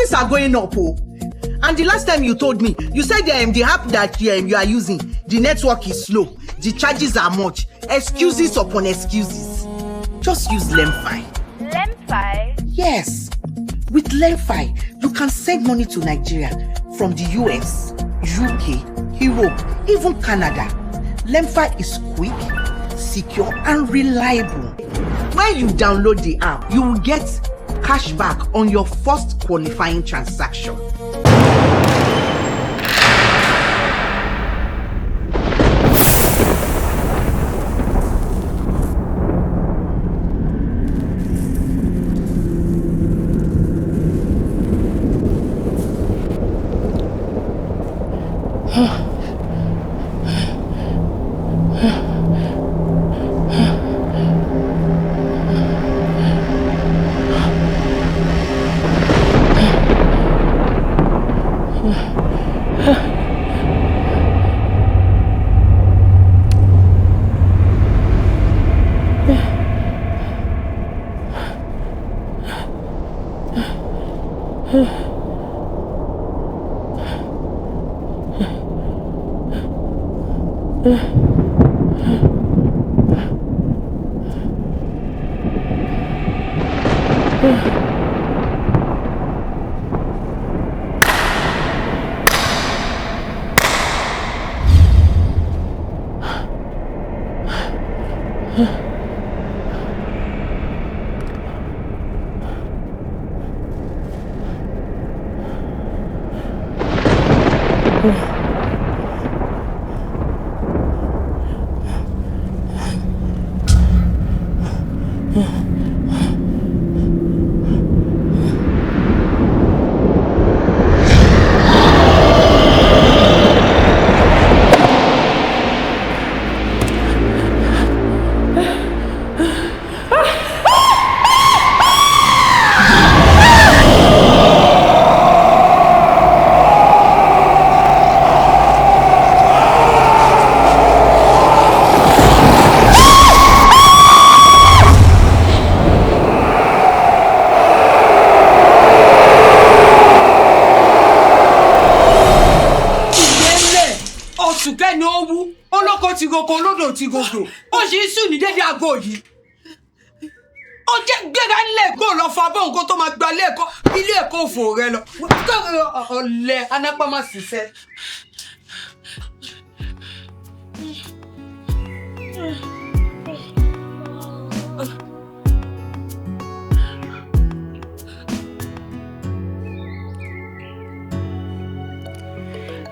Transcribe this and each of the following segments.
things are going up, oh. And the last time you told me, you said the app that you are using, the network is slow, the charges are much, excuses upon excuses. Just use LemFi. LemFi? Yes. With LemFi, you can send money to Nigeria from the US, UK, Europe, even Canada. LemFi is quick, secure, and reliable. When you download the app, you will get cash back on your first qualifying transaction. Tigogo. Oshi sùn ní dédé aago yìí. Ó jẹ́ gbéra nílé kó lọ fa bọ́ nǹkan tó máa gba ilé ẹ̀kọ́ òfò rẹ lọ. Ọ̀lẹ anápá máa ṣiṣẹ́.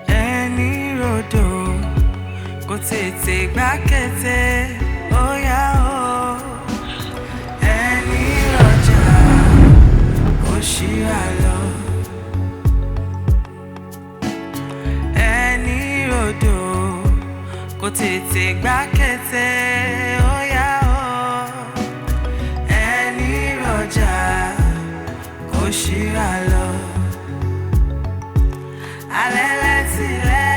Ẹni rodò kò tètè gbákẹ́tẹ́ ó yá o. Ẹni rọjà kò ṣíra lọ. Ẹni rodò kò tètè gbákẹ́tẹ́ ó yá o. Ẹni rọjà kò ṣíra lọ. Alẹ́ lẹ́tìlẹ́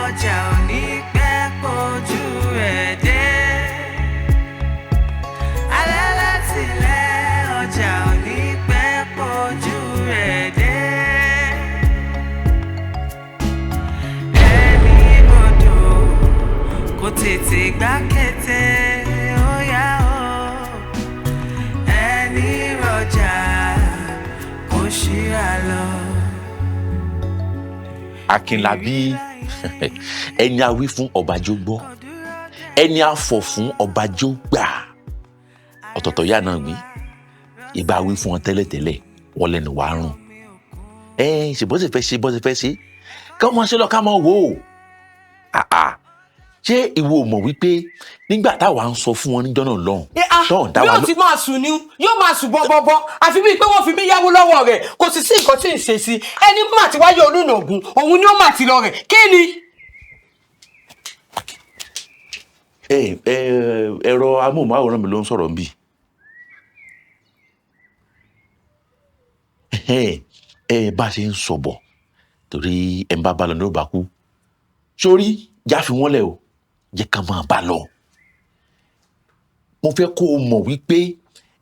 ọjà òní pẹ́ kojú rẹ̀ dé. Alẹ́ lẹ́tìlẹ́ ọjà òní pẹ́ kojú rẹ̀ dé. Ẹni bodò kò tètè gbákété ó yá o. Ẹni rọjà kò ṣíra lọ. Akínlábí ẹni a wí fún ọbàjó gbọ́, ẹni a fọ̀ fún ọbàjó gbà. Ọ̀tọ̀ọ̀tọ̀ yá náà gbé ìgbà wí fún wọn tẹ́lẹ̀tẹ́lẹ̀ wọ́n lẹ́nu wàá rùn. Ṣe bó ṣe fẹ́ ṣe ká máa ṣe lọ ká máa wò ó. Ṣé ìwọ mọ̀ wípé nígbà táwa ń sọ fún wọn níjọ́ náà lọ́hùn. Yóò ti máa sùn ni yóò máa sùn bọ́bọ́bọ́ àfi bíi pé wọ́n fi mí yáwó lọ́wọ́ rẹ̀ kò sì sí nǹkan tí ń ṣe sí ẹni mà ti wáyé olùnàgún òun ni ó mà ti lọ rẹ̀ kí ni. Ẹ̀rọ amóhùnmáwòrán mi ló ń sọ̀rọ̀ níbí. Bá a ṣe ń sọ̀bọ̀ torí ẹ̀ ń bá balọ̀ ní ó bá kú sórí já fi wọ́n lẹ̀ o jẹ́ ká máa bá lọ. Mo fẹ́ kó o mọ̀ wípé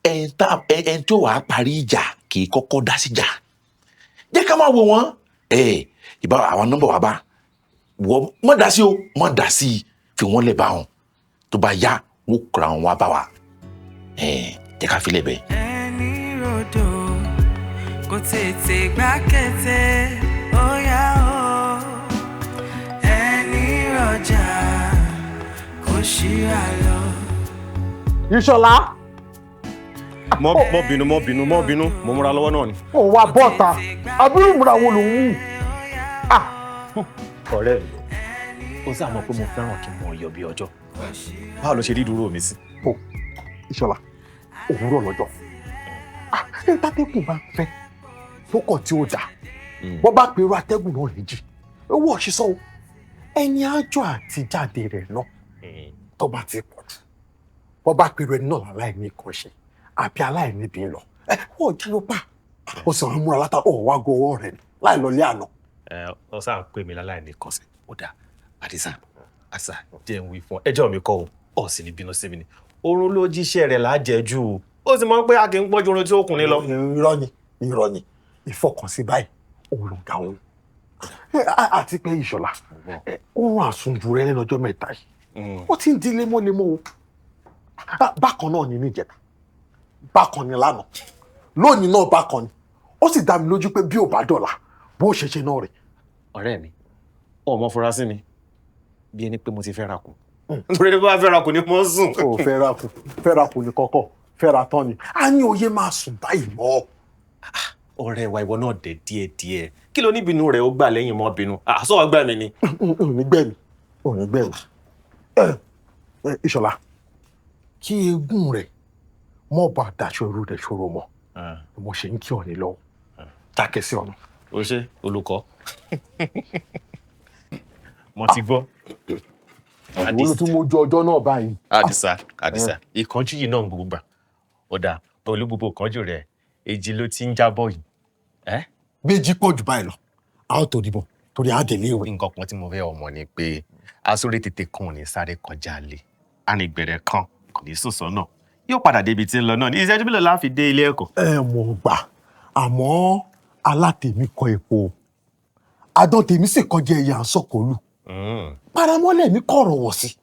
ẹni tó wàá parí ìjà kì í kọ́kọ́ dá síjà. jẹ́ ká máa wò wọ́n ìbá àwọn nọ́mbà wa bá wọ́n mọ̀ dá sí o mọ̀ dá sí fi wọ́n lẹ̀ bá wọn tó bá yá wọ́n kura wọn wá bá wa jẹ́ ká filẹ̀ bẹ́ẹ̀. ẹni rodò kò tètè gbá kété ó yá o ẹni rọjà kò ṣíra lọ. Ishola. Mo bínú, mo múra lọ́wọ́ náà ni. Ó wá bọ́ta, àbúrò múra wo ló wù? Ọ̀rẹ́ mi, ó sá mọ̀ pé mo fẹ́ràn kí n mọ ọyọ bí ọjọ́. Báwo ló ṣe rí dúró mi sí? Ishola, òwúrọ̀ lọ́jọ́. Ṣé tátẹ́gùn bá fẹ́ tó kọ̀ tí ó dà? Wọ́n bá pe irú atẹ́gùn náà léjì. Owó ọ̀ṣì sọ o. Ẹni àjọ àti jáde rẹ̀ náà tó bá ti pọ̀ jù. Wọ́n bá pe irú ẹni náà láláìní kan ṣe. Àbí aláìní bí ń lọ. Wọ́n jẹ́ ló pa. Ó sì wọ́n múra látà wá go ọwọ́ rẹ̀ láì lọ lé àná. Ọ sáà ń pè mí láláìní kan sí. Ó dáa, Adisa, àṣà jẹ́ ń wí fún ẹjọ́ mi kọ́ ọ̀ sì ní bínú sí mi ni. Oorun ló jíṣẹ́ rẹ̀ lájẹjú o. Ó sì mọ̀ pé a kì í pọ́njú oorun tí ó kùn ní lọ. Irọ́ ni. Ìfọkànsí báyìí, òun ló ga òun. Àti pé Ishola, oorun àsùnjù rẹ̀ lẹ́nu ọjọ́ mẹ́ta yìí. Ó ti ń di lemọ́lemọ́ o. Bákan náà ni níjẹta. Bákan ni lánàá. Lónìí náà bákan ni. Ó sì dá mi lójú pé bí ò bá dọ̀la, bó ṣe ṣe náà rẹ̀. Ọ̀rẹ́ mi, ọmọ fura sí mi. Bí ẹni pé mo ti fẹ́ ra kù. Nítorí ní bá fẹ́ ra kù ni mo ń sùn. Ó fẹ́ ra kù ní kọ́kọ́, fẹ́ ra tán ni. A ní òye máa sùn báyìí mọ́. Ọ̀rẹ́ wa ìwọ náà dẹ̀ díẹ̀díẹ̀. Kí ló níbinú rẹ̀ ó gbà lẹ́yìn mọ́ bínú? Àṣọ ọgbà mi ni. Ò ní gbẹ̀mí. Ishola, kí eégún rẹ̀ mọ́ bá daṣọ irú rẹ̀ ṣòro mọ́. Mo ṣe ń kí ọ ní lọ́wọ́. Dákẹ́ sí ọ̀nà. Ó ṣe olùkọ́. Mo ti gbọ́. Àwọn olú tún mójú ọjọ́ náà báyìí. Adisa, ìkánjú yìí náà ń gbogbo gbà. Ó dáa, pẹ̀lú gbogbo ìkánjú rẹ̀, èjì ló ti ń jábọ̀ yìí. Méjì pọ̀ jù báyìí lọ. A ó tó dìbò torí a délé ìwé. Nǹkan kan tí mo fẹ́ ọmọ ni pé asúré tètè kan ò ní sáré kọjá lé. Arìngbẹ̀rẹ̀ kan kò ní sùn sọ́nà. Yóò padà débi tí ń lọ náà ní ìṣẹ́jú mélòó la fi dé ilé ẹ̀kọ́. Mo gbà, àmọ́ alátèmi kọ epo. Adán tèmi sì kọjá ẹyà sọ̀kòlù. Paramọ́lẹ̀ mi kọ̀rọ̀ wọ̀ sí.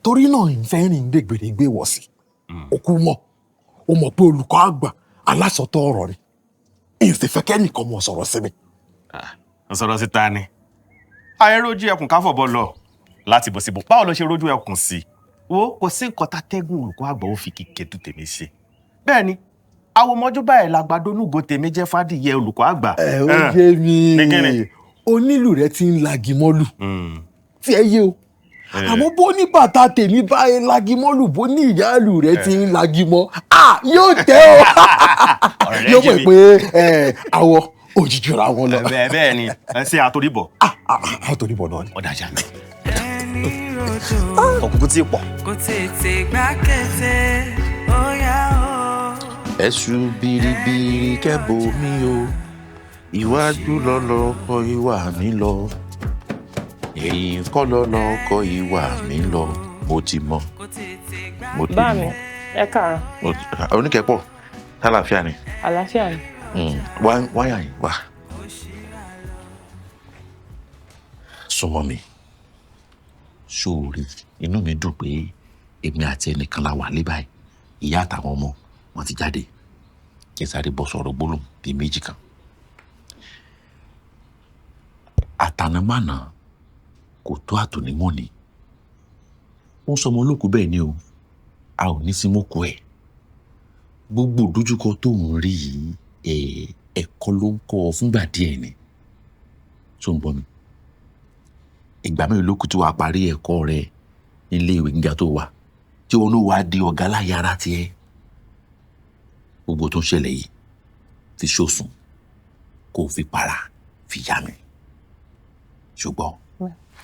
Torí náà ìfẹ́ rìn gbègbèrègbè wọ̀ sí. Òkú mọ̀, ó mọ̀ pé olùkọ́ àgbà alásọ̀tọ̀ ọ̀rọ̀ rẹ̀. Ìsìnfẹ́ kẹ́nìkan mọ̀ sọ̀rọ̀ sí mi. Ń sọ̀rọ̀ sí ta ni? Ayé rójú ẹkùn káfọ̀bọ̀ lọ láti bọ̀ síbò. Báwo ló ṣe rójú ẹkùn sí? Wo kò sí nǹkan tátẹ́gùn olùkọ́ àgbà ó fi kíkẹ́ tó tèmi ṣe. Bẹ́ẹ̀ ni, àwọn ọmọjú báyìí làgbàdo núgo tèmi jẹ́ fádìyẹ olùkọ́ àgbà. Ó yé mi. Onílù rẹ ti ń lagi mọ́lù. Tí ẹ yé o. Àmọ́ bó ní bàtà tèmi báyìí lagi mọ́lù bó ní ìyáàlù rẹ ti ń lagi mọ́. Yóò tẹ́ o. Yóò mọ̀ pé àwọ̀ òjijì ra wọn lọ. Bẹ́ẹ̀ ni, ṣé àtòríbọ̀? Àtòríbọ̀ náà ni. Ọ̀dàjà mi. Ọ̀kùnkùn tí pọ̀. Kò tètè gbá kété ó yá o. Ẹ̀sùn biribiri kẹ́bò mi o, iwájú lọ́lọ́kọ ìwà mi lọ, ẹ̀yìn kọ́ lọ́lọ́kọ ìwà mi lọ, mo ti mọ̀. Bá mi, ẹ káàárọ̀. Oníkẹ́pọ̀, tálàáfíà ni. Àlàáfíà ni. Wáyà yìí wà. Súnmọ́ mi. Sóòrè, inú mi dùn pé èmi àti ẹnìkan la wà lé báyìí. Ìyá àtàwọn ọmọ wọn ti jáde. Kí n sáré bọ́ sọ̀rọ̀ gbólóhùn bíi méjì kan. Àtànàmánà kò tó àtònímọ́ ni. Ó ń sọmọ olókùú bẹ́ẹ̀ ni o. A ò ní símókù ẹ̀. Gbogbo ìdojúkọ tó ń rí yìí ẹ̀kọ́ ló ń kọ́ ọ fúngbà díẹ̀ ni. Tó ń bọ́ mi. Ìgbà mẹ́rin ló kù tí wàá parí ẹ̀kọ́ rẹ nílé ìwé gíga tó wà tí wọn ló wá di ọ̀gá láyé ara tiẹ̀. Gbogbo tó ń ṣẹlẹ̀ yìí fi ṣòsùn kó fi para fi yá mi. Ṣùgbọ́n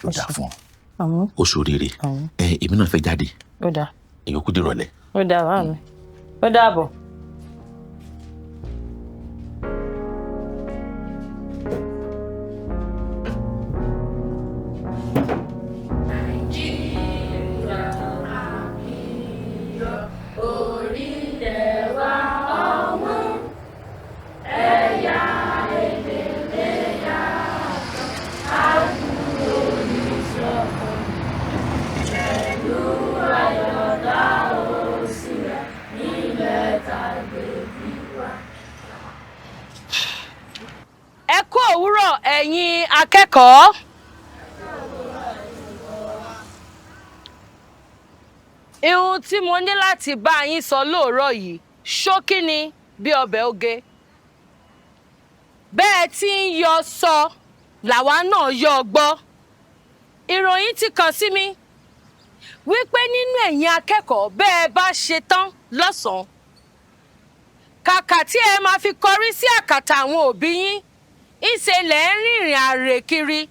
ó dáa fún ọ. Ó ṣoríire. Èmi náà fẹ́ jáde. Ó dáa. Èyí kú dìrọ̀lẹ́. Ó dáa wá mi. Ó dàbọ̀. Orílẹ̀ wa ọmọ ẹ̀yà Ẹ kú òwúrọ̀ ẹ̀yin akẹ́kọ̀ọ́. Ihun tí mo ní láti bá yín sọ lóòrọ̀ yìí ṣókí ni bí ọbẹ̀ oge. Bẹ́ẹ̀ tí ń yọ sọ làwa náà yọ gbọ́. Ìròyìn ti kàn sí mi wípé nínú ẹ̀yin akẹ́kọ̀ọ́ bẹ́ẹ̀ bá ṣe tán lọ́sàn-án, kàkà tí ẹ máa fi kọrí sí àkàtà àwọn òbí yín, ìṣẹ̀lẹ̀ ń rìnrìn àrè kiri.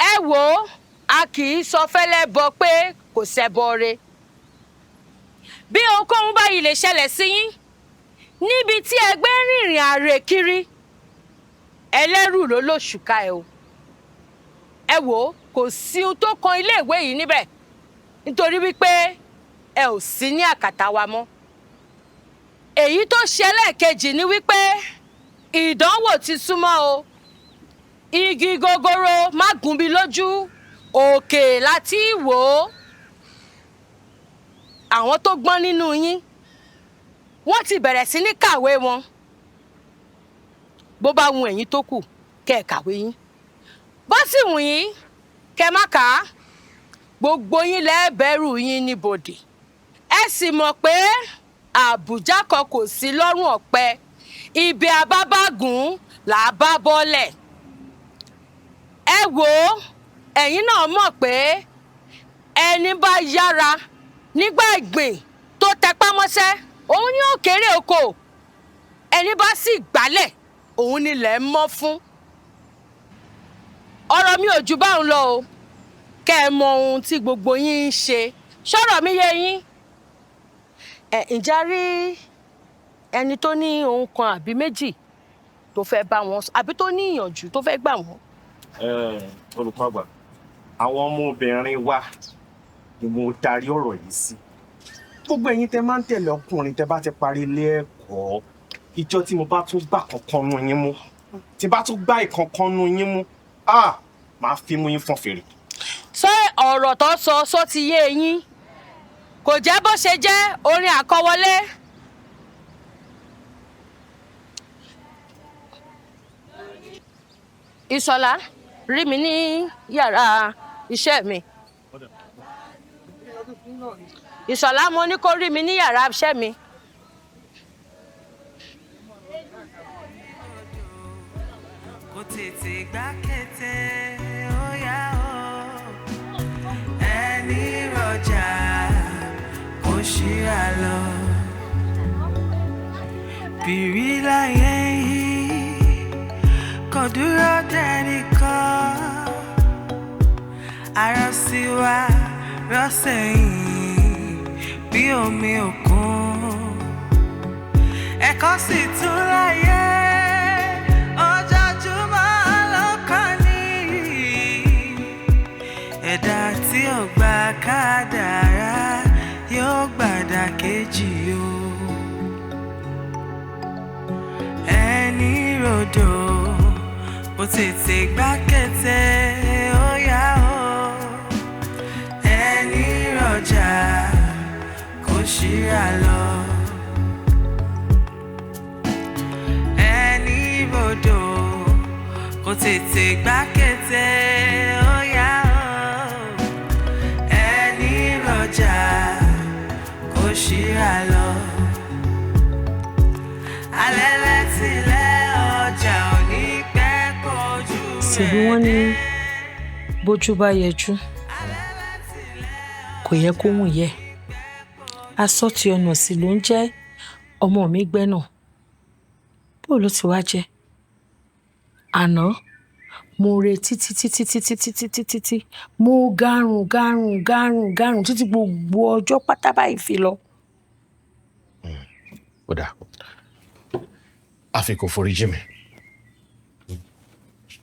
Ẹ wò ó, a kì í sọ fẹ́lẹ́ bọ pé kò ṣẹbọ re. Bí ohunkóhun báyìí lè ṣẹlẹ̀ sí yín níbi tí ẹgbẹ́ ń rìnrìn àrè kiri, ẹlẹ́rù ló lóṣùká ẹ o. Ẹ wò ó, kò sí ohun tó kan iléèwé yìí níbẹ̀ nítorí wípé ẹ ò sí ní àkàtà wa mọ́. Èyí tó ṣẹlẹ̀ kejì ni wípé ìdánwò ti súnmọ́ o. Igi gogoro má gúnbi lójú, òkè láti wò ó. Àwọn tó gbọ́n nínú yín wọ́n ti bẹ̀rẹ̀ sí ní kàwé wọn. Bó bá wù ẹ̀yin tó kù kẹ́ ẹ kàwé yín, bó sì wù yín kẹ́ má kà á, gbogbo yín lẹ́ẹ̀bẹ̀rù yín níbodè. Ẹ sì mọ̀ pé àbùjá kan kò sí lọ́rùn ọ̀pẹ, ibi àbábágùn là á bá bọ́lẹ̀. Ẹ wò ó, ẹ̀yin náà mọ̀ pé ẹni bá yára nígbà ìgbìn tó tẹpá mọ́ṣẹ́, òun ni ó kéré oko. Ẹni bá sì gbálẹ̀, òun ni ilẹ̀ ń mọ́ fún. Ọ̀rọ̀ mi ò jù báun lọ o. Kẹ́ ẹ mọ ohun tí gbogbo yín ń ṣe. Ṣọ́rọ̀ mi yé yín? Ǹjẹ́ rí ẹni tó ní ohun kan àbí méjì tó fẹ́ bá wọn sọ, àbí tó ní ìyànjú tó fẹ́ gbà wọ́n? Olùkọ́ àgbà, àwọn ọmọbìnrin wa ni mo darí ọ̀rọ̀ yìí sí. Gbogbo ẹ̀yin tẹ́ máa ń tẹ̀lé ọkùnrin tẹ́ bá ti parí ilé ẹ̀kọ́, ìjọ tí mo bá tún gbà kankan nu yín mú, tí bá tún gbà ìkankan nu yín mú, máa fi mú yín fọ́n fèrè. Ṣé ọ̀rọ̀ tó sọ ti yé yín? Kò jẹ́ bó ṣe jẹ́ orin àkọwọlé. Ishola, rí mi ní yàrá iṣẹ́ mi. Ishola, mo ní kó rí mi ní yàrá iṣẹ́ mi. Kò tètè gbá kété, ó yá o. Ẹni rọjà kò ṣíra lọ. Bìrì láyé yìí kò dúró dẹ́nìkan. Àròsí wa rọ́sẹ̀yìn bí omi òkun. Ẹ̀kọ́ sì tún láyé. Ẹ̀dá tí ò gbà kádàrá yóò gbàdá kejì o. Ẹni rodò ó tètè gbá kété, ó yá o. Ẹni rọjà kò ṣíra lọ. Ẹni rodò ó tètè gbá kété, ó yá o. Kò ṣíra lọ. Alẹ́ lẹ́tìlẹ́ ọjà ò ní pẹ́ kojú rẹ̀. Ṣèbí wọ́n ní bójú bá yẹjú kò yẹ kó wùn yẹ. Asọ́tì ọ̀nà sì ló ń jẹ́ ọmọ mi gbẹ́nà. Bó ló ti wá jẹ́? Àná mo retí títí mo gárùn títí gbogbo ọjọ́ pátá báyìí fi lọ. Ó dáa, àfi kò foríjì mi.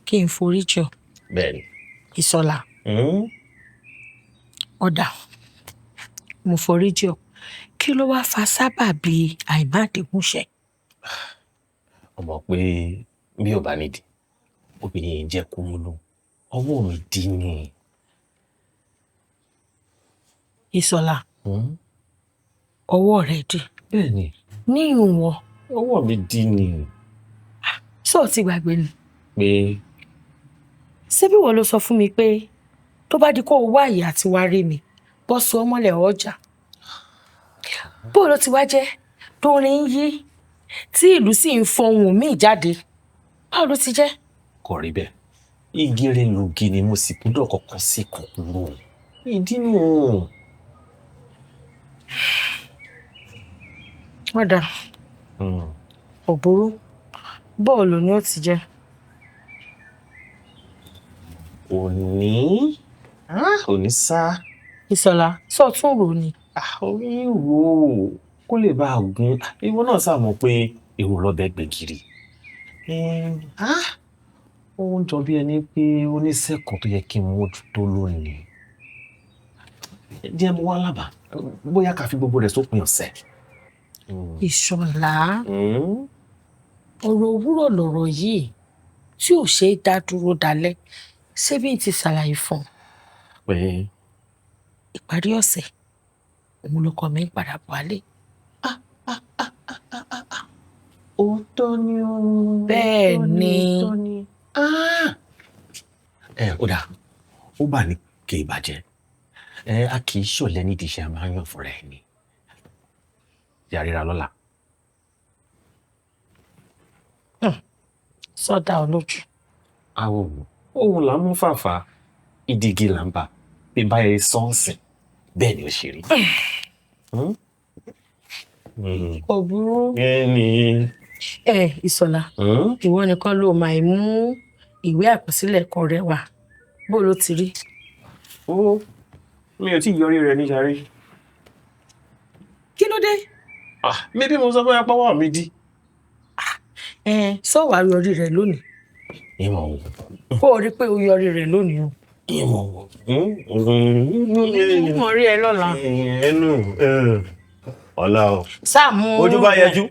Kí n foríjì ọ? Bẹ́ẹ̀ni. Ishola. Ọ̀dà, mo foríjì ọ. Kí ló wá fa sábàbí àìmádìgúnṣẹ? Ọmọ pé bí ò bá nídìí, obìnrin yìí jẹ́ kó múlò. Ọwọ́ mi dí ni. Ishola. Ọwọ́ rẹ̀ dí. Bẹ́ẹ̀ni. Ní ìwọ̀n. Ọwọ́ mi dí ni. Sọ ti gbàgbé ni. Pé Ṣé bí wọ́n ló sọ fún mi pé tó bá di kó wá àyè àti wá rí mi, bọ́ sọ ọmọlẹ̀ ọjà. Bó ló ti wá jẹ́ tó rin yí tí ìlú sì ń fọhùn mí jáde. Báwo ló ti jẹ́? kò rí bẹ́ẹ̀. Igi rẹ̀ lùgì ni mo sì gbọ́dọ̀ kọ́kọ́ sí kúrò. Ìdí nù. Ọ̀dà. Òbúrú. Bọ́ọ̀lù ni ó ti jẹ́. Òní sá. Ìṣọ̀lá, sọ tún rò ni. Orí wò kó lè bá gún. Ìwọ náà sá mọ̀ pé èrò lọ́bẹ̀ gbẹ̀gìrì. Ó ń jọ bí ẹni pé oníṣẹ́ kan tó yẹ kí n mójútó lónìí. Díẹ̀ mo wá lábàá, bóyá ká fi gbogbo rẹ̀ sópin ọ̀sẹ̀. Ìṣọ̀lá, ọ̀rọ̀ òwúrọ̀ lọ̀rọ̀ yìí tí ò ṣe é dá dúró dalẹ̀. Ṣé bí n ti ṣàlàyé fún un? Pé ìparí ọ̀sẹ̀ òun lọkọ mi ń padà wálé. Òótọ́ ni ó. Bẹ́ẹ̀ ni. Ó dà, ó bà ní kí ìbàjẹ́. A kì í ṣọ̀lẹ nídìí iṣẹ́ máa ń yàn fúnra ẹ̀ ni. Yàrá lọ́la. Sọ́dà olójú. Àwọn ohun là ń mú fàfà, ìdígi là ń bà. Bí báyìí sọ́ọ̀sì, bẹ́ẹ̀ ni ó ṣe rí. Kò burú. Ẹni. Ìṣọ̀lá, ìwọ nìkan ló máa mú ìwé àkọsílẹ̀ kan rẹ wá. Bó ló ti rí? Mi ò tí ì yọrí rẹ̀ ní jàre. Kí ló dé? Mébí mo sọ pé apáwọ̀ mi dí. Sọ wàá yọrí rẹ̀ lónìí. Ìmọ̀ wò. Kó o rí pé o yọrí rẹ̀ lónìí o. Ìmọ̀ wò. Mo rí ẹ lọ́la. Ẹnu ọ̀la o. Sáàmù. Ojú bá yẹjú.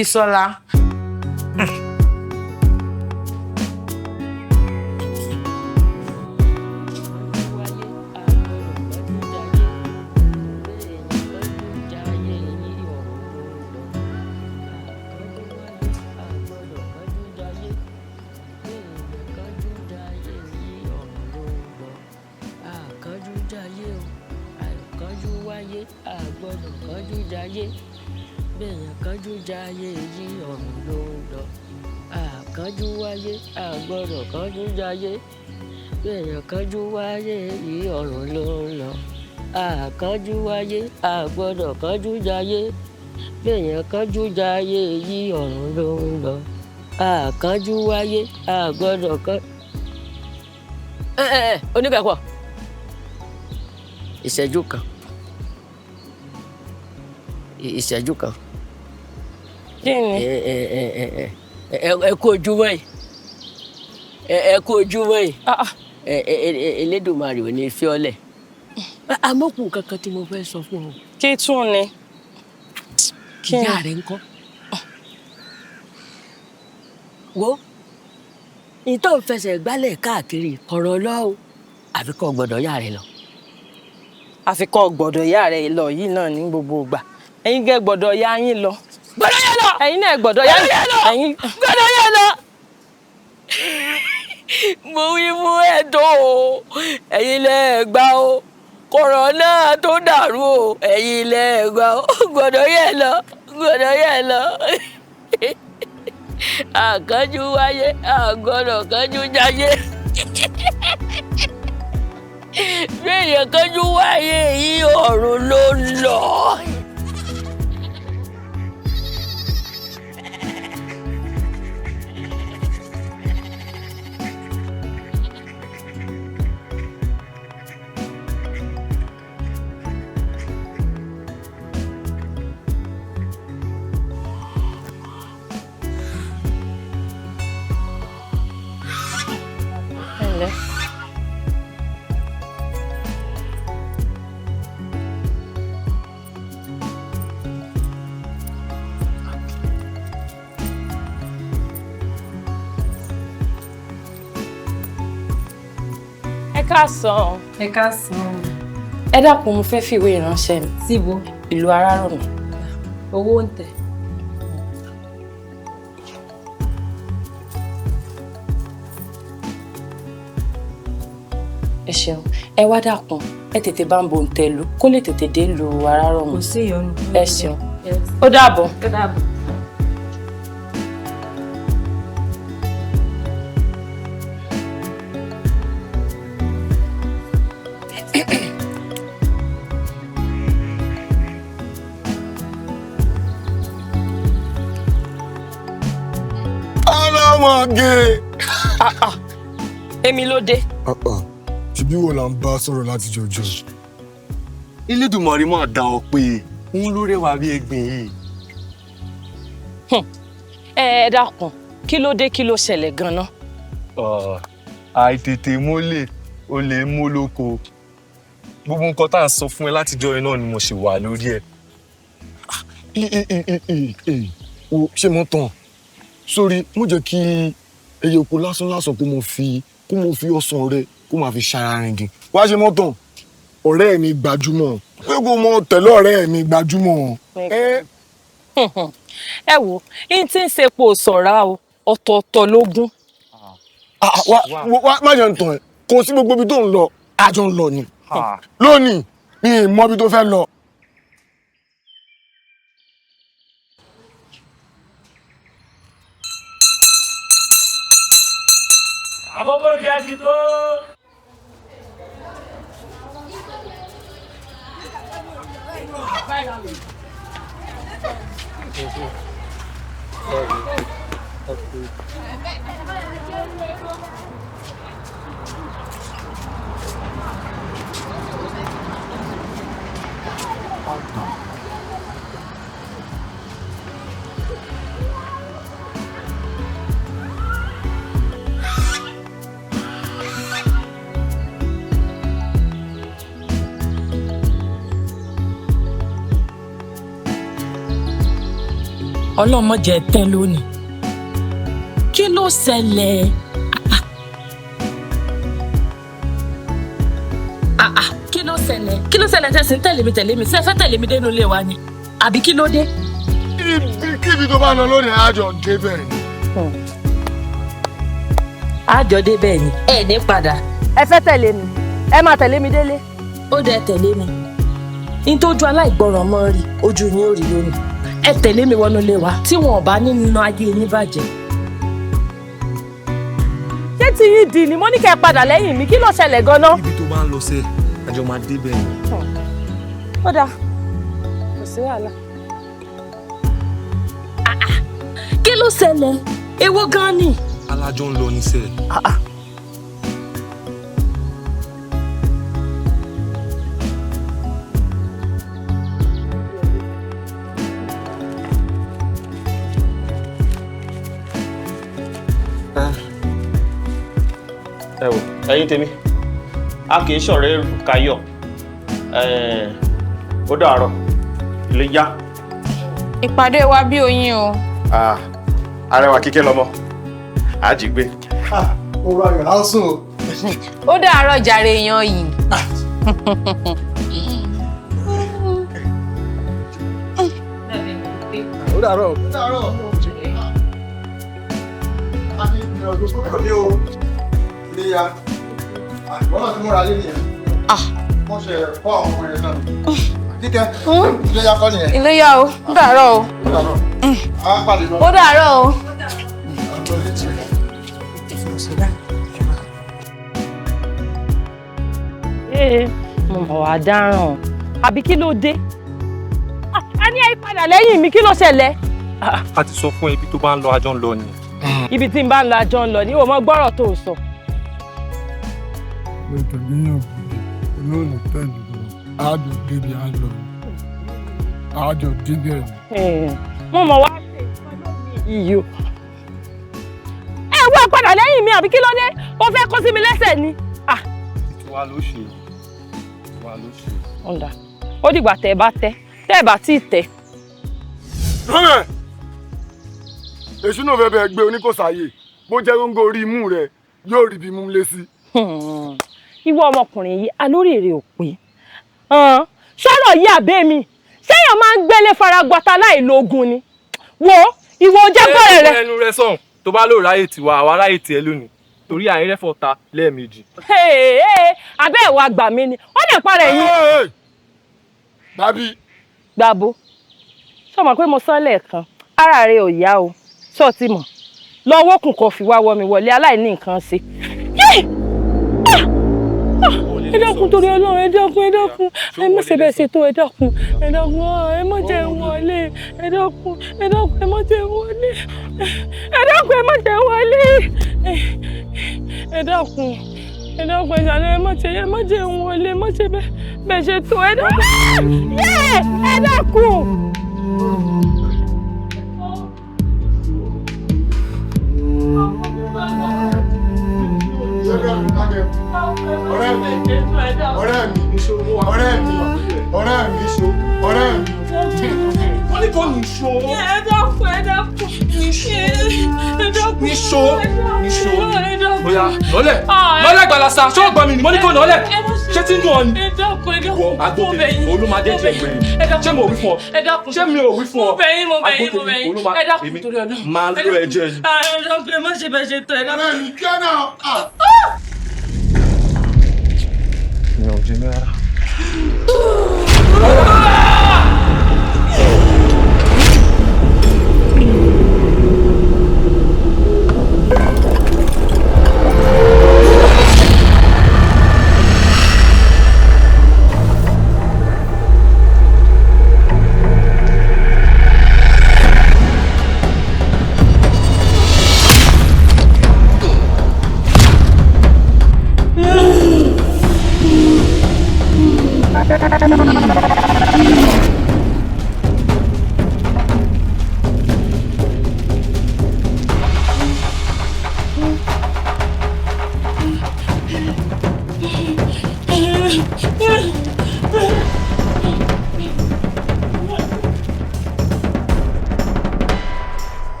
Ìṣọ̀lá. Bẹ́ẹ̀yàn kánjú jayé yí ọ̀run ló ń lọ. Àkánjú wáyé àgbọ̀dọ̀ kánjú jayé. Bẹ́ẹ̀yàn kánjú wáyé yí ọ̀run ló ń lọ. Àkánjú wáyé àgbọ̀dọ̀ kánjú jayé. Bẹ́ẹ̀yàn kánjú jayé yí ọ̀run ló ń lọ. Àkánjú wáyé àgbọ̀dọ̀ kánjú. Oníkẹ́pọ̀. Ìṣẹ́jú kan. Ìṣẹ́jú kan. Kí ni? Ẹ kú ojúmọ́ yìí. Ẹ kú ojúmọ́ yìí. Elédùmarè ò ní fi ọ́ lẹ̀. Àmọ́kùn kankan tí mo fẹ́ sọ fún ọ. Kí tún ni? Ìyá rẹ̀ ń kọ́. Wo ìtọ́ ń fẹsẹ̀ gbálẹ̀ káàkiri kọ̀rọ̀ lọ́wọ́ àfi kọ́ gbọ́dọ̀ yá rẹ̀ lọ. Àfikọ́ gbọ́dọ̀ yá rẹ̀ lọ yìí náà ní gbogbo ìgbà. Ẹ̀yin gẹ́ gbọ́dọ̀ yá yín lọ. Gbọ́dọ̀ yá lọ. Ẹ̀yin náà gbọ́dọ̀ yá lọ. Ẹ̀yin gbọ́dọ̀ yá lọ. Mo wí fún ẹ̀dọ́ o, ẹ̀yin lẹ gbà o, kọ̀rọ̀ náà tó dàrú o, ẹ̀yin lẹ gbà o, gbọ́dọ̀ yá lọ, gbọ́dọ̀ yá lọ. Àkánjú wáyé, àgbọ̀dọ̀ kánjú jayé. Bí èèyàn kánjú wáyé yìí ọ̀run ló ń lọ. ẹ̀lẹ́. Ẹ káàsán. Ẹ káàsán. Ẹ dákun mo fẹ́ fìwé ìránṣẹ́ mi. Síbo? Ìlú Arárọ̀mí. Owó ń tẹ̀. ẹ ṣeun ẹ wá dákun ẹ tètè bá ń bo ntẹ̀lú kó lè tètè dé lu Arárọ̀mí. kò sí ìyọnu. ẹ ṣeun ó dàbọ̀. ó dàbọ̀. ọlọ́mọge. èmi ló dé. ṣebí wo là ń bá sọ̀rọ̀ láti jọjọ́. Elédùmarè máa dá ọ pé òun ló rẹwà bí ẹgbìn yìí. ẹ dákun kí ló dé kí ló ṣẹlẹ̀ gan-an. àìtètè mólè ó lè mú lóko. gbogbo nǹkan tá à ń sọ fún ẹ látijọ́ iná ni mo ṣì wà lórí ẹ. ṣé mo tàn sórí mo jẹ́ kí ẹyẹ oko lásán kó mo fi ọsàn rẹ kó máa fi ṣara rìngìn. wá ṣe mọ́tàn ọ̀rẹ́ mi gbajúmọ̀ pé kó mọ tẹ̀lé ọ̀rẹ́ mi gbajúmọ̀. ẹ wo n tí ń sepo sọ̀ra o ọ̀tọ̀ọ̀tọ̀ lógún. má jẹ́ ń tàn ẹ́ kò sí gbogbo ibi tó ń lọ àjọ ń lọ ni lónìí mi ì mọ ibi tó fẹ́ lọ. àkókò jẹ́ ti tó. ọlọ́mọ jẹ́ tẹ́ lónìí kí ló ṣẹlẹ̀ kí ló ṣẹlẹ̀ tẹ̀sí ń tẹ̀lé mi ṣé ẹ fẹ́ tẹ̀lé mi dénú ilé wa ni àbí kí ló dé. kíbi tó bá lọ lónìí àjọ débẹ̀ ni. àjọ débẹ̀ ni ẹ ní padà. ẹ fẹ́ tẹ̀lé mi ẹ máa tẹ̀lé mi délé. ó dẹ tẹ̀lé mi ní tójú aláìgbọràn mọ́ rí ojú ni ó rí lónìí ẹ tẹ̀lé mi wọnú ilé wa tí wọn ò bá nínú ayé yín bàjẹ́. ṣé tí yín di ni mo ní kẹ́ ẹ padà lẹ́yìn mi kí ló ṣẹlẹ̀ gan-an. ibi tó bá ń lọ sẹ́ àjọ máa débẹ̀ ni. ó dáa kò sí wàhálà. kí ló ṣẹlẹ̀ èwo gan ni. alájọ ń lọ ní sẹ́. ẹ wò ẹ̀yin tèmi a kì í ṣọ̀rẹ́ kayọ̀ ó dàárọ̀ ilé yá. ìpàdé wa bí oyin o. arẹwà kíkẹ́ lọ́mọ àjígbé. òru ayọ̀ lásán o. ó dàárọ̀ jàre yan yìí. ó dàárọ̀. ó dàárọ̀. Iléyá àgbọ̀n náà ti múra lé nìyẹn. wọ́n ṣe fọ́ àwọn ọmọ yẹn náà. Kíkẹ́ iléyá kọ́ nìyẹn. iléyá o ó dàárọ̀ o. á pàdé lọ. ó dàárọ̀ o. mo mọ̀ wá dáràn àbí kí ló dé. a ní ẹ padà lẹ́yìn mi kí ló ṣẹlẹ̀. a ti sọ fún ibi tó bá ń lọ àjọ ń lọ ni. ibi tí n bá ń lọ àjọ ń lọ ni o mọ gbọ́rọ̀ tó sọ. mo tẹ̀lé yàn bùdó olóòlù tẹ̀lé lọ àjọ débi àlọ́ àjọ débẹ̀ ni. mo mọ̀ wá ṣe iyo. ẹ wá padà lẹ́yìn mi àbí kí ló dé o fẹ́ kó sí mi lẹ́sẹ̀ ni. tiwa ló ṣe tiwa ló ṣe. ọ̀dà ó dìgbà tẹ́ ẹ bá tẹ́ ẹ bá tí ì tẹ́. lọ́mẹ̀ èṣù náà fẹ́ bẹ́ẹ̀ gbé oníkòsáyè bó jẹ́ góńgó orí imú rẹ̀ yóò rí bí mú lé sí. ìwọ ọmọkùnrin yìí alóríire ò pé sọ̀rọ̀ yìí àbẹ́ mi ṣéyàn máa ń gbélé faragbọ́ta láìlógun ni wo ìwọ jẹ́ gbọ́rẹ̀ rẹ. ẹnu rẹ sọ̀hún tó bá lò ráyè tiwa àwa ráyè tiẹ̀ lónìí. torí àárín rẹ̀ fọ̀ta lẹ́ẹ̀mejì. Abẹ́ ẹ̀ wá gbà mí ni ó lè parẹ́ yín. Gbàbó sọ ma pé mo sọ lẹ́ẹ̀kan ara rẹ ò yá o sọ ti mọ̀ lọ́wọ́ kùn kò fi wá wọ́ mi wọlé aláìní nǹkan ṣe. Ẹ dákun torí Ọlọ́run ẹ dákun ẹ má ṣe bẹ́ẹ̀ ṣe tó ẹ dákun ẹ má jẹ́ wọlé ẹ dákun ẹ má jẹ́ wọlé ẹ dákun ẹ má jẹ́ wọlé ẹ dákun ìṣàlẹ̀ ẹ má jẹ́ wọlé má ṣe bẹ́ẹ̀ ṣe tó ẹ dákun ẹ dákun. Ọ̀rẹ́ mi. Wọ́n ní kò ní ṣó. Ẹ dákun. Níṣó. Bóyá lọ́lẹ̀ gbàlàsà ṣó gbọ́ mi ni mo ní kò lọ́lẹ̀. Ṣé tí ń dùn ọ ni? Ẹ dákun. Wọ́n agbófin olúmadé jẹ́ ìgbẹ̀yìn. Ṣé mo wí fún ọ? Ṣé mi ò wí fún ọ? Mo bẹ̀yìn. Ẹ dákun torí Ọlọ́run. Máa lọ ẹ̀jẹ̀ ni. Ẹ dákun ẹ má ṣe bẹ́ẹ̀ ṣe tó ẹ dákun. Ọ̀rẹ́ mi kí ẹ náà. Mi ò jẹ́ mi rárá.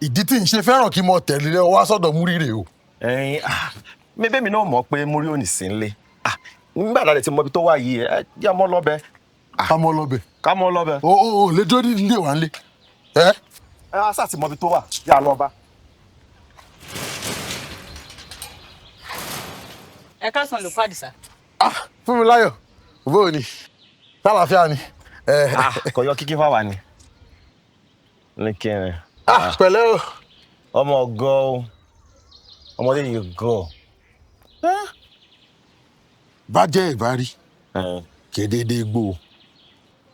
Ìdí tí n ṣe fẹ́ràn kí mo tẹ̀lé ọ wá sọ́dọ̀ Múrí o. Mébé mi náà mọ̀ pé Múrí ò ní sí nílé. Nígbà tá a lè ti mọ ibi tó wà yìí ẹ jẹ́ mọ́ lọ́bẹ̀. Ká mọ́ lọ́bẹ̀. O lè dúró nílé wa nílé. Ẹ sá ti mọ ibi tó wà yà lọ bá. Ẹ káàsán ló fàdí sá. Fún mi láyọ̀ bó o ní sálàáfíà ni. Kò yọ kíkí fáwa ni. Ní kẹrin. Pẹ̀lẹ́ o. Ọmọ ọgọ́ o. Ọmọdé yìí gọ́. Bá jẹ́ ìbárí kédédé gbó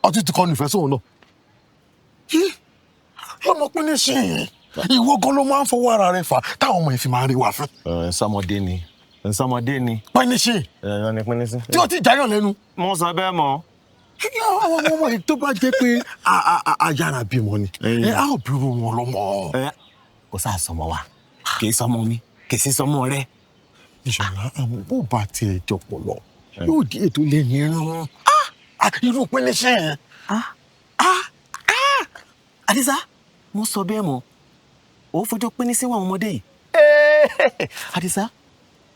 ọtí ti kọ́ nífẹ̀ẹ́ sóhun náà. Ọmọ pínlẹ̀ ṣe yẹn ìwọ gan ló máa ń fọwọ́ ara rẹ fà táwọn ọmọ yẹn fi máa ń rí wa fún. Nsọmọdé ni. Pínlẹ̀ ṣe tí o ti jáyàn lẹ́nu. Mo sọ bẹ́ẹ̀ mọ́. Àwọn ọmọ yìí tó bá jẹ́ pé ayára bímọ ni a ò bírú wọn lọ́mọ. Kò sáà sọmọ wa kì í sọmọ mi kì í sí sọmọ rẹ. Ìṣọ̀lá àwọn bó bá tiẹ̀ jọpọ̀ lọ yóò di ètò lẹ́yìn ẹran irú pínlẹ̀ ṣe yẹn. Adisa mo sọ bẹ́ẹ̀ mọ́ ó fojú pín ní síwọ̀n ọmọdé yìí. Adisa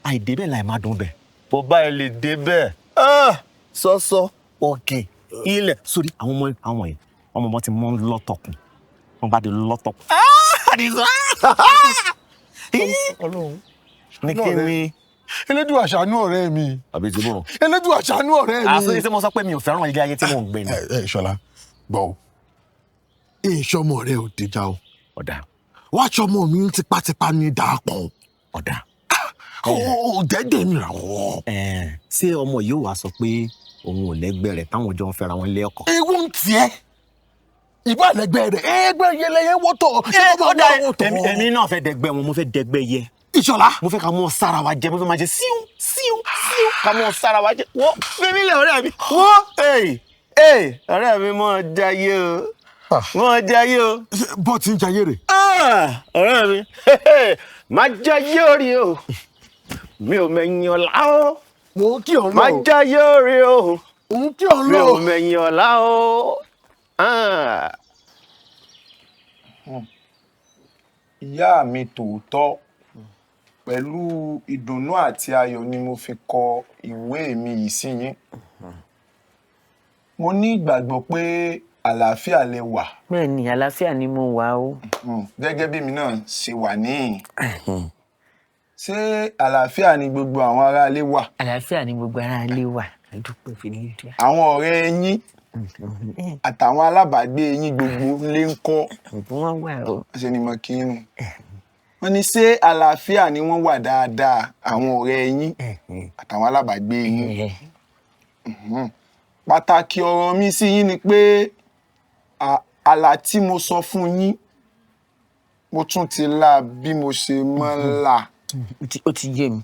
àìdébẹ̀ láì má dùn bẹ̀. Bó bá ẹ lè débẹ̀ sọ́sọ́ òkè ilẹ̀ sórí àwọn ọmọ yìí ọmọ ti mọ́ lọ́tọ̀kùn wọ́n bá di lọ́tọ̀kùn. Adisa Ọlọ́run ní kí ni. Elédùn àṣàánú ọ̀rẹ́ mi. Àbí ti bọ̀. Elédùn àṣàánú ọ̀rẹ́ mi. Àṣírí tí mo sọ pé mi ò fẹ́ràn ilé ayé tí mò ń gbé ni. Ìṣọ̀lá gbọ́ o ìṣọmọ rẹ ò déjà o. Ọ̀dà. Wá ṣọmọ mi tipátipá ní dàápọ̀. Ọ̀dà. Ó dẹ́dẹ̀ mi rà wọ́. Ṣé ọmọ yìí wàá sọ pé òun ò lẹ́gbẹ́ rẹ̀ táwọn jọ ń fẹ́ra wọn lé ọkọ? Ewu ń tiẹ̀ ìbá lẹ́gbẹ́ rẹ̀ ẹgbẹ́ yẹlẹyẹ wọ́tọ̀. Èmi náà fẹ́ dẹgbẹ́ wọn mo fẹ́ dẹgbẹ́ yẹ. Ìṣọ̀lá mo fẹ́ ká mọ́ sára wa jẹ mo fẹ́ máa jẹ síu ká mọ́ sára wa jẹ wọ́n mímí lẹ̀ ọ̀rẹ́ mi wọ́n ọ̀rẹ́ mi mọ́ jayé o. Bọ́ ti ń jayé rẹ̀. Ọ̀rẹ́ mi má jayé orí o mi ò mẹ̀yìn ọ̀la o. Mo kí ọ lọ. Má jayé orí o. Mo kí ọ lọ. Mi ò mẹ̀yìn ọ̀la o. Ìyá mi tòótọ́ pẹ̀lú ìdùnnú àti ayọ̀ ni mo fi kọ ìwé mi yìí sí yín. Mo ní ìgbàgbọ́ pé àlàáfíà lẹ wà. Bẹ́ẹ̀ ni àlàáfíà ni mo wà o. Gẹ́gẹ́ bí mi náà ṣe wà níhìn. Ṣé àlàáfíà ni gbogbo àwọn ará ilé wà? Àlàáfíà ni gbogbo ará ilé wà. Dúpẹ́ fi ní ìdí. Àwọn ọ̀rẹ́ yín àtàwọn alábàágbé yín gbogbo lè ń kọ́. Wọ́n wà o. Ṣé ni mo kí inú? Wọ́n ní ṣé àlàáfíà ni wọ́n wà dáadáa àwọn ọ̀rẹ́ yín àtàwọn alábàágbé yín. Pàtàkì ọ̀rọ̀ mi sí yín ni pé àlá tí mo sọ fún yín mo tún ti lá bí mo ṣe máa ń là. Ó ti yé mi.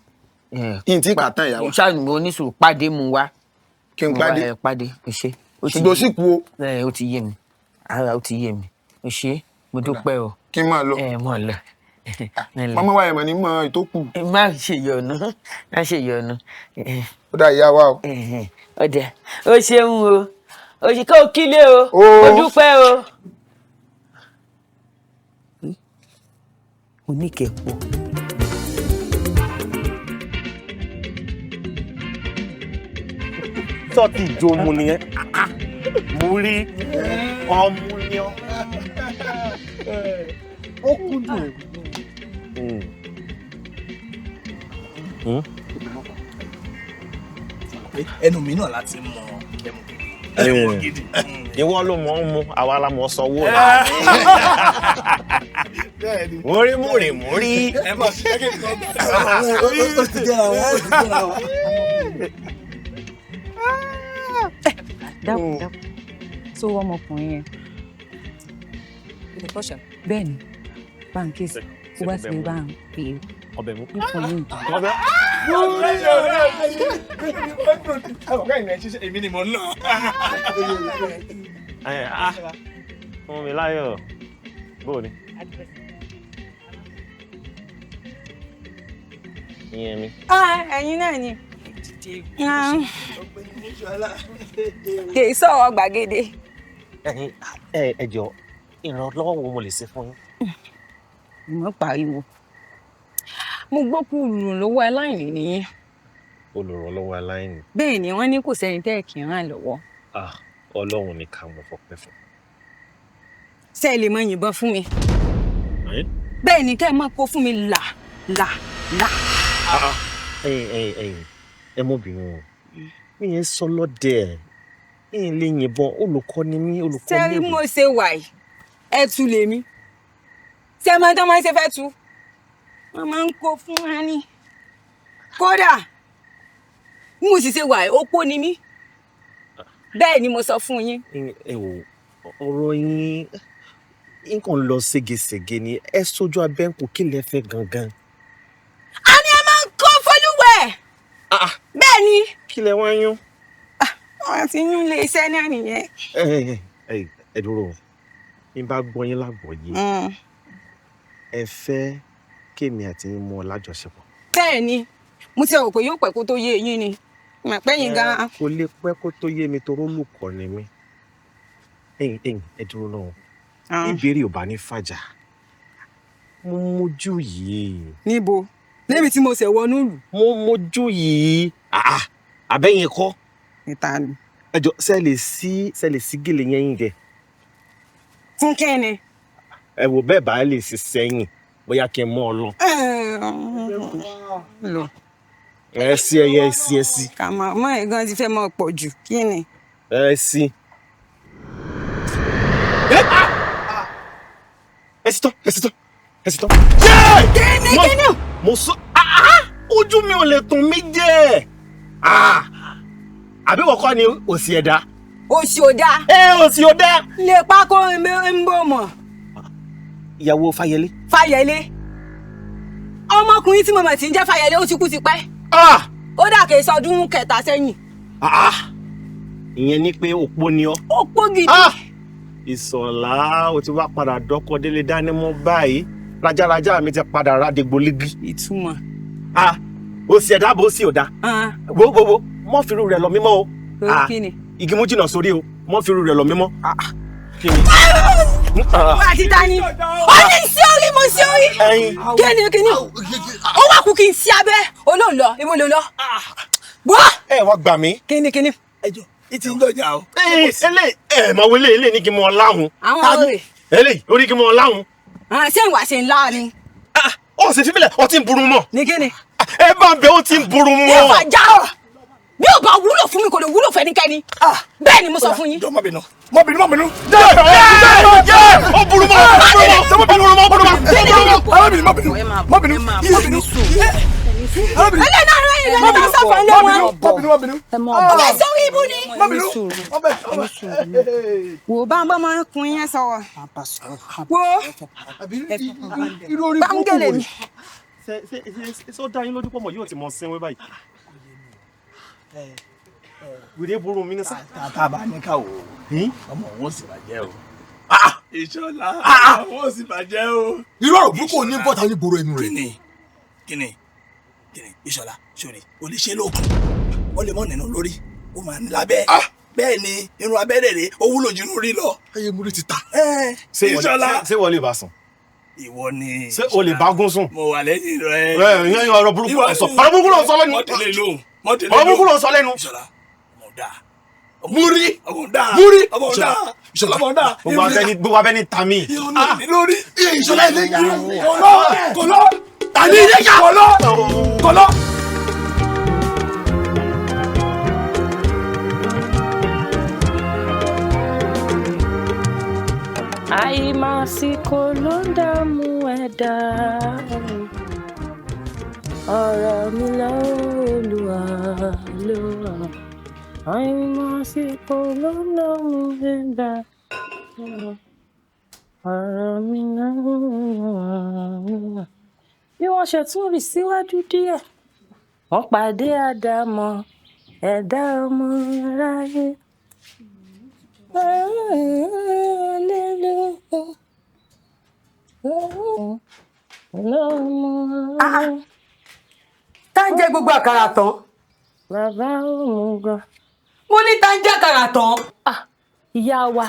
Yín tí kà tán ìyàwó. Ṣáà mo ní sùúrù pàdé mu wá. Kí n pàdé? Pàdé o ṣé. Ṣùgbọ́n sì kú o. Ó ti yé mi. Ara ó ti yé mi. O ṣé mo dúpẹ́ o. Kí n máa lọ. Mo lọ. Mama wa ẹ̀mọ̀ ní mọ ìtókù. Má ṣe yọ̀nà. Má ṣe yọ̀nà. Ó dá ìyá wa o. Ọ̀dẹ̀ o ṣeun o. O ṣe kó kílé o. O dúpẹ́ o. Onikepo. Sọ́ọ̀tì ìjọ mu nìyẹn. Mo rí ọmú ni ọ. Ó kúndùn ẹnu mi náà láti mọ ẹmu gidi. Ìwọ ló mọ̀ ń mu àwa la mọ̀ sanwó. Mórí. Ẹ má ṣe kí n kọ́ gbà. ó ti jẹ́ àwọn. Dákun. So ọmọkùnrin yẹn. Bẹ́ẹ̀ ni, báńkì sí, kó wá sí bá ń pè é. Ọbẹ̀ mú. Fún yín. Èmi ni mo ń lọ. Fún mi láyọ̀. Bóò ni? Ìyẹn mi. Ẹ̀yin náà ni. Kì í sọ̀rọ̀ gbàgede. Ẹ jọ̀ọ́, ìrànlọ́wọ́ wo mo lè ṣe fún yín? Mo pariwo. Mo gbọ́ pé olùrànlọ́wọ́ aláìní nìyẹn. Olùrànlọ́wọ́ aláìní. Bẹ́ẹ̀ ni wọ́n ní kò sẹ́ni tẹ́ kí n ràn lọ́wọ́. Ọlọ́run ni ká mọ̀ fọpẹ́ fún. Ṣé ẹ lè mọ yìnbọn fún mi? Bẹ́ẹ̀ ni kẹ́ ẹ máa kó fún mi là. Ẹ mọ̀ bínú. Mi yẹn sọ lọ́dẹ̀. Mi lè yìnbọn, olùkọ́ ni mí, olùkọ́ ni èmi. Ṣé mo ṣe wà yìí? Ẹ tú lèmi. Ṣé ẹ máa tán máa ṣe fẹ́ tú? Wọ́n máa ń kó fún wa ní. Kódà bí mo sì ṣe wà yìí, opó ni mí. Bẹ́ẹ̀ ni mo sọ fún yín. Ẹ wò, ọ̀rọ̀ yín nǹkan lọ ségesège ni. Ẹ sójú abẹ́ǹkù kí lẹ fẹ́ gangan. A ní ẹ máa ń kó fọlúwẹ̀. Bẹ́ẹ̀ ni. Kí lẹ wá yún? Wọ́n ti yún ilé iṣẹ́ náà nìyẹn. Ẹ dúró. Bí n bá gbọ́ yín lágbọ̀ọ́yé. Ẹ fẹ́ kémi àti yín mú ọ lájọṣepọ̀. Bẹ́ẹ̀ ni. Mo ti rò pé yóò pẹ́ kó tó yé yín ni. Mà pẹ́ yín gan-an. Kò lè pẹ́ kó tó yé mi torí olùkọ́ ni mí. Ẹ dúró náà. Ìbéèrè ò bá ní fàjà. Mo mójú yìí. Níbo? Níbi tí mo ṣe wọnú ìlú. Mo mójú yìí. Àbẹ́yìn kọ́. Ìta ni. Ẹ jọ̀ọ́ ṣé lè sí gèlè yẹn yín gẹ̀. Fún kẹ́ni. Ẹ wò bẹ́ẹ̀ bá lè ṣe sẹ́yìn bóyá kí n mú ọ lọ. Lọ. Ẹ sí. Kàmá ọmọ ẹ̀ gan ti fẹ́ mọ́ pọ̀ jù. Kí ni? Ẹ sí. Ẹ sì tán. Kíni? Mo sọ ojú mi ò lè tún mí jẹ́. Àbí wọ́kọ́ ni òsì ẹ̀dá. Òsì ọ̀dá. Òsì ọ̀dá. Lè pákó ń bọ̀ mọ̀. Ìyàwó Fáyẹlé. Fáyẹlé. Ọmọkùnrin tí mo mọ̀ tí ń jẹ́ Fáyẹlé ó ti kú ti pẹ́. Ó dà kìí sọdún 3 sẹ́yìn. Ìyẹn ni pé òpó ni ọ́. Òpó gidi. Ìṣọ̀lá o ti wá padà dọ́kọ délé dání mọ́ báyìí. Rájárájá mi ti padà rádégbò lígí. Ìtumọ̀. Òsì ẹ̀dá bó sì ọ̀dá. Gbogbo mọ́ fi irú rẹ̀ lọ mímọ́ o. Kí ni? Igi mú jìnnà sórí o, mọ́ fi irú rẹ̀ lọ mímọ́. Kí ni? Wà á ti ta ni? Ó ní sí orí mo sí orí. Kí ni? Ó wà kú kí n sí abẹ́. Olóòlọ́, ibo ló lọ? Wá! Ẹ wá gbà mí. Kí ni? ìtì ń lọ́jà o. Máa wọlé ilé ní kí n mọ láhùn. àwọn òrè. Eléyìí orí kí n mọ láhùn. ṣé ìwà ṣe ń lá ni. Ó sì fi mílẹ̀ ọtí ń burú mọ́. ní kíni. Ẹ bá ń bẹ ó ti ń burú mọ́. ẹ fà já ọ bí o bá wúlò fún mi kò lè wúlò fẹ́nikẹ́ni. bẹ́ẹ̀ ni mo sọ fún yín. jọ má bínú. Ó burú mọ́. Ó burú mọ́. ẹlẹ́nà rẹ̀ yìí lọ́dọ̀ sọ́fà ilé wọn. ọbẹ̀ sórí ibú ni. wò bá ń bọ́ máa ń kun yẹn sọ̀rọ̀. wo báńgẹ̀lẹ̀ mi. Ṣé ó dá yín lójú pọ̀ mọ́ yóò ti mọ sínwé báyìí? Wèrè burú mi ní sá. Tàbá ní ká wò ó. Ọmọ òun sì bàjẹ́ o. Ìṣọ̀lá ọmọ òun sì bàjẹ́ o. Irú ọ̀rọ̀ burúkú ní bọ́ta ní gbòòrò ẹnu rẹ̀. Kíni Ìṣọ̀lá sórí o lè ṣe lóògùn. Ó lè mọ̀ nínú lórí. Ó máa ní lábẹ́. Bẹ́ẹ̀ ni irun abẹ́rẹ́ rẹ̀ ó wúlò jù nínú rí lọ. Ayé múrí ti ta. Ìṣọ̀lá. Ṣé wọ́n lè bá sùn? Ìwọ ni. Ṣé o lè bá gún sùn? Mo wà lẹ́yìn rẹ̀. Ìyẹn ọ̀rọ̀ burúkú ló sọ. Ọ̀rọ̀ burúkú ló sọ lẹ́nu. Mọ̀tẹ́lẹ̀ lóhùn. Ọ̀rọ̀ burúkú ló sọ lẹ́nu. Ìṣọ̀lá ọmọdá. Múrí. Ọmọdá. Múrí. Ọmọdá. Ìṣọ̀lá. Ọmọdá. Gbogbo abẹ́ni tàmí. Lórí. Ìṣọ̀lá ilé yìí. Kọlọ. Tàbí ilé yà. Kọlọ. àìmásìkò ló ń dààmú ẹ̀dá ọ̀rọ̀ mi lọ́wọ́ Olúwa ló wà àìmásìkò ló ń dààmú ẹ̀dá ọ̀rọ̀ mi lọ́wọ́ Olúwa. Bí wọ́n ṣe tún rì síwájú díẹ̀ wọ́n pàdé Ádámọ̀ ẹ̀dá ọmọ aráyé. Tá ń jẹ gbogbo àkàrà tán. Bàbá òun gan. Mo ní tá ń jẹ àkàrà tán. Ìyá wa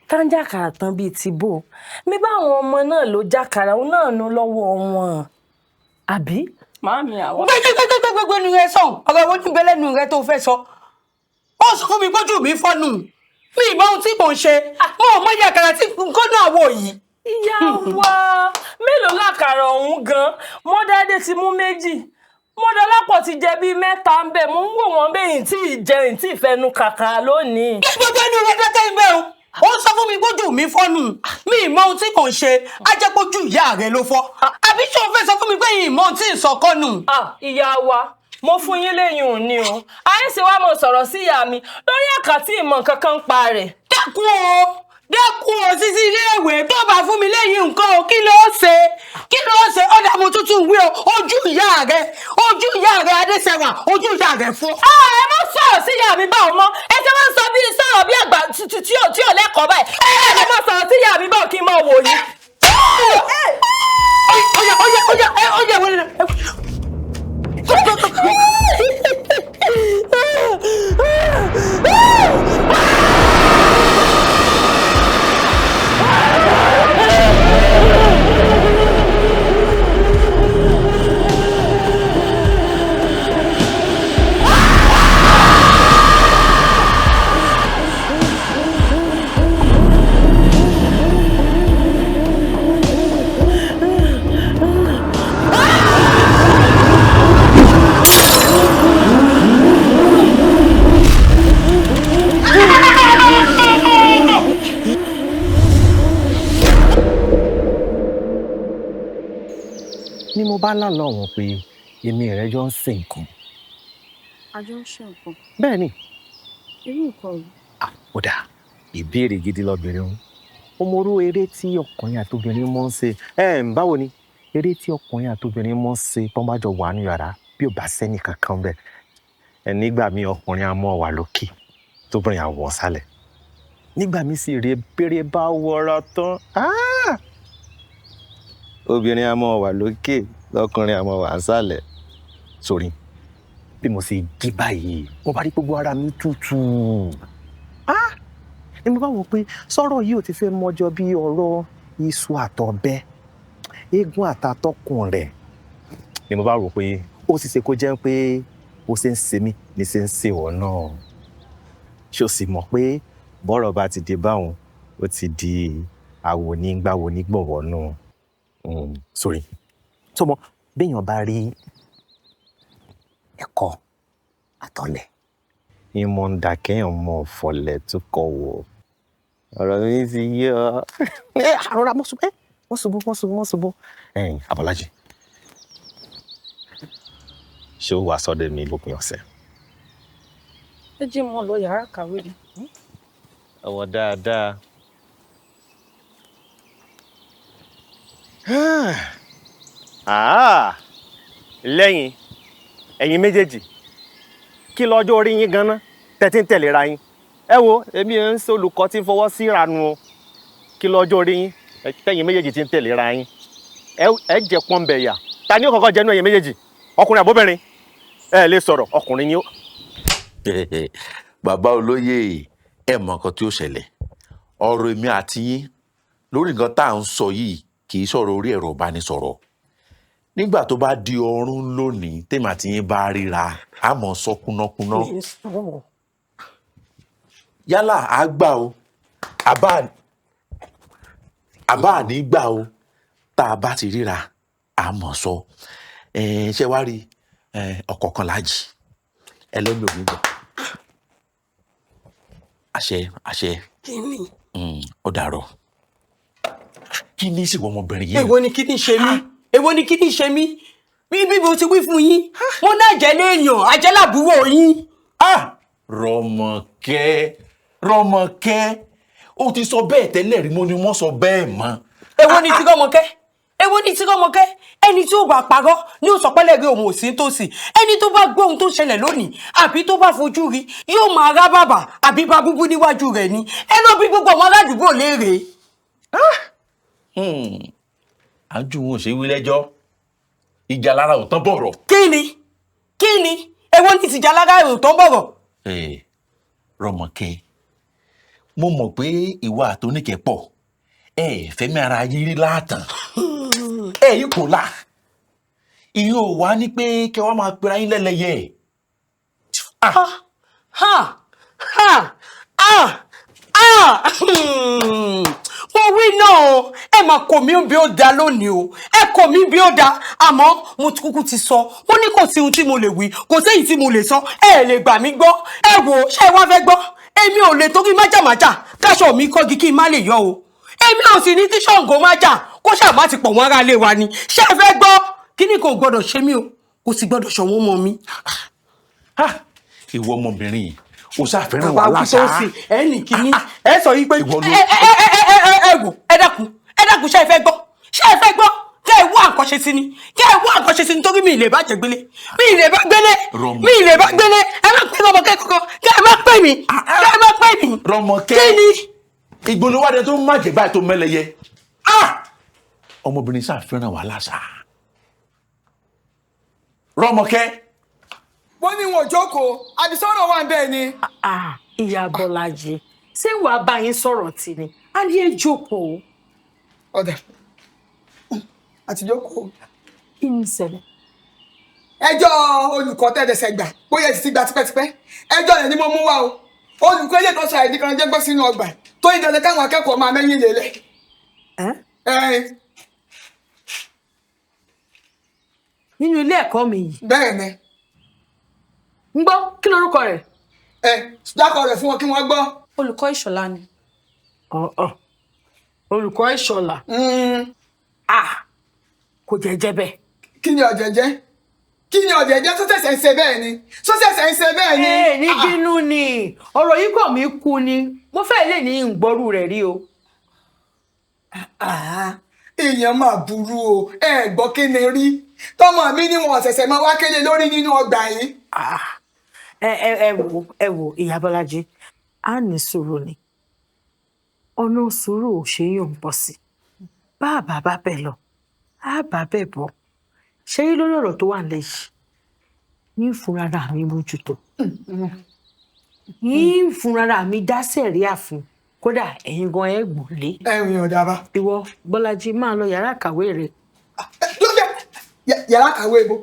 tá ń jẹ àkàrà tán bíi ti bò mi báwọn ọmọ náà ló jákàrà òun náà nú lọ́wọ́ wọn àbí. Màámi àwọn. Gbẹgbẹgbẹgbẹgbẹ nu rẹ sọ ọ̀rọ̀ wo tún gbẹlẹ nu rẹ tó fẹ́ sọ. Ó sọ fún mi gbójú mi fọ́nù. Mi ìmọ̀ ohun tí mò ń ṣe. Mo ò mọ iye àkàrà tí nǹkan náà wò yìí. Ìyá wa mélòó làkàrà ọ̀hún gan? Mọ́dádé ti mú méjì. Mọ́dálápọ̀ ti jẹ bíi mẹ́ta ń bẹ̀. Mo ń wò wọ́n bẹ́yìn tí ìjẹun tí ìfẹ́nu kàkà lónìí. Gbogbo ẹnu rẹ dẹ́tẹ́ ibẹ̀ o. Ó sọ fún mi gbójú mi fọ́nù. Mi ìmọ̀ ohun tí mò ń ṣe. Á jẹ́ gbójú ìyá rẹ ló fọ́. Àbí ṣé o fẹ́ sọ fún mi pé ìmọ̀ ohun tí ì sọkọ́nù? Ìyá wa mo fún yín lẹ́yìn òní o àyẹ̀sí wa mo sọ̀rọ̀ sí ìyá mi lórí àkàtì ìmọ̀ kankan pa rẹ̀. dẹ́kun o títí iléèwé tó bá fún mi lẹ́yìn nǹkan o kí ló ṣe ọ̀dà mo tuntun wí o ojú ìyá rẹ Adesanya ojú ìyá rẹ fọ́. ẹ má sọ̀rọ̀ sí ìyá mi báwo mọ́ ẹ ti máa ń sọ bí àgbà tí ò lẹ́kọ̀ọ́ báyìí ẹ má sọ̀rọ̀ sí ìyá mi báwo kí n máa wò yín. Oya wọlé. Ni mo bá lálọ́ wọn pé èmi rẹ̀ jọ ń ṣe nǹkan. A jọ ń ṣe nǹkan. Bẹ́ẹ̀ ni. Irú nǹkan yìí. Ó dáa ìbéèrè gidi lọ́bìnrin òun. Ó mọ orú eré tí ọkùnrin àtobìnrin mọ́ ń ṣe. Báwo ni eré tí ọkùnrin àtobìnrin mọ́ ń ṣe tó bá jọ wà ní yàrá bí ò bá sẹ́ni kankan bẹ́ẹ̀. Nígbà míì ọkùnrin á mọ́ wà lókè tóbìnrin á wọ̀ sálẹ̀. Nígbà míì sì rè bèrè bá wọra tán. Obìnrin á mọ́ wà lókè lọ́kùnrin á mọ́ wà sálẹ̀. Sórí bí mo ṣe jí báyìí mo bá rí gbogbo ara mi tútù. Ni mo bá wò pé sọ̀rọ̀ yìí ò ti fẹ́ mọ́jọ bí ọ̀rọ̀ iṣu àtọ̀bẹ eégún àtàtọ́kùn rẹ̀. Ni mo bá rò pé ó sì ṣe kó jẹ́ pé bó ṣe ń ṣe mí ní ṣe ń ṣe wọ náà ṣó sì mọ̀ pé bọ́rọ̀ bá ti di báwọn ó ti di àwò nígbàwò nígbọ̀wọ́ náà sórí tó mọ béèyàn bá rí ẹ̀kọ́ àtọ̀lẹ̀ ìmọ̀ ń dà kéèyàn mọ̀ fọlẹ̀ tó kọ̀ wọ̀ ọ̀rọ̀ mi ti yé ọ àròrà mọ́ṣubú Abọ́lájí ṣé ó wà sọ́dọ̀ mi lópin ọ̀sẹ̀. ẹ jí mọ́ lọ yàrá kàwé ni. ọwọ́ dáadáa. lẹ́yìn ẹ̀yin méjèèjì kí lọ́jọ́ orí yín ganan tẹ́tí ń tẹ̀léra yín ẹ wo èmi ń ṣe olùkọ́ tí ń fọwọ́ sí ìranu o kí lọ́jọ́ orí yín tẹ́yin méjèèjì tí ń tẹ̀léra yín ẹ jẹ́ pọ́ńbẹ̀yà ta ni ó kọ́kọ́ jẹ́nu ẹ̀yin méjèèjì ọkùnrin àbóbìnrin ẹ lè sọ̀rọ̀ ọkùnrin ni ó. bàbá olóyè ẹ mọ nǹkan tí ó ṣẹlẹ̀ ọ̀rọ̀ èmi àti yín lórí nǹkan tá à ń sọ yìí kì í sọ̀rọ̀ orí ẹ̀rọ ìbánisọ̀rọ̀ nígbà tó bá di ọ̀run lónìí tèmi àti yín bá ríra á mọ̀ sọ kúnnákúnná yálà á gbà o àbá àní gbà o tá a bá ti ríra á mọ̀ sọ ṣé wá rí ọ̀kọ̀ọ̀kan láàjì ẹlẹ́mi ò ní gbà àṣẹ ó dàrọ̀ kí ní ìsìnkú ọmọbìnrin yìí. èwo ni kí ni ṣe mí bí mo ti wí fún yín mo náà jẹ́ léèyàn ajẹ́làbúrò yín. Rọ́mọkẹ́ ó ti sọ bẹ́ẹ̀ tẹ́lẹ̀ rí mo ni wọ́n sọ bẹ́ẹ̀ mọ́. èwo ni ti Rọ́mọkẹ́ ẹni tí ó bá parọ́ ní ó sọ pẹ́lẹ́ rí òun ò sí tòsí ẹni tó bá gbọ́ ohun tó ṣẹlẹ̀ lónìí àbí tó bá fojú rí yóò máa rá bàbà àbí bá búbú níwájú rẹ̀ ni ẹ ló bí gbogbo ọmọ aládùúgbò léèrè. àjù wọn ò ṣe wí lẹ́jọ́ ìjà lára ò tán bọ̀rọ̀. kí ni èwo ni tìjà lára ò tán bọ̀rọ̀. Rọ́mọkẹ́ mo mọ̀ pé ìwà àtOníkẹ́pọ̀ fẹ́mi ara yín rí láàtàn yìí kò là ìyẹn ò wá ní pé kẹ wá máa pera yín lẹ́lẹ́yẹ. mo wí náà ẹ máa kò mí bí ó da lónìí o ẹ kò mí bí ó da àmọ́ mo kúkú ti sọ mo ní kò sí ohun tí mo lè wí kò sí èyí tí mo lè sọ ẹ lè gbà mí gbọ́ ẹ wò ṣé ẹ wá fẹ́ gbọ́ èmi ò lè torí májàmájà káṣọ mi kọ́gi kí n má lè yọ o èmi ò sì ní tí Ṣàngó májà kó ṣàbá ti pọ̀ wọ́n ara lé wa ni ṣé ẹ fẹ́ gbọ́ kíní kò gbọ́dọ̀ ṣe mí o kò sì gbọ́dọ̀ ṣọ̀wọ́n mọ́ mi. ìwọ ọmọbìnrin yìí o ṣàfẹ́ràn wà láṣà ẹ ní kíní ẹ sọ yí pé ẹ wò ẹ dákun ṣé ẹ fẹ́ gbọ́ kẹ́ ẹ wá àkọ́ṣe sí ni torí mi ì lè bá jẹ gbélé mi ì lè bá gbélé ẹ má pè Rọ́mọkẹ́ kankan kẹ́ ẹ má pè mí Rọ́mọkẹ́ kí ni. ìgbónáwádẹ tó má jẹ báyìí tó mẹlẹyẹ ọmọbìnrin ṣàfẹ́ràn wà láṣà Rọ́mọkẹ́. wọ́n ní wọn ò jókòó àdìsọ́rọ̀ wà ń bẹ́ẹ̀ ni. ìyá Bọ́lájí ṣé wàá bá yín sọ̀rọ̀ tì ní a ní ẹ jókòó. ọ̀dà àti jókòó. kí ni ìṣẹ̀lẹ̀. ẹjọ́ olùkọ́ tẹ́lẹsẹ̀ gbà bóyá ti gbà tipẹ́tipẹ́ ẹjọ́ rẹ̀ ni mo mú wá o olùkọ́ ilé ìtọ́sọ àìdí kan jẹ́ gbọ́ sínú ọgbà tó ń dandan káwọn akẹ́kọ̀ọ́ máa mẹ́yìn lélẹ̀. nínú ilé ẹ̀kọ́ mi yìí. bẹ́ẹ̀ ni. ń gbọ́ kí lorúkọ rẹ̀. dákọ̀ rẹ̀ fún wọn kí wọ́n gbọ́. olùkọ́ Ìṣọ̀lá ni. olùkọ́ Ìṣọ̀lá. kò jẹ́jẹ́ bẹ́ẹ̀. kí ni ọ̀jẹ̀jẹ́ tó ṣẹ̀ṣẹ̀ ń ṣe bẹ́ẹ̀ ni. ní bínú ni ọ̀rọ̀ yìí kò mí kú ni mo fẹ́ lè ní ìgbọ́rú rẹ̀ rí o. èèyàn máa burú o ẹ gbọ́ kí ni rí tọmọ mi ni wọn ṣẹ̀ṣẹ̀ máa wá kélé lórí nínú ọgbà yìí. ẹ wò ìyá Bọ́lájí a ní sùúrù ni ọ̀nà sùúrù ò ṣe é yàn bọ̀ sí bá a bá bá bẹ̀ lọ a bá bẹ̀ bọ̀ ṣé yí lórí ọ̀rọ̀ tó wà lẹ́yìn ní ìfúnrara mi mójútó ní ìfúnrara mi dá sẹ̀ríà fún kódà ẹ̀yin gan ẹ̀ gbọ̀n lé. ẹ̀yin ọ̀dà bá. ìwọ Bọ́lájí máa lọ yàrá kàwé rẹ̀. yàrá kàwé ibo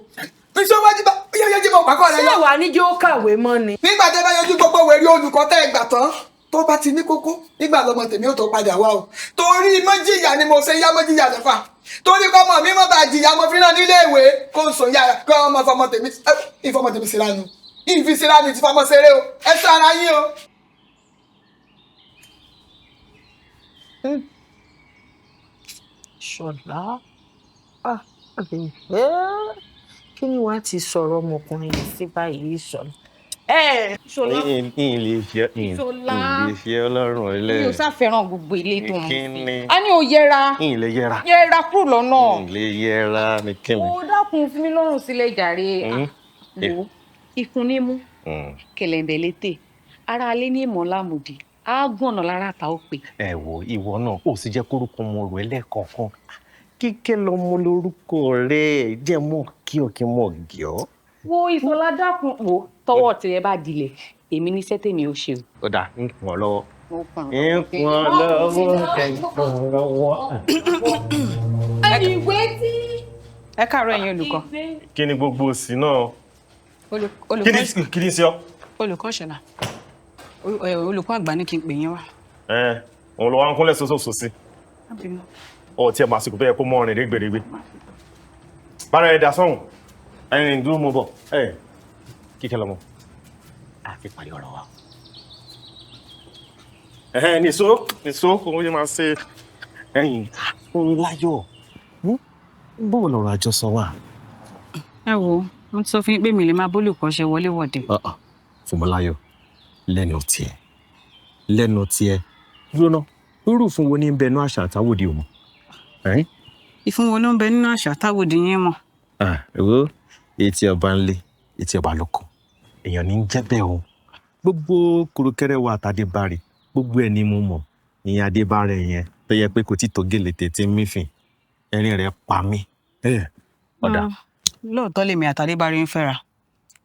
mi ṣe wájú bá yẹ jí mo pàkọ́ rẹ lọ. ṣé wàá ní jẹ́ ó kàwé mọ́ ni. nígbà tẹ́ bá yanjú gbogbo wẹ̀rí olùkọ́ tẹ́ ẹ gbà tán tó bá ti ní kókó nígbà lọmọ tèmi ò tó padà wá o torí mọ́jìyà ni mo ṣe yá mọ́jìyà lẹ́fà torí kọ́mọ mi mọ́ bá jìyà mo fi rán nílé ìwé kó n sùn yára kó ọmọ fọmọ tèmi sí lánàá ìfi sí lánàá ti fọmọ ṣeré o ẹ sára yín o. Ṣọlá kí ni wàá ti sọ̀rọ̀ ọmọkùnrin yìí sí báyìí Ṣọlá. Ṣọlá ìlè ṣe ọlọ́run ọlẹ́. mi ò sáfẹ́ràn gbogbo ilé tó ń fi. a ní o yẹra. ìlè yẹra. yẹra kúrò lọ́nà. ìlè yẹra ni kí ni. ó dákun fún mi lọ́rùn sílẹ̀ jàre. wo ikun ní mú kẹlẹ̀ǹdẹ̀ létè ara alẹ́ ní ìmọ̀ lámùdí á gbọ̀nà lára ta ó pè. ẹ wo ìwọ náà ó sì jẹ́ kórúkọ ọmọ rẹ̀ lẹ́ẹ̀kọ̀ọ̀kan kíkẹ́ lọmọ lórúkọ rẹ̀ jẹ́ mọ́ kí ọ̀kí mọ̀ gí ọ́. wo Ìṣọ̀lá dákun wo tọwọ́ tirẹ̀ bá dilẹ̀ èmi ní sẹ́tẹ̀mí ó ṣe o. ó dà ń kún ọ lọ́wọ́. ń kún ọ lọ́wọ́. ìwé tí. ẹ káàárọ̀ ẹ̀yin olùkọ́. kí ni gbogbo òsì náà. kí ni sí ọ. olùkọ́ Ṣọlá olùkọ́ àgbà ní kí n pè yín wá. òun lọ wá ń kúnlẹ̀ sọ́sọ́sọ́ sí. ọ tí ẹ máa sìnkú tó yẹ kó mọ ọrìn rẹ́gbẹ̀rẹ́gbẹ̀. bára ẹ dà sọ́hùn ẹ̀rìn dúró mo bọ̀ kíkẹ́ lọ́mọ àfi parí ọ̀rọ̀ wa. nìṣó òun yẹn máa ṣe ẹ̀yìn òun láyọ̀ bóò lọ́rọ̀ àjọsọ wa. ẹ wo mo ti sọ fún yín pé mi lè máa bólùkọ́ ṣe wọléwọ̀de. Fúnmiláyọ̀ lẹ́nu tiẹ̀ dúró náà irú fún wo ní ń bẹ nínú àṣà àtàwòdì òmò. ìfún wo ló ń bẹ nínú àṣà àtàwòdì yín mọ̀. ẹ̀wọ́ etí ọba ń lé etí ọba lóko èèyàn ní ń jẹ́ bẹ́ẹ̀ o gbogbo kòrókẹ́rẹ́ wa àtàdébárè gbogbo ẹ̀ ni mo mọ̀ ìyẹn adébárè yẹn tó yẹ pé kò tí tó gèlè tètè mífìn ẹ̀rín rẹ̀ pa mí. ọ̀dà. lóòótọ́ lèmi àtàdébárè ń fẹ́ra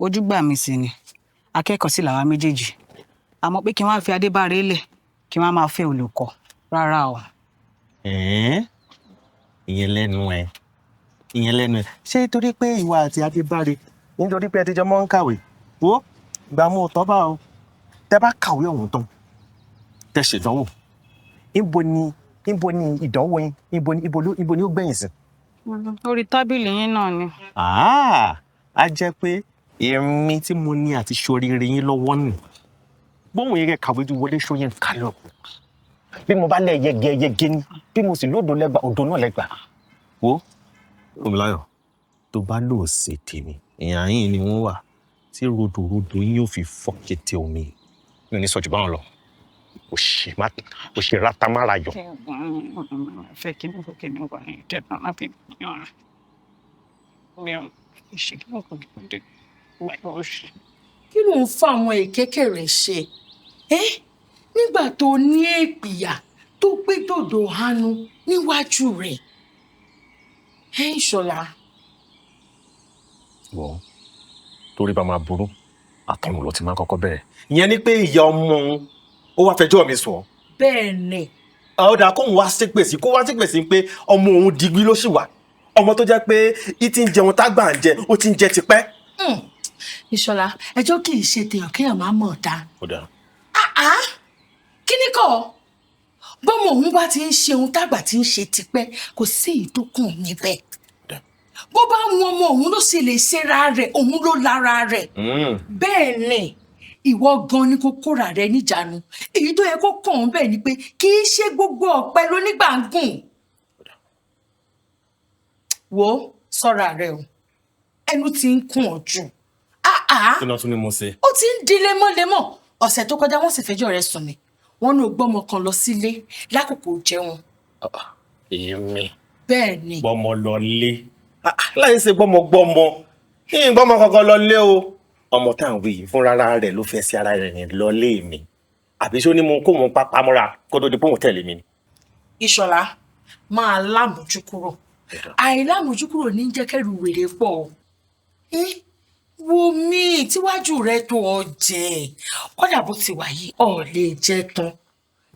ojúgbà mi sì ni akẹ́kọ̀ọ́ sì làwa méjèèjì àmọ́ pé kí wọ́n á fi adébárè lẹ̀ kí wọ́n á máa fẹ́ olùkọ́ rárá o. ìyẹn lẹ́nu ẹ̀ ṣé torí pé ìwà àti adébárè nítorí pé ẹ ti jọ mọ́ ń kàwé wo ìgbà mú ọ̀tọ́ bá o tẹ bá kàwé ọ̀hún tán tẹ ṣèdánwò ibo ni ìdánwò yín ibo ni ó gbẹ̀yìn sí. orí tábìlì yín náà ni. á jẹ́ pé èmi tí mo ní àti ṣoríire yín lọ́wọ́ nù gbóhùn yẹn kàwé ju wọlé ṣóyẹn kálọ̀ bí mo bá lẹ̀ yẹgẹyẹgẹ ni bí mo sì lódò lẹ́gbàá odò náà lẹ́gbàá wo Fúnmiláyọ̀ tó bá lò ṣe tèmi èèyàn yìí ni wọ́n wà tí rodòrodò yín yóò fi fọ́ kété omi mi ò ní sọ̀jù báwọn lọ òṣì rátamára yọ. kí ló ń fa àwọn ìkékèrè ṣe nígbà tó ní èpìyà tó gbé dòdò hanu níwájú rẹ̀ Ìṣọ̀lá. wọ́n torí bá máa burú àtọ̀nù ló ti máa kọ́kọ́ bẹ̀rẹ̀ ìyẹn ni pé ìyá ọmọ òun ó wá fẹjọ́ mi sùn. bẹ́ẹ̀ ni. ọ̀dà kóun wá ṣépèsí pé ọmọ òun digbí ló ṣì wà ọmọ tó jẹ́ pé í ti ń jẹun tágbà ń jẹ ó ti ń jẹ tipẹ́. Ìṣọ̀lá ẹjọ́ kì í ṣe tèèyàn kéèyàn máa mọ̀ dá. kí ni kọ́ bọ́mọ òun bá ti ń ṣe ohun tágbà ti ń ṣe tipẹ́ kò sí èyí tó kàn níbẹ̀ bó bá wọn ọmọ òun ló sì lè ṣera rẹ̀ òun ló lára rẹ̀ bẹ́ẹ̀ ni ìwọ gan ni kò kóra rẹ̀ níjàánu èyí tó yẹ kó kàn án bẹ́ẹ̀ ni pé kì í ṣe gbogbo ọ̀pẹ lónígbàngùn wo sọ́ra rẹ̀ o ẹnu ti ń kún ọ jù. kí ló tún ni mo ṣe. ó ti ń di lemọ́lemọ́ ọ̀sẹ̀ tó kọjá wọ́n sì fẹjọ́ rẹ̀ sùn ni wọ́n ní o gbọ́mọ kan lọ sílé lákòókò jẹun. èmi. bẹ́ẹ̀ ni. gbọ́mọ lọ lé láyé ṣe gbọ́mọ kí n gbọ́mọ kankan lọ lé o ọmọ tá à ń wí yìí fúnra rẹ̀ ló fẹ́ sí ara rẹ̀ rìn lọ lé mi àbí ṣó ni mo kó mo pápá mọ́ra kó tó di pé òun tẹ̀lé mi ni. Ìṣọ̀lá máa lámùjú kúrò àìlámùjú kúrò ní jẹ́kẹ́rù wèrè pọ̀ wo mi tíwájú rẹ tó ọ jẹ kódà bó ti wà yìí ọ lè jẹ tán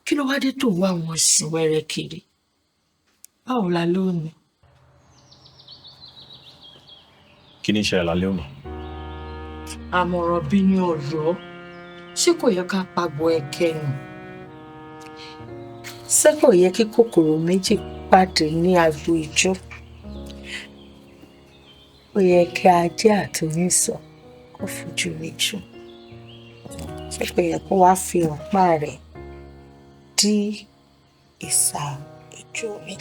kí ló wá dé tó wá wọn sí wẹrẹ kiri báwo la lónìí. Kí ni ìṣẹ̀lẹ̀ lálẹ́ òní? Àmọ̀ràn bí ní Ọ̀yọ́, ṣé kò yẹ ká pagbo ẹ̀kẹ́ nù? Ṣé kò yẹ kí kòkòrò méjì pàdé ní agbo ijó? Ó yẹ kí ajé àti onísọ kó fojú méjì. Ṣé kò yẹ kó wá fi ọ̀pá rẹ̀ dí ìsà ijó mi?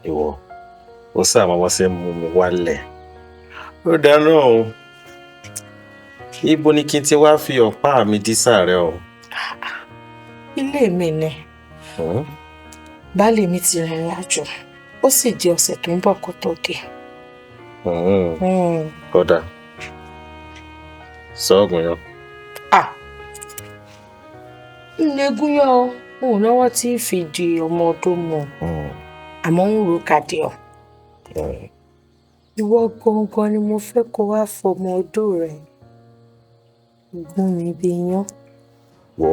Ìwọ, ó sáà máa ṣe mú mi wálẹ̀. Ó dáná o. Ibo ni kí n ti wá fi ọ̀pá mi dí sàárẹ̀ o? Ilé mi ni. Baálé mi ti rìnrìn àjò. Ó sì di ọ̀sẹ̀ tó ń bọ̀ kó tó dé. Kódà. Sọ́ọ̀gùn yan. Nnegúnyán o, òun lọ́wọ́ tí fi di ọmọ ọdún mọ̀. Àmọ́ ń ro kàdé ọ. Ìwọ gangan ni mo fẹ́ kó wá fọmọ ọdún rẹ̀. Gún mi bí iyán. Wò,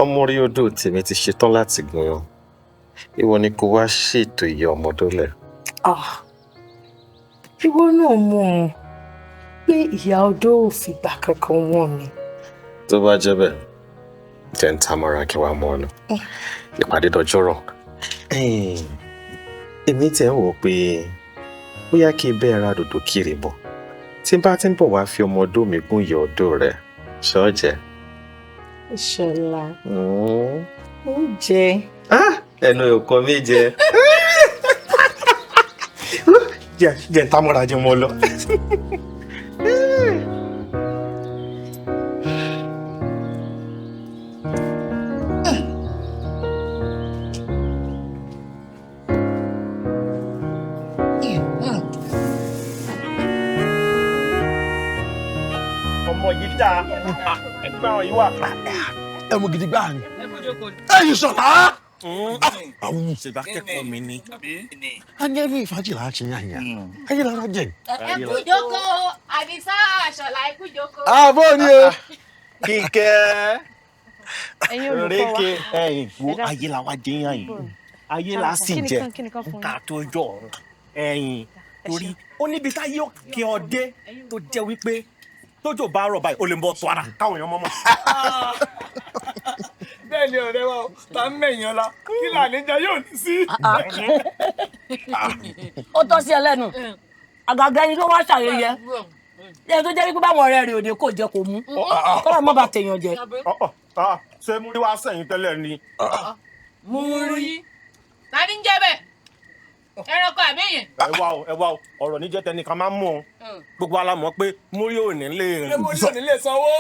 ọmọ orí odò tèmi ti ṣetán láti gún yan. Ìwọ ni kó wá ṣètò ìyá ọmọdé lẹ̀. Ìwọ náà mọ̀ ọ́n pé ìyá ọdún ò fìgbà kankan wọ̀n mi. Tó bá jẹ́ bẹ́ẹ̀, jẹ́ ń tamara kí wàá mọ́ ọ lọ. Ìpàdé dọjọ́rọ̀. Èmi tẹ̀ ń wò pé bóyá kí n bẹ́ẹ̀ ra dòdò kiri bọ̀. Tí n bá ti ń bọ̀ wá fi ọmọ ọdún mi gún ìyá ọdún rẹ̀, ṣọ́ jẹ́. Ìṣọ̀lá. Ó jẹ. Ẹnu ẹ̀kọ́ mi jẹ. Jẹ́ ń tamara jẹ́ mọ́ lọ. Ẹgbẹ́ àwọn yìí wà. Ẹmu gidi gbáà ni. Ẹyin Ìṣọ̀lá. Àwọn ṣèbá kẹ́kọ̀ọ́ mi ni. a ní ẹbí ìfàjì là á ṣe yàn yàn. Ayé lára jẹ. Ẹ kú jókòó, Adisa Ìṣọ̀lá ẹ kú jókòó. Àbọ̀ ni o. Kíkẹ́. Ẹ̀yin olùkọ́ wa. Ẹ̀yin wo ayé la wá dé yàn yìí. Ayé la sì jẹ. Ká tó jọ ọ̀run. Ẹ̀yin torí ó níbi táyé òkè ọdẹ tó jẹ́ wípé tójò bá rọ̀ báyìí ó lè bọ́ tó ara káwọn èèyàn mọ́mọ́. Bẹ́ẹ̀ ni ọ̀rẹ́ wa o, ta ń mẹ̀yàn la, kí làníjà yóò ní sí. Ó tọ́ sí ẹlẹ́nu, àgàgà ẹni tó wá ṣàyẹyẹ. Ẹni tó jẹ́ wípé báwọn ọ̀rẹ́ rẹ̀ òde kò jẹ kò mú. Kọ́lá mọ́ bá tèèyàn jẹ. Ṣé Múrí wá sẹ́yìn tẹ́lẹ̀ ni? Múrí. Ta ni ń jẹ́ bẹ́ẹ̀? Ẹranko àbẹ́yẹn. Ẹ wá o, ọ̀rọ̀ níjẹ́ tẹni ká máa mú ọ. Gbogbo wa la mọ̀ pé Múrí ò ní lè. Múrí ò ní lè sanwó.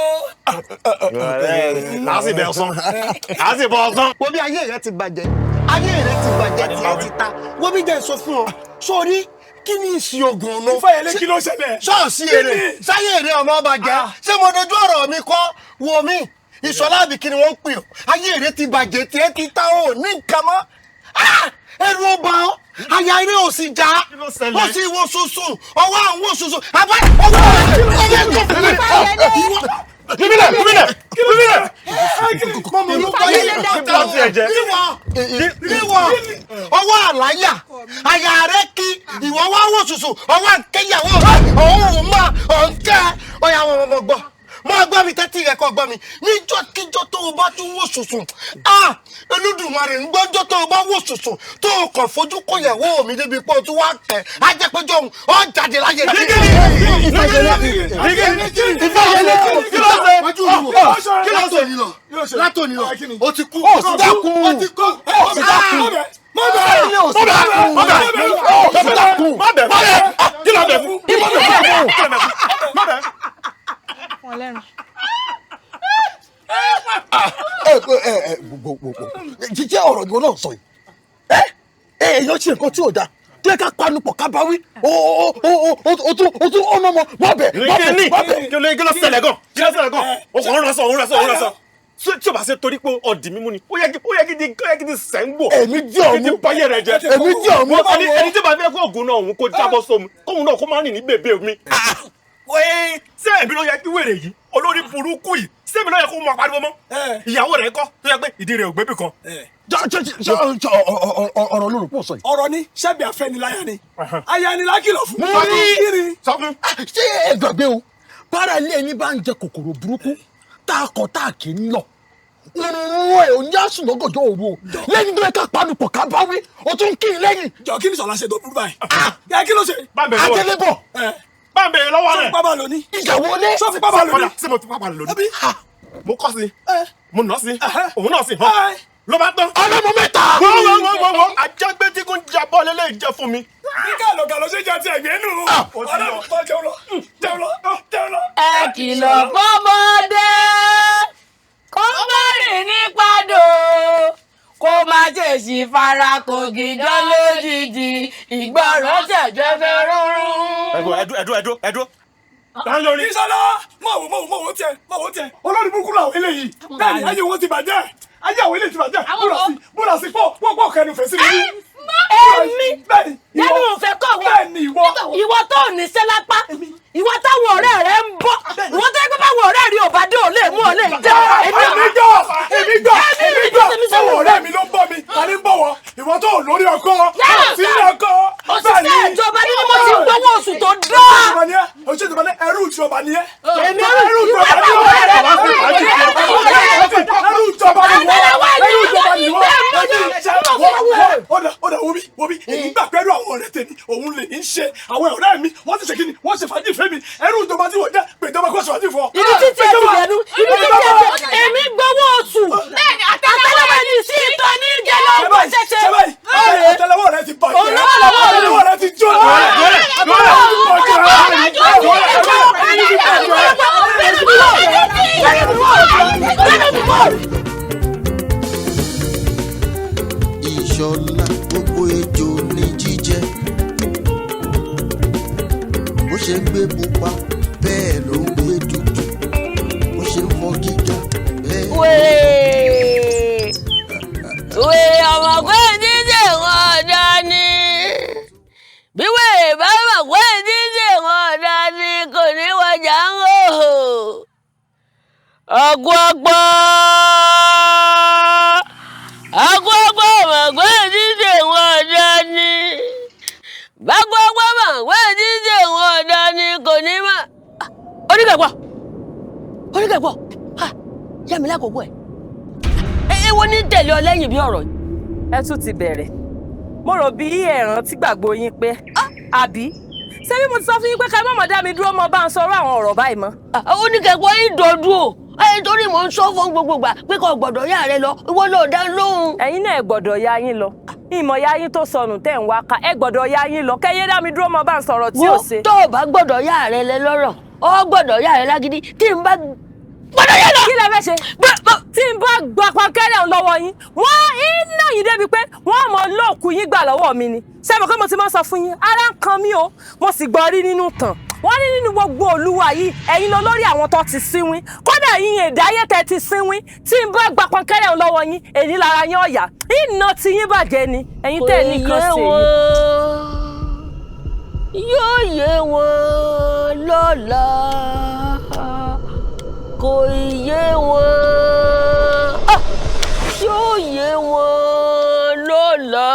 A sì bẹ̀ sán. A sì bọ̀ sán. Wo bí ayé rẹ ti bàjẹ́. Ayé rẹ ti bàjẹ́ tiẹ̀ ti ta. Wo bí jẹ́ sọ fún ọ. Sórí kí ni ìsì ogun ọ̀nà? Ìfọ̀yẹ̀lé kí ló ṣẹlẹ̀? Ṣọ́ọ̀ṣì èrè. Sáyé èrè ọmọ bàjẹ́. Ṣé mo dojú ọ̀rọ̀ mi kọ́? Wo mi. Ìṣọ̀lá àbí kí ni wọ́n ń pè ọ́? Ayé èrè ti bàjẹ́ tiẹ̀ ti ta ò ní nǹkan mọ́. Ẹ̀rù ọba ọ́. Aya eré ò sì já. Ó sì wo sùsùn. Ọwọ́ àwọn wo sùsùn. Àbá ọwọ́ ọwọ́ tó fún mi. Bíbílẹ̀. Níwọ̀ ọwọ́ àláyà. Àyà rẹ̀ kí ìwọ wá wò sùsùn. Ọwọ́ àkẹ́yàwó ọ̀hún mà ọ̀nkẹ́. Ọ̀yà àwọn ọmọ gbọ́. Máa gbọ́ mi tẹ́tí rẹ̀ kọ́ gbọ́ mi. Níjọ́kíjọ́ tó o bá tún wò sùsùn. Olódùmarè ń gbọ́jọ́ tó o bá wò sùsùn. Tó o kàn fojú kọ̀yàwó mi débi pé o tún wá tẹ̀. Á jẹ́ pé jọ̀hún ọ̀ jáde láyé. Látòní lọ. O ti kú. O ti dákú. Jíjẹ́ ọ̀rọ̀ ni wọ́n náà sọ yìí. Èèyàn ṣe nǹkan tí ò dáa. Tó yẹ ká panupọ̀ ká bá wí. O tún ọ̀nà mọ̀ wọ́bẹ̀. Kí ló ṣẹlẹ̀ gan? O kò ń rán sọ. Tí o bá ṣe torí pé ọ̀dì mímú ni, ó yẹ kí di sẹ́ńgbò. Èmi jẹ́ ọ̀mú. Kí di báyẹ̀ rẹ̀ jẹ́. Èmi jẹ́ ọ̀mú. Ẹni tí bá fẹ́ kó ògùn náà òun kó jábọ́ sómi, kóun náà kó má rìn ní bèbè mi. Ṣé èmi ló yẹ kí wèrè yìí olórí burúkú yìí sẹ́mi ló yẹ kó mọ pariwo mọ́ ìyàwó rẹ̀ kọ́ tó yẹ pé ìdí rẹ̀ ò gbébì kan. ọ̀rọ̀ ló rò pọ̀ sọ yìí. ọ̀rọ̀ ni ṣebí afẹ́niláyà ni aya ni lákìlọ̀ fún. mo rí sọkún. ṣé ẹ gbàgbé o bára ilé ẹni bá ń jẹ kòkòrò burúkú tá a kọ tá a kì í lọ òun ẹ̀ ò ní àsùn lọ́gọ̀jọ́ òru o lẹ́yìn tó yẹ ká panupọ̀ ká bá wí o tún kí n lẹ́yìn. jọ kí ni sọlá ṣe tó burú báyìí. ẹ kí ló ṣe. àtẹlẹbọ. bá ń bèrè lọ́wọ́ rẹ̀. sọ pápá lóní. ìyàwó lé. sọ fi pápá lóní. ṣé mo fi pápá lóní. mo kọ́ sí mo nà sí òun náà sì hàn ló bá tán. ọlọ́mọ mẹ́ta. wọ́n àjẹgbé tí kò ń jabọ́ lélẹ́yìí jẹ́ fún mi. ní gàlọ́gàlọ́ ṣe jẹ́ ti ẹ̀gbẹ́ nù. ọlọ́run jẹun lọ. ẹ kìlọ̀ fọ́mọdé kó má rìn ní pàdó kó má tèsì fara kò gidán lójijì ìgbọràn tẹ̀jẹ̀ fẹ́ rúrú. ẹdú. lórí. Ìṣọlá mọ̀ wò tiẹ̀ olórí burúkú làwọn eléyìí bẹ́ẹ̀ni ayé wọn ti bàjẹ́ ayé àwọn eléyìí ti bàjẹ́ búra sí pọ̀ kẹnu fèsì mi. èmi lẹ́nu òfẹ́ kọ̀ wọ́n ìwọ tó ní sẹ́lápá ìwọ táwọn ọ̀rẹ́ rẹ ń bọ̀ ìwọ tó yẹ pé báwọn ọ̀rẹ́ rí ò bá dé ò lè mú ọ lè jẹ́ èmi gbọ́ àwọn ọ̀rẹ́ mi ló ń bọ̀ mi ta ni ń bọ̀ wọ́n ìwọ tó lórí ọkọ sí ọkọ òṣìṣẹ́ ìjọba ní mo ti gbowó oṣù tó dán. òṣìṣẹ́ ìjọba ní ẹrú ìjọba ni ẹ. èmi ẹrú ìjọba ni wọ́n ẹrú ìjọba ni wọ́n ọ̀dà wo bí èyí gbà pẹ́rù àwọn ọ̀rẹ́ tèmi òun lè ní ṣe àwọn ọ̀rẹ́ mi wọ́n ti ṣe kí ni wọ́n ṣe fàájì fẹ́ mi ẹrú ìjọba tí wọ́n jẹ́ pèjọba kó ṣe fàájì fún ọ. ibi títí ẹ ti yẹnu ibi títí ẹ ti èmi gbowó oṣù àtẹ́lẹwọ́ ni sí ìtọ́ ní gẹ́lẹ́ ọgbọ́n ṣẹṣẹ. àtẹ́lẹwọ́ rẹ ti bàjẹ́ àtẹ́lẹwọ́ rẹ ti jó Ìṣọ̀lá gbogbo ejò ní jíjẹ bó ṣe ń gbé pupa bẹ́ẹ̀ ló ń gbé dúdú bó ṣe ń fọ gíga bẹ́ẹ̀. wèrè ọmọ pé dídè wọn ọ̀dà ni bí wèrè bá mọ̀ pé dídè wọn ọ̀dà ni kò ní wọjà ń hò ọgbọ́gbọ́ mọ̀ pé dídè wọn ọ̀dà ni gbọ́gbọ́ mọ̀ pé dídè wọn ọ̀dà ni kò ní mọ̀. oníkẹ̀pọ̀ yá mi lákòókò ẹ̀ èwo ní tẹ̀lé ọ lẹ́yìn bí ọ̀rọ̀ yìí. ẹ tún ti bẹ̀rẹ̀ mo rò bí ẹ̀ràn tí gbàgbọ́ yín pé àbí ṣé bí mo ti sọ fún yín pé ká mọ̀mọ́ dá mi dúró mọ́ bá ń sọ̀rọ̀ àwọn ọ̀rọ̀ báyìí mọ́. oníkẹ̀kọ́ yín dọ̀dú o torí mò ń sọ fún gbogbo gbà pé kò gbọ́dọ̀ yá rẹ lọ ìwọ ló dá lóhùn. ẹ̀yin náà ẹ gbọ́dọ̀ ya yín lọ ìmọ̀ ya yín tó sọnù tẹ̀ ń wá ká ẹ gbọ́dọ̀ ya yín lọ kẹ́yẹ́ dá mi dúró mọ́ bá ń sọ̀rọ̀ tí ò ṣe. tó o bá gbọ́dọ̀ yá rẹ lẹ lọ́rọ̀ ọ gbọ́dọ̀ yá rẹ lágídí tí n bá gbọ́dọ̀ yá lọ. kí lẹ fẹ́ ṣe tí n bá gba pankẹ́rẹ́ lọ́wọ́ yín wọ́n iná yìí débi pé wọ́n mọ lóòkù yín gbà lọ́wọ́ mi ni ṣé mo kọ́ mo ti máa sọ fún yín ara ń kan mí o mo sì gbọ́ rí nínú tàn wọ́n ní nínú gbogbo olúwa yìí ẹ̀yin lọ lórí àwọn tó ti sínwín kódà yín èdáyé tẹ́ ti sínwín tí n bá gba pankẹ́rẹ́ lọ́wọ́ yín èyí lára yín ọ̀yà iná tí yín bàjẹ́ ni ẹ̀yin tẹ́ nìkan ṣe yìí. yóò yé wọn lọ́la kò yé wọn yóò yé wọn lọ́la.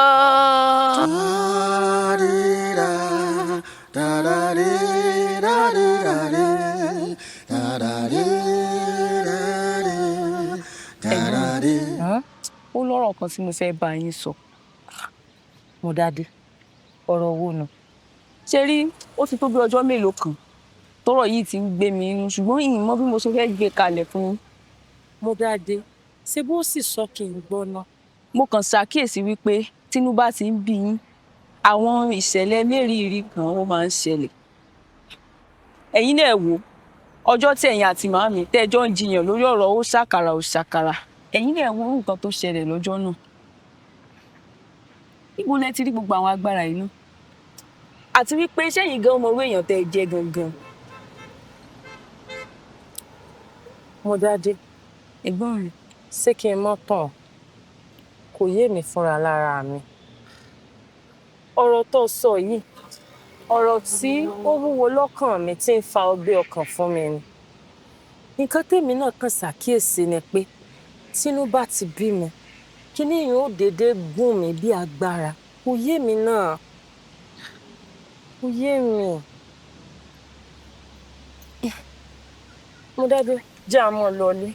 ó lọ́rọ̀ kan tí mo fẹ́ bá yín sọ. mo dáadé ọ̀rọ̀ owó nù. ṣe rí ó ti tó bí ọjọ́ mélòó kan tọ́rọ̀ yìí ti ń gbé mi inú ṣùgbọ́n ìyìn mọ́ bí mo ṣe fẹ́ gbé kalẹ̀ fún yín. mo dáadé ṣé bó sì sọ kí n gbọ́ ná. mo kàn ṣàkíyèsí wípé tínú bá ti ń bí yín àwọn ìṣẹ̀lẹ̀ mérìírí kan ó máa ń ṣẹlẹ̀. ẹ̀yin náà wò ọjọ́ tí ẹ̀yin àti màámi tẹ́jọ́ ń jiyàn lórí ọ̀rọ̀ ó ṣàkàrà ó ṣàkàrà ẹ̀yin náà wo nǹkan tó ṣẹlẹ̀ lọ́jọ́ náà. ibo lẹ ti rí gbogbo àwọn agbára yìí náà àti wípé sẹ́yìn gan ọmọ owó èèyàn tẹ́ ẹ jẹ́ gangan. mo dáadé ẹ̀gbọ́n rẹ̀ ṣé kí n mọ́ tàn kò yé mi fúnra lára mi. ọ̀rọ̀ tó sọ yìí ọ̀rọ̀ tí ó wúwo lọ́kàn mi tí ń fa ọgbẹ́ ọkàn fún mi ni. nǹkan tèmi náà kàn ṣàkíyèsí ni pé tínú bá ti bí mi kíní yìí ó dédé gùn mí bí agbára kò yé mi náà kò yé mi. mo dábẹ́ jẹ́ àmọ́ lọlé.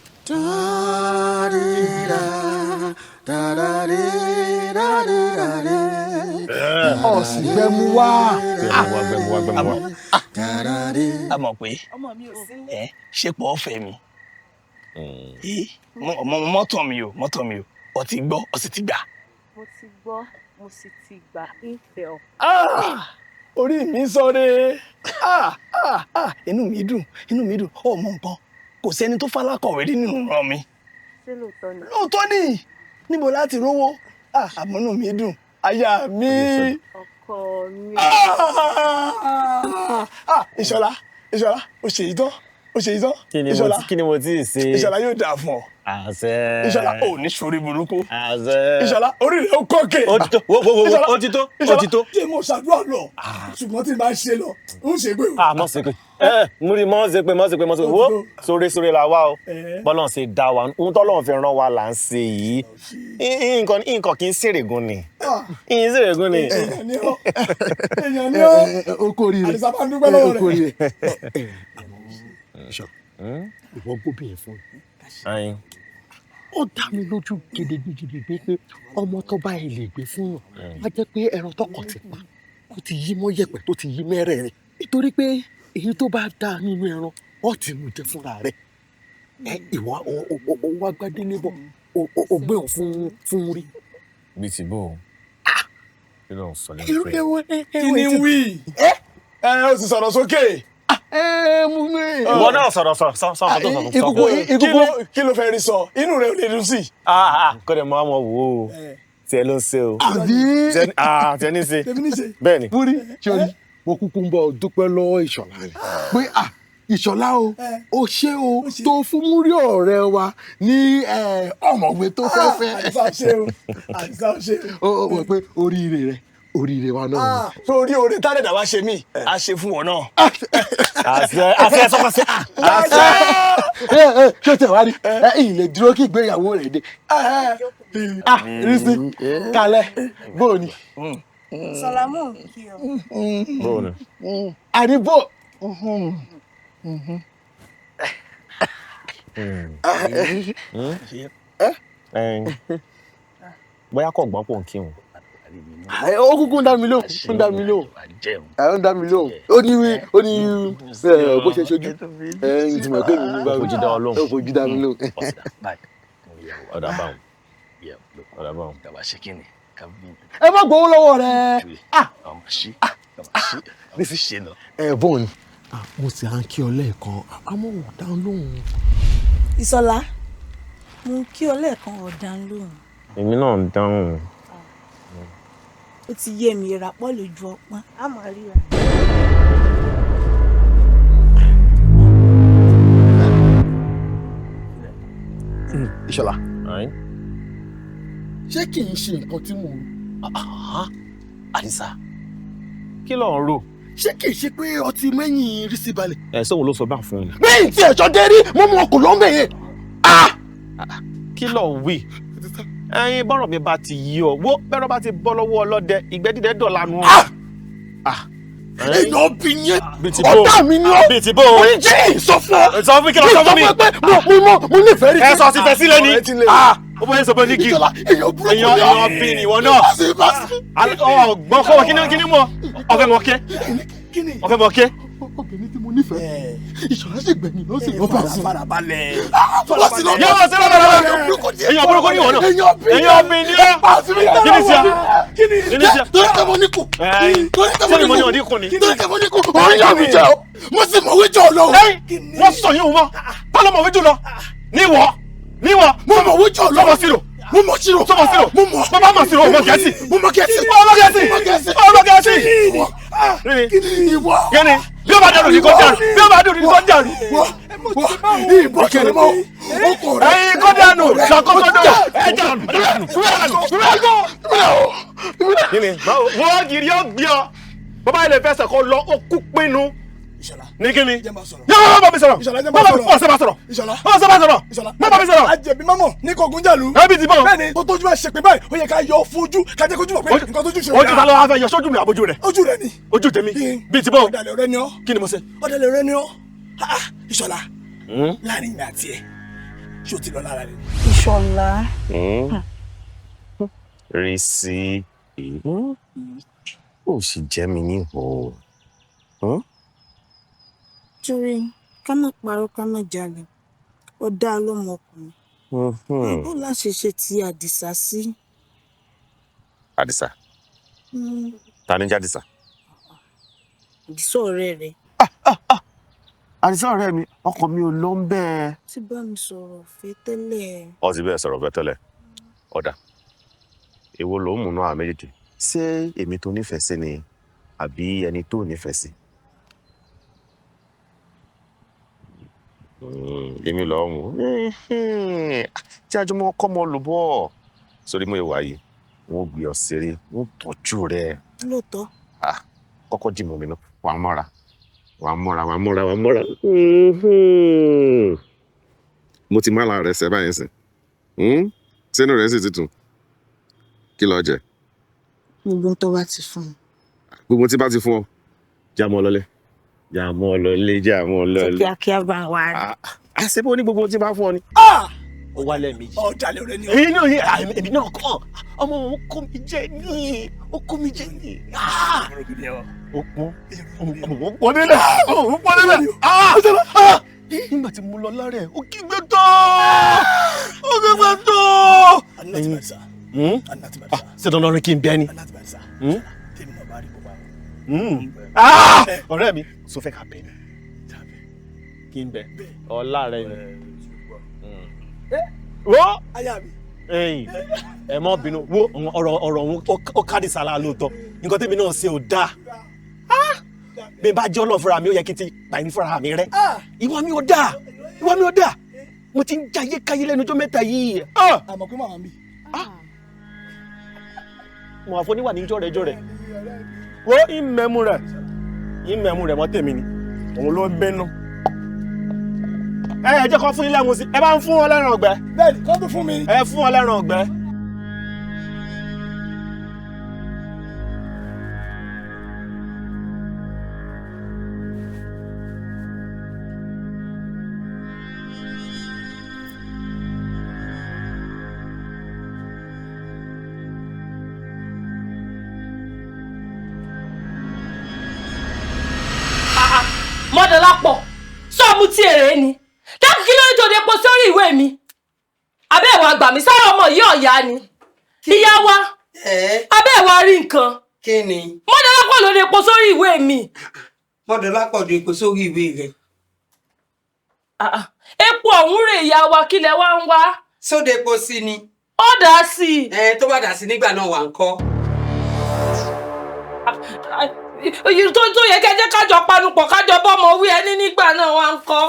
ọ̀sìn gbẹ̀mú wá. a mọ̀ pé ṣé pọ̀ ọ̀fẹ́ mi mọ́tò mi o ọ ti gbọ́ ọ sì ti gbà. mo ti gbọ́ mo sì ti gbà ìfẹ́ ọ. orí mi sọre inú mi dùn ọmọ nǹkan kò sẹ́ni tó falákọ̀wé rí nínú ràn mi. ṣé lóòótọ́ ni. lóòótọ́ ni níbo láti rówó àmọ́nú mi dùn aya mi. ọkọ mi. Ìṣọ̀lá ó ṣe ìtàn kí ni mo ti ṣe. Ìṣọ̀lá yóò dáa fún ọ. àṣẹ. Ìṣọ̀lá ò ní sórí burúkú. àṣẹ. Ìṣọ̀lá orí rẹ̀ ó kọ́kẹ́. ó ti tó. tí mo ṣàdúrà lọ ṣùgbọ́n tí n bá ṣe lọ ń ṣe pé. mọ̀ ṣe pé múri mọ̀ ṣe pé wo sóre la wá o bọ́lá ṣe dá wa ohun tọ́lọ́run fi ràn wá là ń ṣe yìí nǹkan kì í ṣèrègùn ni èèyàn ni ó. o kò rí rẹ Adisa bá dúpẹ́ lọ́wọ́ rẹ̀. o kò rí rẹ. ìwọ gómìnà fún mi. ó dá mi lójú gidigidi pé ọmọ tó bá ilé gbé fún yàn á jẹ́ pé ẹran tọkàn ti pa ó ti yí mọ́ yẹ̀pẹ̀ tó ti yí mẹ́rẹ̀ẹ̀rin nítorí pé èyí tó bá dáa nínú ẹran ó ti mú jẹ fúnra rẹ̀ ìwọ wá gbádé níbọ̀ ó gbé òun fún rí. bí ti bò ó kí ló ń sọ lẹ́nu irú pé. kí ni wí. ó sì sọ̀rọ̀ sókè. ìwọ náà sọ̀rọ̀ kí ló fẹ́ rí sọ inú rẹ̀ ò lè dùn sí. kọ́ dẹ̀ máa mọ̀ wò ó tiẹ̀ ló ń ṣe o. tiẹ̀ ní ṣe bẹ́ẹ̀ ni. múrí sori mo kúkú ń bọ̀ dúpẹ́ lọ́wọ́ Ìṣọ̀lá rẹ̀ pé Ìṣọ̀lá o ṣé o tó fún múrí ọ̀rẹ́ wa ní ọ̀mọ̀wé tó fẹ́fẹ́. Adisa ṣe o mọ̀ pé oríire wa náà. torí oore tálẹ̀dá wa ṣe mí a ṣe fún wọn náà. àṣẹ sọ́kọ̀ sí. ṣé tẹ̀ wá rí ilé dúró kí ìgbéyàwó rẹ̀ dé. rísí kalẹ̀ bóòni. Salamu kí o. bóòni. àdìbò. bóyá kò gbọ́n pò ń kírun. ó kúkú ń dá mi lóhùn ó ní bó ṣe ṣojú ìtumọ̀ pé mi ní bá fojú dá ọ lóhùn. ó fojú dá mi lóhùn. ọ̀dà báwọn. ẹ má gbowó lọ́wọ́ rẹ̀. bọ́ọ̀ ni mo sì à ń kí ọ lẹ́ẹ̀kan àmọ́ ò dá lóhùn. Ìṣọ̀lá mo kí ọ lẹ́ẹ̀kan ọ̀dà lóhùn. èmi náà ń dáhùn. ó ti yé mi ìràpọ̀ lójú ọpọ́n á máa ríra. Ìṣọ̀lá ṣé kì í ṣe nǹkan tí mo rò. Adisa kí ló ń rò. ṣé kì í ṣe pé ọtí mẹ́yìn rí sí balẹ̀. sóhun ló sọ bá fún un. bẹ́ẹ̀ tí ẹ̀jọ́ dé rí mo mú ọkùnrin lọ́mọ yẹn. kí ló ń wí. ẹyin bọ́rọ̀ mi bá ti yí ọ wo bẹ́rọ̀ bá ti bọ́ lọ́wọ́ ọlọ́dẹ ìgbẹ́ dídẹ́ dọ̀la nu. èèyàn bí yẹn ọ̀tá ọ̀tá mi ni ó bí ti bó. mo ní jẹ́ ìsọfún ọ. sọ fún kí ló sọ fún mi. mo nífẹ̀ẹ́ rí. ẹ sọ ti fẹ́ sílẹ̀ ni. ó bọ́ yẹn sọ pé ní kí èèyàn bí ni ìwọ náà. ọgbọ́n kọ́wọ́ kí ni mọ̀ ọ̀fẹ́ mọ̀ kẹ́ ọ̀fẹ́ mọ̀ kẹ́. obìnrin tí mo nífẹ̀ẹ́ Ìṣọ̀lá sì gbẹ̀yìn ló sì lọ́ọ́ farabalẹ̀. yóò ṣe bàbá èèyàn burúkú ni ìwọ náà èèyàn bí ni ó. kí ni síá kí ni síá. torí kẹ́ mo ní kù. sẹ́ni mo ní ọdí kù ni. torí kẹ́ mo ní kù. orí yà mí jẹ́ o mo sì mọ̀wé jọ lọ. wọ́n sọ yín wọ́n tá ló mọ̀wé jù lọ níwọ̀ mo mọ̀wé jọ lọ. sọ́mọ sírò mo mọ̀ sírò. sọ́mọ sírò mo mọ̀. bàbá mọ̀ sírò ọmọ gẹ̀ẹ́sì. mo mọ̀ gẹ̀ẹ́sì. ọmọ gẹ̀ẹ́sì. yẹni bí ó bá dẹrù ní kó dẹrù bí ó bá dẹrù ní kó dẹrù. ìbọn kẹrẹ mọ ọkọ rẹ. ẹyin kó dẹnu ṣàkóso dẹ ẹ dẹnu. yẹni wọ́n gírí ó gbé ọ bàbá ilẹ̀ fẹsẹ̀ kọ lọ ó kú pinnu Ní kíni? Jẹ́ máa sọ̀rọ̀. Yóò bá mi sọ̀rọ̀. Ìṣọ̀lá jẹ́ máa sọ̀rọ̀. Ó ṣe máa sọ̀rọ̀. Ìṣọ̀lá. Ó ṣe máa sọ̀rọ̀. Ìṣọ̀lá. Má bá mi sọ̀rọ̀. Àjẹbí mọ́mọ́ ní kọ̀ọ̀gùn jàlú. Ẹbí ti bọ̀. Bẹ́ẹ̀ni tó tójú bá ṣe pé báyìí ó yẹ ká yọ fojú ká jẹ́ kójú mọ̀ pé nǹkan tójú ṣe. Ojú ta ló wá fẹ́ yọ sójú mi àbójú rẹ̀? Ojú rẹ̀ ni. Ojú tèmi. Bí ti bọ̀. Ọ̀dàlẹ̀ ọ̀rẹ́ ni ọ́. Kí ni mo ṣe? Ọ̀dàlẹ̀ ọ̀rẹ́ ni ọ́. Ìṣọ̀lá. Láàrin ìgbà tiẹ̀ ṣó ti lọ lára rẹ̀. Ìṣọ̀lá. Rí sí ó sì jẹ́ mi níhò. Torí ká má parọ́ ká má jalè ó dá lọ́mọkùnrin. Bó láṣẹ ṣe ti Adisa sí. Adisa. Ta ni jẹ́ Adisa? Adisa ọ̀rẹ́ rẹ̀. Adisa ọ̀rẹ́ mi, ọkọ mi ò lọ ń bẹ́ẹ̀. Tí bá mi sọ̀rọ̀ fẹ́ tẹ́lẹ̀. Ó ti bẹ́ẹ̀ sọ̀rọ̀ fẹ́ tẹ́lẹ̀. Ọ̀dà. Èwo ló ń múná àwọn méjèèjì? Ṣé èmi tó nífẹ̀ẹ́ sí ni àbí ẹni tó nífẹ̀ẹ́ sí? Èmi lọ mú. Tí a jọ mọ kọ́ mọ lò bọ́. Sórí mú ìwà yìí, wọ́n gbé ọ ṣeré, wọ́n tọ́jú rẹ̀. Lóòótọ́. Kọ́kọ́ dì mọ́ mi náà, wàá mọ́ra. Wàá mọ́ra. Mo ti má la rẹ̀ sẹ́ báyìí sìn. Sínú rẹ̀ sì ti tún. Kí ló jẹ? Gbogbo tó bá ti fún un. Gbogbo tí bá ti fún ọ, já mọ́ lọlé. Ṣé kíákíá bá wà ní? Àṣẹ bó ní gbogbo tí bá fún ọ ni. Ó wá lẹ́ẹ̀mejì. Ọ̀dàlẹ̀ ọ̀rẹ́ ni ọ́. Èmi náà kọ́. Ọmọ òun kó mi jẹ ní. Ó kó mi jẹ ní. Ó pọ́n nílẹ̀. Nígbà tí mo lọ lára ẹ̀, ó kígbe tó. Ṣé dandan ni kí n bẹ ni? Ọ̀rẹ́ mi, so fẹ́ ká bẹ ni. Kí n bẹ. Ọlá rẹ ni. Wo. Ẹ mọ́ bínú. Wo ọ̀rọ̀ òun ó káàdì sálá lóòótọ́. Nǹkan tẹ́mi náà ṣe ò dáa. Bí n bá jẹ́ ọlọ́run fúnra mi, ó yẹ kí n ti pàì fúnra mi rẹ́. Ìwà mi ò dáa. Mo ti ń jayé káyé lẹ́nu ọjọ́ mẹ́ta yìí. Àmọ́ pé màmá mi. Mo wà fún níwà ní jọ̀rẹ̀. Wo ìmẹ̀mú rẹ̀ mọ́ tèmi ni. Òun ló ń bẹ́nu. Ẹ jẹ́ kó fún yín lẹ́mu sí. Ẹ bá ń fún wọn lẹ́ran ọ̀gbẹ́. Bẹ́ẹ̀ni, kó tún fún mi. Ẹ fún wọn lẹ́ran ọ̀gbẹ́. Mọ́dọ̀lápọ̀ sọ́ọ̀mù tí èrè ni dákun kí ló ń tòde epo sórí ìwé mi abẹ́ ìwà àgbà mi sára ọmọ yìí ọ̀yá ni ìyá wa abẹ́ ìwà rí nǹkan kí ni Mọ́dọ̀lápọ̀ ló de epo sórí ìwé mi. Mọ́dọ̀lápọ̀ de epo sórí ìwé rẹ̀. Epo ọ̀hún rè ìyá wa kí lẹ wá ń wá. Sóde epo sí ni. Ó dà sí i. Tó bá dà sí nígbà náà wà ń kọ́. tó yẹ kẹjẹ kájọ panupọ̀ kájọ bọ́mọ wí ẹni nígbà náà wà ń kọ́.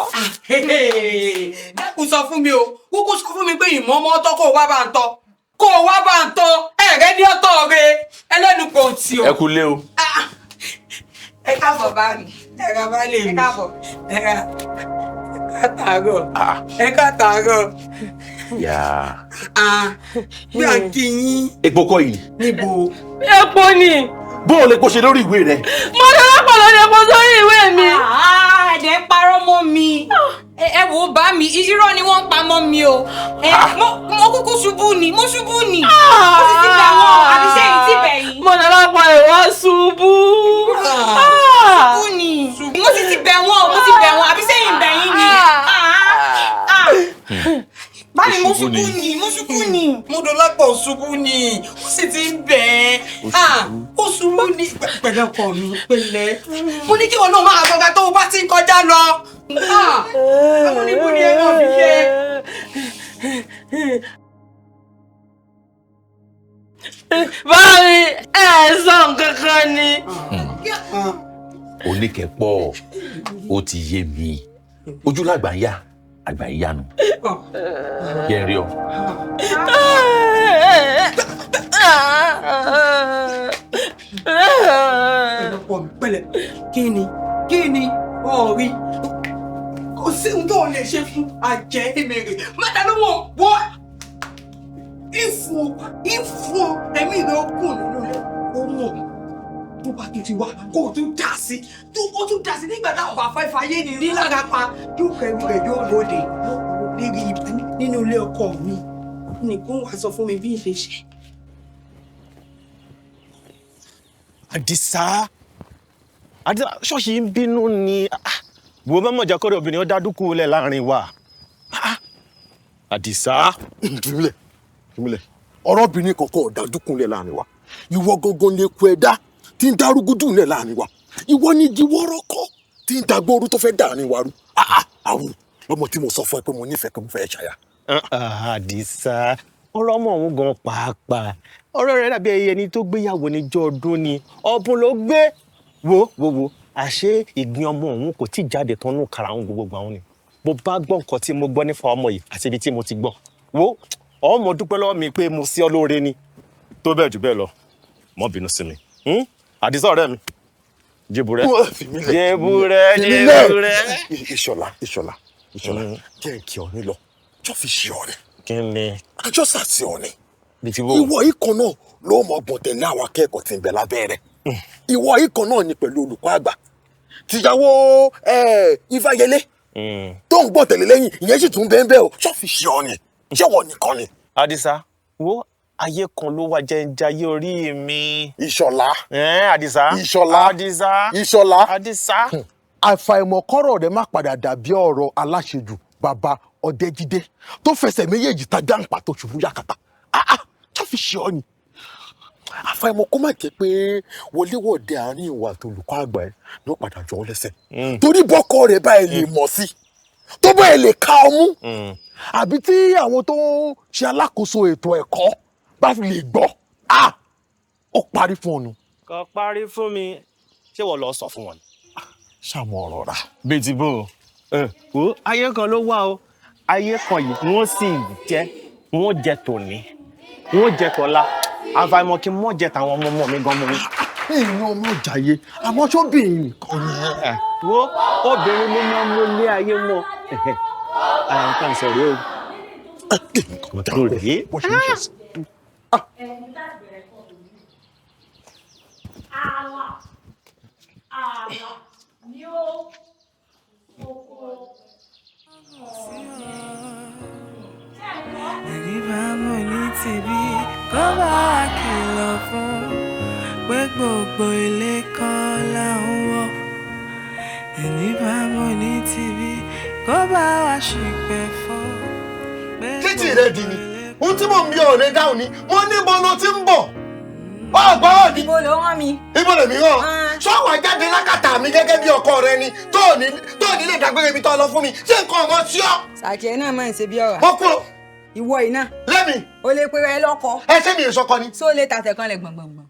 Dákun sọ fún mi o kúkú sọ fún mi pé ìmọ̀ ọmọ ọtọ́ kó o wá bá ń tọ́ ẹ̀rẹ́ ní ọ̀tọ̀ rẹ ẹlẹ́nu kò tí o. Ẹ kú lé o. Ẹ káàbọ̀ bá mi ẹ̀rọ bá lè mi ẹ̀rọ kátàárọ̀. Bí a kì í yín. Epo kọ́ yìí. Níbo? Epo ni. Bó o lè kó ṣe lórí ìwé rẹ. Mọ́dọ̀lápọ̀ ló lè kó sórí ìwé mi. Ẹ̀dẹ̀ parọ́ mọ́ mi. Ẹ wò bá mi, irọ́ ni wọ́n ń pa mọ́ mi o. Mo kúkú ṣubú ni. Mo sì ti bẹ̀ wọ́n, àbí sẹ́yìn ti bẹ̀ yín. Mọ́dọ̀lápọ̀ ìwọ ṣubú. Ṣubú ni. Mo sì ti bẹ̀ wọ́n, àbí sẹ́yìn bẹ̀ yín ni. Báyìí mo ṣubú ni. Mọ́dọ̀lápọ̀ ṣubú ni. Ó sì ti ń bẹ̀ ẹ́. Ó ṣubú ni. Pẹ̀lẹ́ ọkọ mi, pẹ̀lẹ́. Mo ní kí wọn náà máa gbọ́gá tó o bá ti ń kọjá lọ. Àwọn oníbùdí ẹ̀ náà fi ṣe. Báyìí sọ nǹkan kan ni. Onikepo ó ti yé mi. Ojú làgbà ń yá, àgbà ń yánu. Kí ẹ rí ọ. Pẹ̀lẹ́, kí ni? Ọ̀rí. Kò sí ohun tó lè ṣe fún àjẹ́ èmèrè. Mẹ́ta ló wọ̀ wọ́. Ìfún ẹ̀mí rẹ̀ ó kùn nínú rẹ̀. Ó mọ̀. Tó bá tún ti wá, kó o tún dà sí. Tó o tún dà sí nígbà táwọn bá fẹ́ fàyè ní rí lára pa. Yóò kẹrù rẹ̀ yóò lóde. Lérí ibú nínú ilé ọkọ mi. Nìkún wá sọ fún mi bí ìfẹ́ ṣe. Adisa ṣọ́ọ̀ṣì ń bínú ni wo mẹ́mọ̀ jẹ́ kọ́rẹ́ obìnrin ó dádúkú lẹ̀ láàrin wa. Adisa. Jùmílẹ̀ ọ̀rọ̀ obìnrin kọ̀ọ̀kan ò dádúkú lẹ̀ láàrin wa. Ìwọ gangan lè kú ẹ̀dá tí ń darúgúdù lẹ̀ láàrin wa. Ìwọ ni igi wọ́rọ́kọ́ tí ń dagbóoru tó fẹ́ dàrin wa rú. Àwọn ọmọ tí mo sọ fún ẹ pé mo nífẹ̀ẹ́ pé mo fẹ́ ṣàyà. Adisa ọ̀rọ̀ ọmọ òun gan pàápàá ọ̀rọ̀ rẹ̀ dàbí ẹni tó gbéyàwó níjọ́ ọdún ni ọ̀bùn ló gbé wo àṣé ìgbín ọmọ òun kò tí jáde tán nù kára òun gbogbo àwọn ni bó bá gbọ́ nǹkan tí mo gbọ́ nípa ọmọ yìí àti ibi tí mo ti gbọ́ wo ọmọ dúpẹ́ lọ́wọ́ mi pé mo sí ọ lóore ni tó bẹ́ẹ̀ jù bẹ́ẹ̀ lọ mọ́ bínú sí mi Adisa ọ̀rẹ́ mi jébùrẹ́ Ìṣọ̀lá jẹ́ kí ọ nílọ jọ fi ṣe ọ̀rẹ́ kí ni àjọsàtì ọ̀rẹ́ ìwọ yìí kan náà ló mọ ọgbọ̀n tẹ̀lé àwọn akẹ́kọ̀ọ́ tí ń bẹ lábẹ́ rẹ̀ ìwọ yìí kan náà ni pẹ̀lú olùkọ́ àgbà tìyàwó Ifáyẹlé tó ń gbọ́ tẹ̀lé lẹ́yìn ìyẹn sì tún bẹ́ẹ̀ bẹ́ẹ̀ o ṣọ́ fi ṣe ọ ni ṣé wọ́n nìkan ni. Adisa wo ayé kan ló wá jẹ́ ń jayé orí mi. Ìṣọ̀lá. Adisa. Ìṣọ̀lá. Adisa. Àfàìmọ̀ kọ́rọ̀ rẹ̀ má padà dàbí ọ̀rọ̀ aláṣejù bàbá Ọdẹ́jídé tó fẹsẹ̀ méjèèjì ta dáǹpà tó ṣubú yàkàtà. Ṣọ́ fi ṣe ọ ni. Àfàìmọ̀ kó má jẹ́ pé wọléwọ̀de àárín ìwà àtolùkọ́ àgbà ẹ̀ ló padà jọ ọ́ lẹ́sẹ̀. Torí bọ́kọ rẹ̀ báyìí lè mọ̀ sí tó báyìí lè ká ọ mú. Àbí tí àwọn tó ń ṣe alákòóso ètò ẹ̀kọ́ bá fi lè gbọ́ ó parí fún ọ̀nù. Kò parí fún mi ṣé wọ́n lọ sọ fún wọn. Ṣàmù ọ̀rọ̀ rà. Bíi ti bò ó ayé kan ló wà o ayé kan yìí wọ́n sì wọ́n jẹ tòní wọ́n jẹ tọ́lá àfàìmọ̀ kí wọ́n jẹ tàwọn ọmọ mi gan mọ́ mi. Èèyàn ọmọ jàyé àmọ́ ṣóbìnrin nìkan ni. Wo obìnrin ló máa ń mú ilé ayé mọ́ nǹkan sọ̀rọ̀ o. Tó rèé. Ẹni bá mọ̀ ní tìbí kó bá wa kìlọ̀ fún pé gbogbo ilé kan là ń wọ̀. Ẹni bá mọ̀ ní tìbí kó bá wa ṣìpẹ̀ fún pé gbogbo ilé kan. Títì rẹ̀ dì ní ohun tí mò ń bí ọ̀rẹ́ dáhùn ni wọ́n ní mo lọ tí ń bọ̀. Ọgbọ́n ni. Ibo ló rán mi. Ibo lèmi rán. Ṣọ́wọ́ jáde lákàtà mi gẹ́gẹ́ bí ọkọ rẹ ni tó ní lè dágbére mi tó lọ fún mi ṣé nǹkan ọmọ sí ọ. Sàkíyẹ náà máa ń ṣe bí ọ̀rọ̀. Mo kúrò. Ìwọ iná. Lẹ́mi. O lè pe rẹ lọ́kọ. Ṣé mi lè sọkọ ni? Ṣé o lè tàtẹ̀ kan lẹ̀ gbọ̀ngbọ̀ngbọ̀n?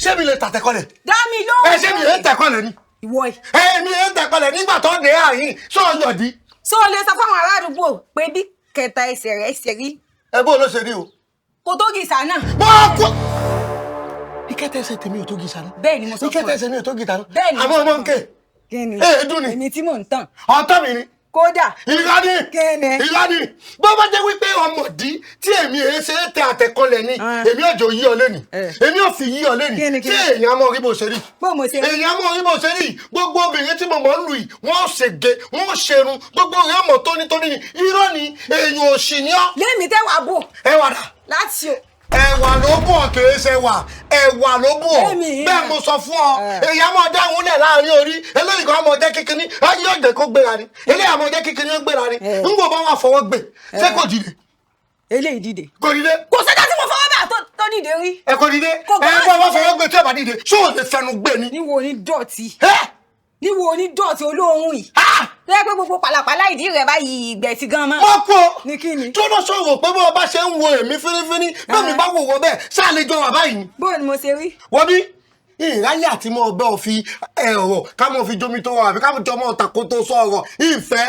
Ṣé mi lè tàtẹ̀ kan lẹ̀? Dá mi lóhùn. Ṣé mi lè tẹ̀ kan lẹ̀ ni? Ìwọ yìí. Mi lè tẹ̀ kan lẹ̀ nígbà tó dé àyín sọ yọ̀dí. Ṣé o lè sọ fáwọn ará àdúgbò pé bí kẹta ẹsẹ̀ rẹ̀ ṣe rí? Ẹ bó ló ṣe rí o? Kò tó gìsà náà. Mo kú. Ìkẹtẹ ẹsẹ̀ tèmi ò tó gìsà náà. Bẹ́ẹ̀ ni mo sọ fún ọ. Ìkẹtẹ ẹsẹ̀ mi ò tó gìsà náà. Bẹ́ẹ̀ ni mo sọ fún ọ. Àmọ́ ọmọ ń ké. Kí ni? Èédú ni. Èmi tí mò ń tàn. Ọ̀tọ̀ mi ni. Kódà. Ìrọ́ni. Kéne. Ìrọ́ni. Bó bá jẹ́ wípé ọmọdé tí èmi èé ṣe é tẹ àtẹ̀kọ́lẹ̀ ni èmi òjò yí ọ lẹ́nu èmi ò fi yí ọ lẹ́nu tí èèyàn mọ orí bò ṣe rí. Èèyàn mọ orí bò ṣe rí gbogbo obìnrin tí mo mọ̀ ń lù yìí wọ́n ṣège wọ́n ṣerun gbogbo rẹ̀ mọ̀ tónítóní ni irọ́ ni èèyàn ò ṣì ní ọ́. Lémi tẹ́wàá bò. Ẹwà dà. Láti o. Ẹ̀wà ló bọ̀ kìí ṣe wà ẹ̀wà ló bọ̀ bẹ́ẹ̀ mo sọ fún ọ èyí àmọ́ dáhùn lẹ̀ láàrin orí eléyìí kan àmọ́ jẹ́ kékeré ayé ọ̀jẹ̀ kó gbéra ni eléyìí àmọ́ jẹ́ kékeré ó gbéra ni n kò bá wà fọwọ́ gbé ṣé kò dìde. Eléyìí dìde. Kò dìde. Kò sẹ́jà tí mo fọwọ́ bá tó dìde rí. Ẹ kò dìde ẹ bọ́ wá fọwọ́ gbé tí ẹ bá dìde ṣé ò lè fẹnu gbé ni. Níwo ni dọ̀tí. Níwo ni dọ̀tí olóhùn yìí. Tó yẹ pé gbogbo pàlàpàlà ìdí rẹ̀ báyìí ìgbẹ́ ti gan mọ́. Mo kú. Ní kí ni? Tó lọ sọ̀rọ̀ pé bó o bá ṣe ń wo èmi fínífíní bẹ́ẹ̀ mi bá wò wọ bẹ́ẹ̀ ṣáà lè jọ wà báyìí ni. Bó ni mo ṣe rí? Wọ́n bí ìráyè àti mọ́ ọbẹ̀ ò fi ẹ̀rọ ká mọ́ fi jomi tó wọ̀ àbí ká mọ́ jọ mọ́ ọ̀tà kó tó sọ̀rọ̀ ìfẹ́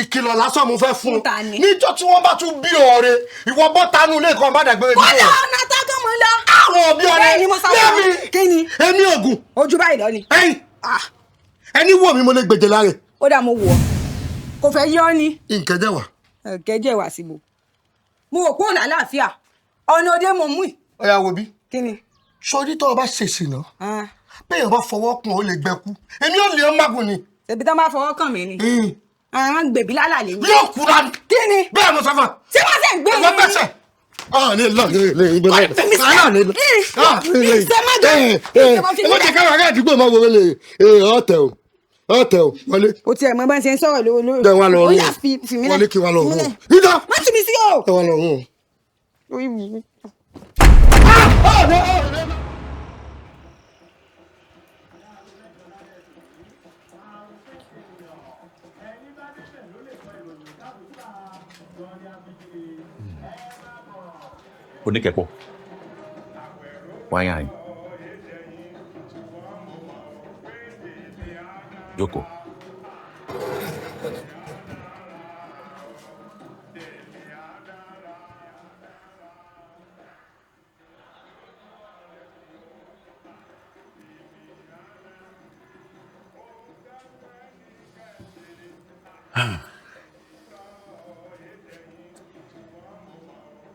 ìkìlọ̀ lásán mo fẹ́ fún un. Níjọ́ tí wọ́n bá tún bí ọ̀rẹ́ ìwọ bọ́ tanú ilé kan bá dàgbére bí ọ̀rẹ́. Kọ́lá ọ̀nà tákàn mọ́ lọ. Àwọn òbí ọ̀rẹ́ Lẹ́mi. Kí ni? Èmi ògùn. Ojú báyìí lọ ni. ẹni wò mí mo lè gbèjè láre. ó dà mo wọ̀ kò fẹ́ yọ ni. nkẹ́jẹ́ wà. kẹ́jẹ́ wà síbo mo wò pé òun àlàáfíà ọ̀nà òde mo mú ì. ọ̀yà wo bí. kí ni. sọdí tó o bá ṣèṣì náà bẹ́ẹ̀ bá fọwọ́ kàn ó lè gbẹ́kú èmi ò lè mágùn ni. ṣèbí tó bá fọwọ́ kàn mí ni. àwọn gbèbí lálàlẹ́ mi. yóò kúra ni. kí ni. bẹ́ẹ̀ mo sọ fún ọ. tí wọ́n sì ń gbé mi. ní lọ ní lọ. ṣe káwọn ará àdúgbò máa wọlé lè ọ̀tẹ̀ o wọlé. o tiẹ̀ mọ bá ń ṣe ń sọ̀rọ̀ lórí. dẹ̀ wà lọ́rùn ó yà fi mí lẹ̀. wọlé kí wà lọ́rùn. ìdá má tì mí sí o. dẹ̀ wà lọ́rùn. Onikepo. Wáyà yìí. Jókòó.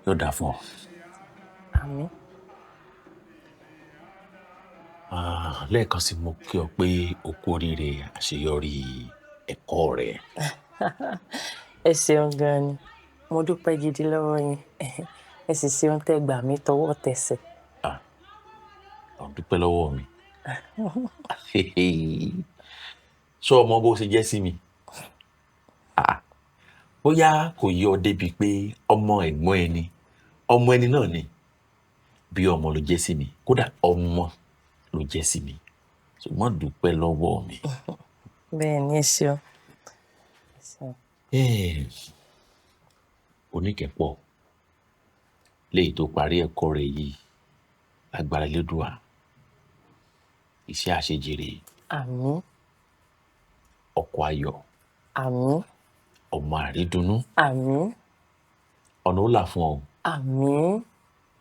Yóò dáa fún ọ. Àmín. Lẹ́ẹ̀kan sí mo kí ọ pé o kú oríire àṣeyọrí ẹ̀kọ́ rẹ. Ẹ ṣeun gan ni mo dúpẹ́ gidi lọ́wọ́ yín ẹ sì ṣeun tẹ́ gbà mí tọwọ́ tẹsẹ̀. Ọ̀ dúpẹ́ lọ́wọ́ mi. Sọ ọmọ bó ṣe jẹ́ sí mi. Bóyá kò yí ọ débi pé ọmọ ẹ̀gbọ́n ẹni ọmọ ẹni náà ni bí ọmọ ló jẹ́ sí mi kódà ọmọ ló jẹ́ sí mi ṣùgbọ́n dúpẹ́ lọ́wọ́ mi. Bẹ́ẹ̀ ni ẹ ṣeun. Oníkẹ́pọ̀ léyìí tó parí ẹ̀kọ́ rẹ̀ yìí lágbára Elédùà iṣẹ́ àṣejèrè. Àmín. Ọkọ ayọ̀. Àmín. Ọmọ àrídùnnú. Àmín. Ọ̀nà ó là fún ọ. Àmín.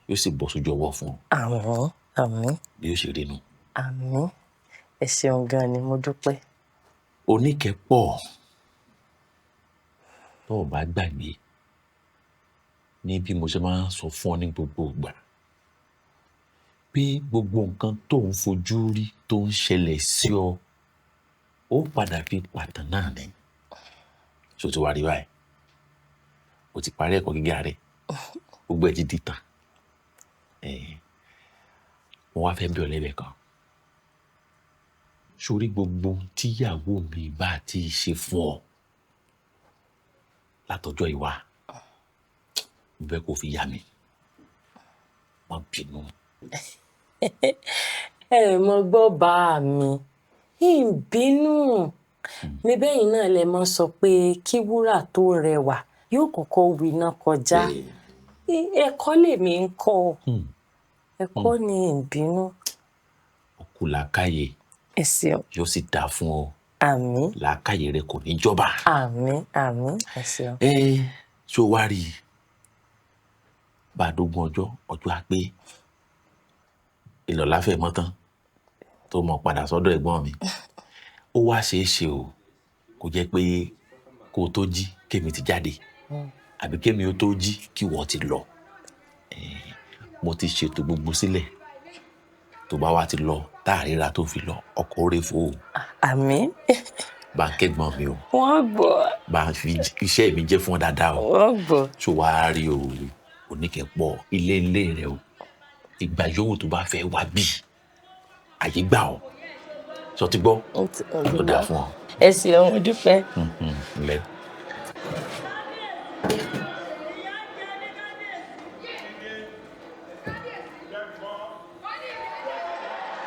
Yóò sì bọ́ sójú ọwọ́ fún ọ. Àmín. Àmín. Bí ó ṣe rí nu. Àmín. Ẹ ṣeun gan ni mo dúpẹ́. Oníkẹ́pọ̀ tó o bá gbàgbé ní bí mo ṣe máa ń sọ fún ọ ní gbogbo ìgbà pé gbogbo nǹkan tó ń fojú rí tó ń ṣẹlẹ̀ sí ọ ó padà fi pàtàn náà ni. Ṣé o ti wá rí báyìí? O ti parí ẹ̀kọ́ gíga rẹ̀ gbogbo ẹ̀ ti di tàn. Mo wá fẹ́ bí ọ lẹ́bẹ̀ẹ́ kan. Sórí gbogbo tíyàwó mi bá ti ṣe fún ọ látọjọ́ ìwà mo fẹ́ kó fi yá mi. Má bínú. Ẹ mọ gbọ́ bá mi ìbínú mi bẹ́yìn náà lè mọ sọ pé kí wúrà tó rẹwà yóò kọ́kọ́ wíná kọjá ẹ̀kọ́ lèmi ń kọ́ ẹ̀kọ́ ni ìbínú. Ọkù làákàyè yóò sì dáa fún ọ. Àmín. Làákàyè rẹ kò ní jọba. Àmín àmín ẹ ṣeun. Ṣó wá rí i bá a dógún ọjọ́ á pé ìlọ̀lá fẹ́ mọ́ tán tó mọ̀ padà sọ́dọ̀ ẹ̀gbọ́n mi ó wá ṣeé ṣe o kò jẹ́ pé kó o tó jí kémi ti jáde àbí kémi ó tó jí kí wọ́n ti lọ. Mo ti ṣètò gbogbo sílẹ̀ tó bá wá ti lọ tá a ríra tó fi lọ ọkọ̀ orí fò. Àmín. Bá ń kẹ́gbọ́n mi o. Wọ́n gbọ́. Bá ń fi iṣẹ́ mi jẹ́ fún ọ dáadáa o. Wọ́n gbọ́. Ṣó wàá rí o Oníkẹ́pọ̀ ilé rẹ o ìgbà yòówù tó bá fẹ́ wá bí àyè gbà ọ́ sọ ti gbọ́ tó dáa fún ọ. Ẹ ṣeun mo dúpẹ́. Ǹlẹ́.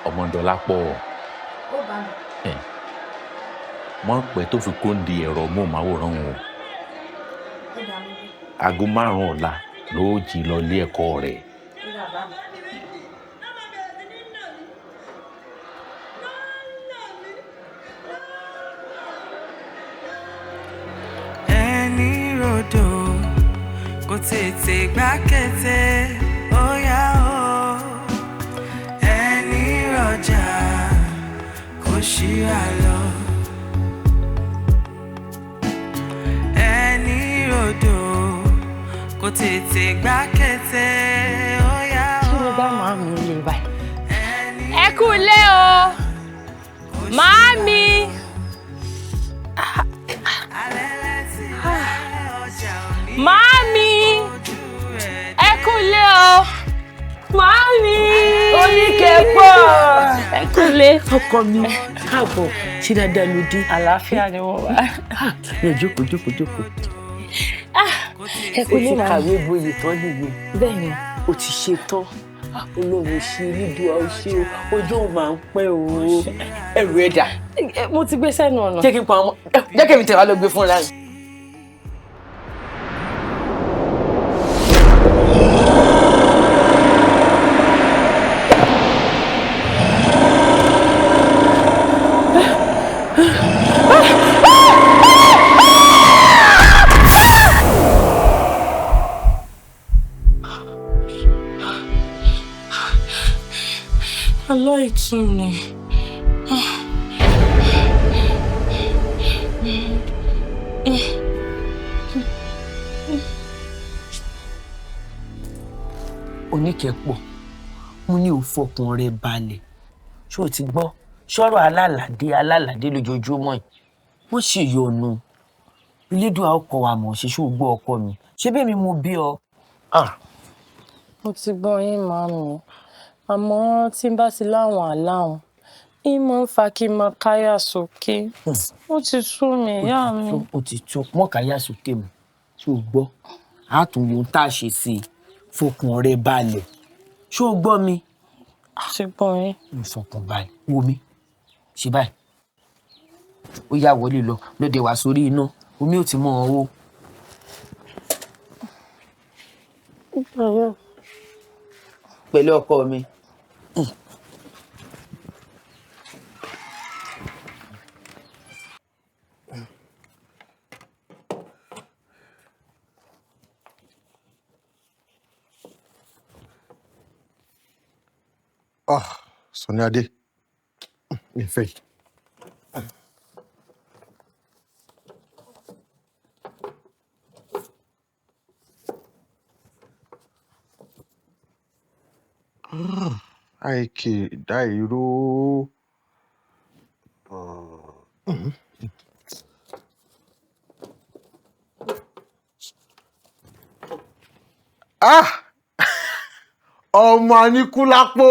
Ọmọdọ́lá pọ̀ mọ́ pẹ́ tó fi kó ń di ẹ̀rọ móhùnmáwòrán wọn. Aago 5 ọ̀la ló jí lọ ilé ẹ̀kọ́ rẹ̀. Ẹni rodò kò tètè gbá kété ó yá o. Ẹni rọjà kò ṣí wa lọ. Ẹni rodò kò tètè gbá kété ó yá o. Kí ló bá màámi lè báyìí? Ẹ kú ilé o, màámi. Màámi, ẹ kú ilé o. Màámi. Onikepo. Ẹ kú ilé ọkọ mi. Káàbọ̀, ṣé dáadáa ló dé? Àlàáfíà ni wọ́n wà. Ẹ jókòó. Ẹ kú ilé màámi. Ó ti kàwé gboyè tán nìyẹn. Bẹ́ẹ̀ni, ó ti ṣe tán. Olóhùn ṣe nídùú ọṣẹ ojú òun máa ń pẹ́ o. Ẹrù ẹ̀dà. Mo ti gbé sẹ́nu ọ̀nà. Jẹ́ kí n pa ọmọ. Jẹ́ kí èmi tẹ̀wá lọ gbé fúnra mi. Aláìtún ni. Onikepo, mo ní ó fọkàn rẹ balẹ̀. Ṣé o ti gbọ́? Ṣọ́rọ̀ alálàdé lójoojúmọ́ yìí. Wọ́n sì yọnu. Ilédùn ọkọ wa mọ̀ ṣe ṣó gbọ́ ọkọ mi. Ṣé bẹ́ẹ̀ mi mo bí ọ? Mo ti gbọ́ yín màámi. Àmọ́ tí n bá ti láwọn àláwọn, ìmọ̀ ń fa kí n máa káyà sókè. Ó ti sú mi, ìyá mi. Ó ti tó mọ́ káyà sókè mi. Ṣé o gbọ́? A tún wo tá a ṣe sí i. Fọkàn rẹ balẹ̀. Ṣé o gbọ́ mi? Ṣé gbọ́ yín? Mo fọkàn balẹ̀. Wo mi. Ṣe báyìí. Ó yá wọlé lọ lóde wá sórí iná. Omi ò ti mọ ọ o. Pẹ̀lú ọkọ mi. Sọ̀ni Adé, mi fẹ́ yìí. Àìkè dáìró. Ọmọ Aníkúlápó.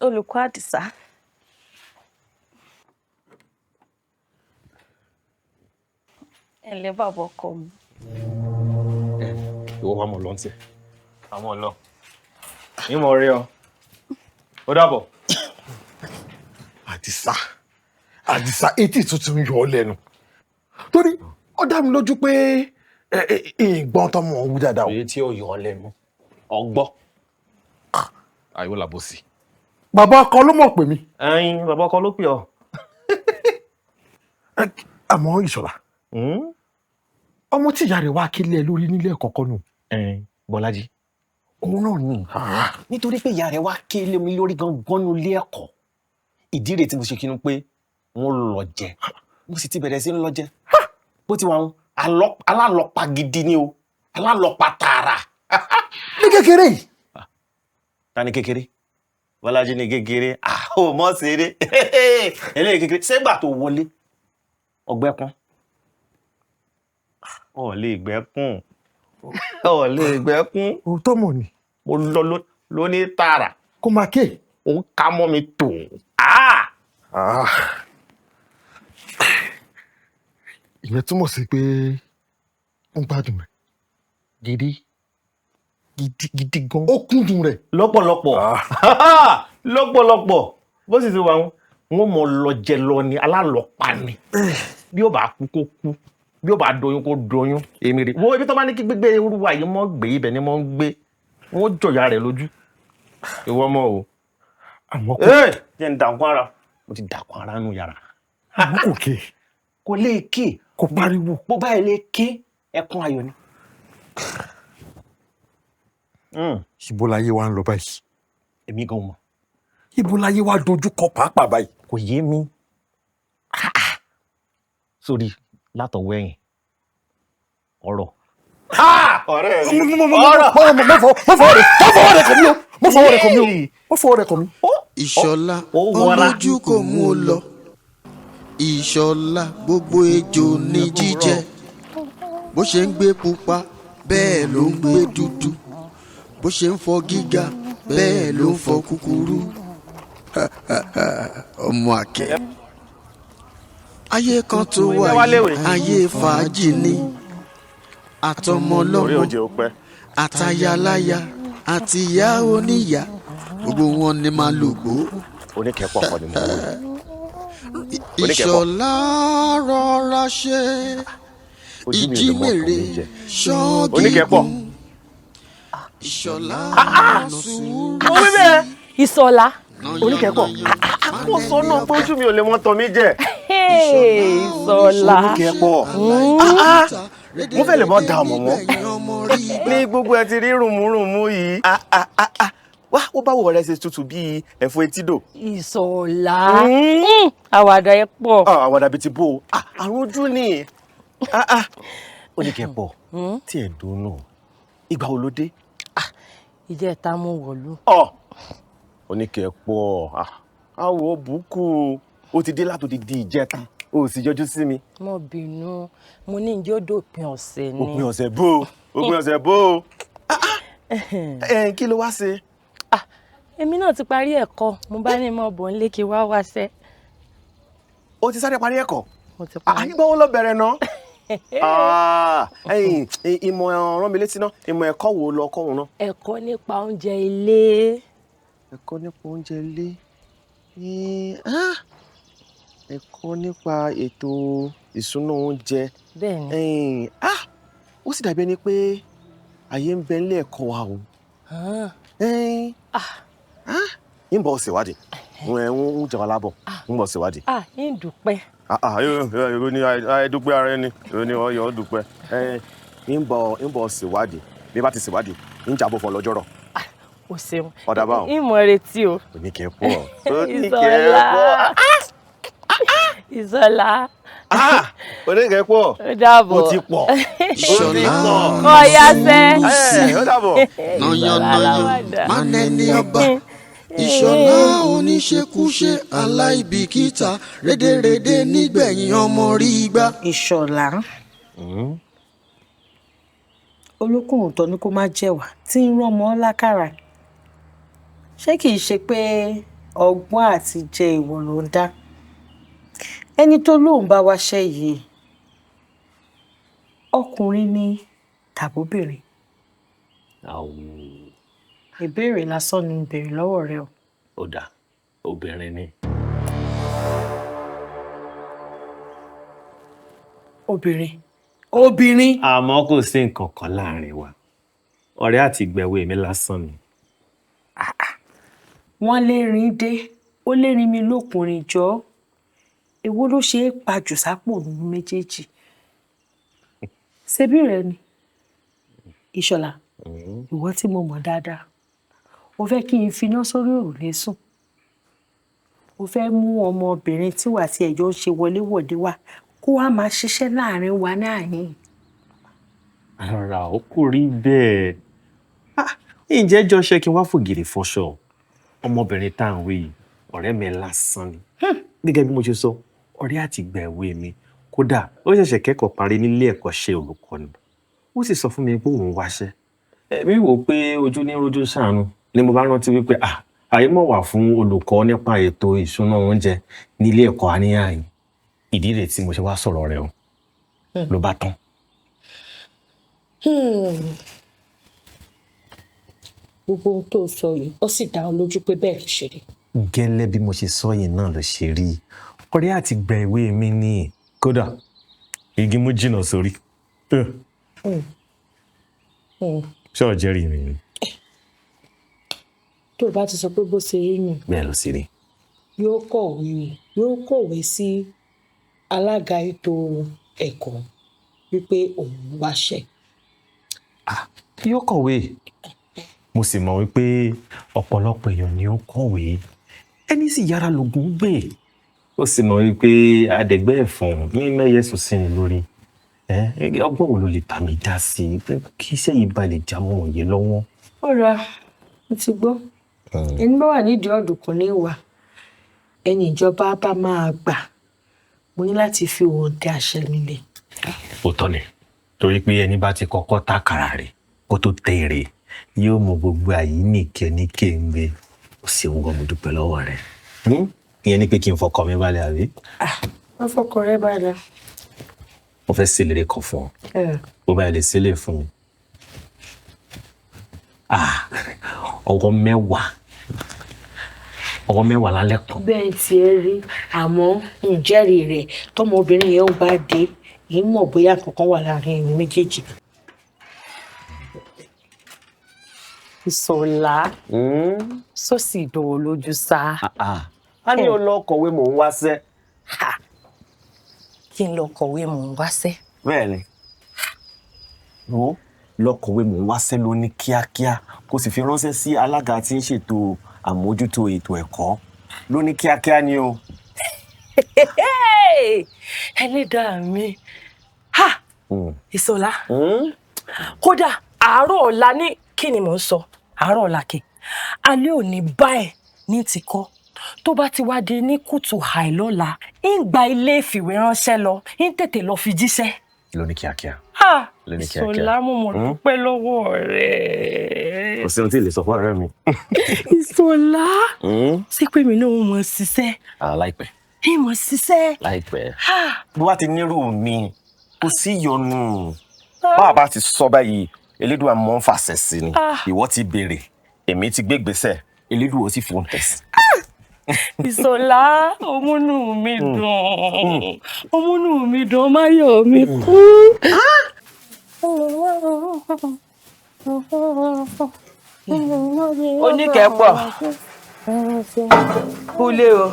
Olùkọ́ Adisa. Ẹ̀lẹ́ bàbá ọkọ mi. Ìwọ máa mọ̀ lọ́ntì. Àmọ́ lọ. Ìmọ̀ rí ọ. Ó dàbọ̀. Adisa etí tuntun yọ ọ lẹ́nu. Torí ó dá mi lójú pé ìgbọ́n tọmọ òun dáadáa. Èyí tí ó yọ ọ lẹ́nu. Ọgbọ́. Àìwọ́ làbọ̀ sí. Bàbá ọkọ ló mọ̀ pè mí. Bàbá ọkọ ló pè ọ. Àmọ́ Ìṣọ̀lá. Ọmọ tí ìyá rẹ̀ wá kílẹ̀ lórí nílé ẹ̀kọ́ kan nù. Bọ́lájí. Òun náà ni. Nítorí pé ìyá rẹ̀ wá kílẹ̀ mi lórí gangan ní ilé ẹ̀kọ́. Ìdí rẹ̀ tí mo ṣe kínú pé wọ́n lọ jẹ. Mo sì ti bẹ̀rẹ̀ sí ń lọ jẹ. Bó ti wà ń alálọ́pa gidi ni o. Alálọ́pa tààrà. Ní kékeré yìí. Ta ni kékeré? Bọ́lájí ní kékeré ó mọ̀ ṣeré eléyìí kékeré ṣégbà tó wọlé ọgbẹ́kún ọ̀ lè gbẹ́kún ọ̀ lè gbẹ́kún. òótọ́ mọ̀ ni. mo lọ lóní tààrà. kó máa ké. ó ń ká mọ́ mi tò. ìyẹn túmọ̀ sí pé ó ń gbádùn rẹ̀. gidi gan. ó kúndùn rẹ̀. lọ́pọ̀lọpọ̀ lọ́pọ̀lọpọ̀ bó sì ti wà wọ́n mọ̀ lọ jẹ lọ ni alálọ́pàá ni bí ó bá kú kó kú bí ó bá doyún kó doyún èmi rè wo ibi tó bá ní kí gbégbé irúwa yìí mọ́ gbé ibẹ̀ ni mọ́ ń gbé wọ́n jọ̀yà rẹ̀ lójú ìwọ mọ́ o. àmọ́ kò jẹ́ ń dàkún ara mo ti dàkún ara nù yàrá. àmọ́ kò ké. kò lè ké. kò pariwo. bó báyìí lè ké ẹkún ayọ̀ ni. ibo láyé wa ń lọ báyìí. èmi gan mọ̀. ibo láyé wa dojú kọ pàápàá báyìí. kò yé mi. sórí látọwọ́ ẹ̀yìn ọ̀rọ̀. ọ̀rẹ́ mi mo fọwọ́ rẹ̀ kàn mí. Ìṣọ̀lá olójú kò mú o lọ. Ìṣọ̀lá gbogbo ejò ní jíjẹ. Bó ṣe ń gbé pupa bẹ́ẹ̀ ló ń gbé dúdú. Bó ṣe ń fọ gíga bẹ́ẹ̀ ló ń fọ kúkúrú. ọmọ àkẹ́. ayé kan tó wà yìí ayé fàájì ni. àtọmọlọ́mọ àtayáláyá àti ìyá oníyá gbogbo wọn ni máa lògbó. Oníkẹ́pọ̀ kọ́ ni mo wọ. Ìṣọ̀lá rọra ṣe ìjímèrè ṣọ́ọ̀gì. Ìṣọ̀lá sùúrù. mo wí bẹ́ẹ̀. Ìṣọ̀lá. Oníkẹ́pọ̀ kó sọ náà pé ojú mi ò lè mọ́ tọ́ mi jẹ. Ìṣọ̀lá. Oníkẹ́pọ̀ mo fẹ́ lè mọ́ da ọmọ mọ́ ní gbogbo ẹ ti rí rùmùrùmù yìí. wá ó bá wọ̀ rẹ̀ ṣe tutù bíi ẹ̀fọ́ etídò. Ìṣọ̀lá. àwàdà ẹ pọ̀. àwàdà bíi ti bò ó àrùn ojú ni. Oníkẹ́pọ̀ tí ẹ̀ dùn náà ìgbà wo ló dé. ìjẹta mo wọ̀lú. Oníkẹ́pọ̀ àwọ̀ bùkù ó ti dé látòdì di ìjẹta ó sì yọjú sí mi. mo bínú mo ní ìjọ dòpin ọ̀sẹ̀ ni. òpin ọ̀sẹ̀ bó òpin ọ̀sẹ̀ bó. kí ló wá ṣe. èmi náà ti parí ẹ̀kọ́ mo bá ní mọ̀ bọ̀ nílé kí wá wáṣẹ́. o ti sáré parí ẹ̀kọ́. mo ti parí. àyígbọ́n wo ló bẹ̀rẹ̀ náà. ìmọ̀ ọ̀ràn mi létí náà ìmọ̀ ẹ̀kọ́ wo lọ kọ́ wọn náà. ẹ̀kọ́ nípa oúnjẹ ilé. ẹ̀kọ́ nípa oúnjẹ ilé. ẹ̀kọ́ nípa ètò ìṣúná oúnjẹ. bẹ́ẹ̀ni. ó sì dàbí ẹni pé àyè ń bẹ nílé ẹ̀kọ́ wa o. ń bọ̀ ṣèwádìí ń jẹ́ wa lábọ̀ ń bọ̀ ṣèwádìí. ń dúpẹ́. èrò ni àìdúpẹ́ ara ẹni èrò ni ọyọ̀ dúpẹ́. ń bọ̀ ṣèwádìí bí bá ti ṣèwádìí ń jábọ̀ fún ọlọ́jọ́rọ̀. o ṣeun ọ̀dà báwọn. ìmọ̀ retí o. Oníkẹ́pọ̀. Ìṣọ̀lá. Ìṣọ̀lá. Oníkẹ́pọ̀. ó dàbọ̀. ó ti pọ̀. Ìṣọ̀lá kọ́ yáṣẹ́. ó dàbọ̀. nàyànnàyàn mánẹ́ni ọba. Ìṣọ̀lá oníṣekúṣe aláìbìkítà rédèrèdè nígbẹ̀yìn ọmọ rí igbá. Ìṣọ̀lá. olókùnrin tó ní kó má jẹ̀wà tí ń rán ọmọ lákàrà ṣé kìí ṣe pé ọgbọ́n àti jẹ ìwọ ló ń dá ẹni tó lóun bá wáṣẹ́ yìí ọkùnrin ni tàbóbìnrin. ìbéèrè lásán ni ń béèrè lọ́wọ́ rẹ o. ó dà obìnrin ni. obìnrin. àmọ́ kò sí nǹkan kan láàrin wa ọ̀rẹ́ àti ìgbẹ̀wò mi lásán ni. wọ́n lérin dé ó lérin mi lókùnrin jọ èwo ló ṣe é pa jù sápò nínú méjèèjì ṣebí rẹ ni Ìṣọ̀lá ìwọ tí mo mọ̀ dáadáa o fẹ́ kí n finá sórí òrùlé sùn o fẹ́ mú ọmọbìnrin tí wà tí ẹjọ́ ń ṣe wọléwọ̀de wá kó wá máa ṣiṣẹ́ láàrin wa náà yìí. ara ó kò rí bẹ́ẹ̀ ǹjẹ́ jọ ṣe kí n wá fògìrì fọṣọ ọmọbìnrin tá à ń wí yìí ọ̀rẹ́ mi lásán ni gẹ́gẹ́ bí mo ṣe sọ ọ̀rẹ́ àtìgbà èwe mi kódà ó ṣẹ̀ṣẹ̀ kẹ́kọ̀ọ́ parí nílé ẹ̀kọ́ ṣe olùkọ́ ni ó sì sọ fún mi pé òun wáṣẹ́ mi wò pé ojú ní rojú ṣàánú ni mo bá rántí wípé àyè mọ̀ wà fún olùkọ́ nípa ètò ìṣúná oúnjẹ nílé ẹ̀kọ́ àníyàn ìdí rẹ̀ tí mo ṣe wá sọ̀rọ̀ rẹ̀ o ló bá tán. Gbogbo ohun tó sọ yìí ó sì dá ọ lójú pé bẹ́ẹ̀ ló ṣe rí. Gẹ́lẹ́ bí mo ṣe sọ yìí náà ló ṣe rí ọ̀rẹ́ àtìgbà èwe mi ní kódà igi mú jìnnà sórí. Ṣé o jẹ́rìí mi ni? Tó o bá ti sọ pé bó ṣe rí yàn. Bẹ́ẹ̀ ló ṣe rí. Yóò kọ̀wé sí alága ètò ẹ̀kọ́ wípé òun wáṣẹ́. Yóò kọ̀wé. Mo sì mọ̀ wípé ọ̀pọ̀lọpọ̀ èèyàn ni ó kọ̀wé. Ẹni sì yára lògùn gbé. Ó sì mọ̀ wípé adẹ̀gbẹ́ ẹ̀fọn ní mẹ́yẹ sùn sí ni lórí. Ọgbọ́n wo ló lè tà mí dá sí i pé kí iṣẹ́ yìí bá lè já mọ́ òye lọ́wọ́? Ó ra mo ti gbọ́. Ẹni bá wà nídìí ọ̀dùnkún ní ìwà ẹni ìjọba bá máa gbà mo ní láti fi òǹtẹ̀ àṣẹ nílẹ̀. Òótọ́ ni torí pé ẹni bá ti kọ́kọ́ tàkàrà rẹ̀ kó tó tẹ èrè yóò mọ gbogbo àyí nìkẹ́ ní kéńgbé. Ó sì ń gbọ́ mo dúpẹ́ lọ́wọ́ rẹ̀. Ìyẹn ni pé kí n fọkàn mi balẹ̀ àbí? Wọ́n fọkàn rẹ balẹ̀. Mo fẹ́ ṣèlérí kan fún ọ. Bó bá lè ṣẹlẹ̀ fún mi. Ọwọ́ mẹ́wàá lálẹ́ kan. Bẹ́ẹ̀ tí ẹ rí àmọ́ ǹjẹ́rìí rẹ̀ tọmọbìnrin yẹn ó bá dé yìí mọ̀ bóyá kankan wà láàrin ẹ̀yin méjèèjì. Ìṣọ̀lá sọ́sì ìdòwò lójú sá. A ní o lọ kọ̀wé mò ń wáṣẹ́. Kí n lọ kọ̀wé mò ń wáṣẹ́. Bẹ́ẹ̀ni. Lọ kọ̀wé mò ń wáṣẹ́ ló ní kíákíá kó sì fi ránṣẹ́ sí alága tí ń ṣètò àmójútó ètò ẹ̀kọ́ ló ní kíákíá ni o. Ẹlẹ́dàá mi. Ìṣọ̀lá. Kódà àárọ̀ ọ̀la ní kí ni mò ń sọ àárọ̀ ọ̀la kí alẹ́ òní báyìí ní ti kọ́ tó bá ti wá di ní kùtù àìlọ́la ń gba ilé ìfìwéránṣẹ́ lọ ń tètè lọ fi jíṣẹ́. Ló ní kíákíá. Ìṣọ̀lá mo mọ̀ dúpẹ́ lọ́wọ́ rẹ̀. Kò sí ohun tí ì lè sọ fún ọ̀rẹ́ mi. Ìṣọ̀lá sí pé mi náà mọ̀ ṣiṣẹ́. Láìpẹ́. Mọ̀ ṣiṣẹ́. Láìpẹ́. Bó bá ti nírú mi kò sí yọnu. Bá a bá ti sọ báyìí Elédùà mọ́ ń fàṣẹ sí ni. Ìwọ ti béèrè èmi ti gbé gbèsè Elédùà ó sì fún tẹ̀sí. Ìṣọ̀lá òmùnú mi dùn máyọ̀ mi kú. Oníkẹ́pọ̀ kúlé o.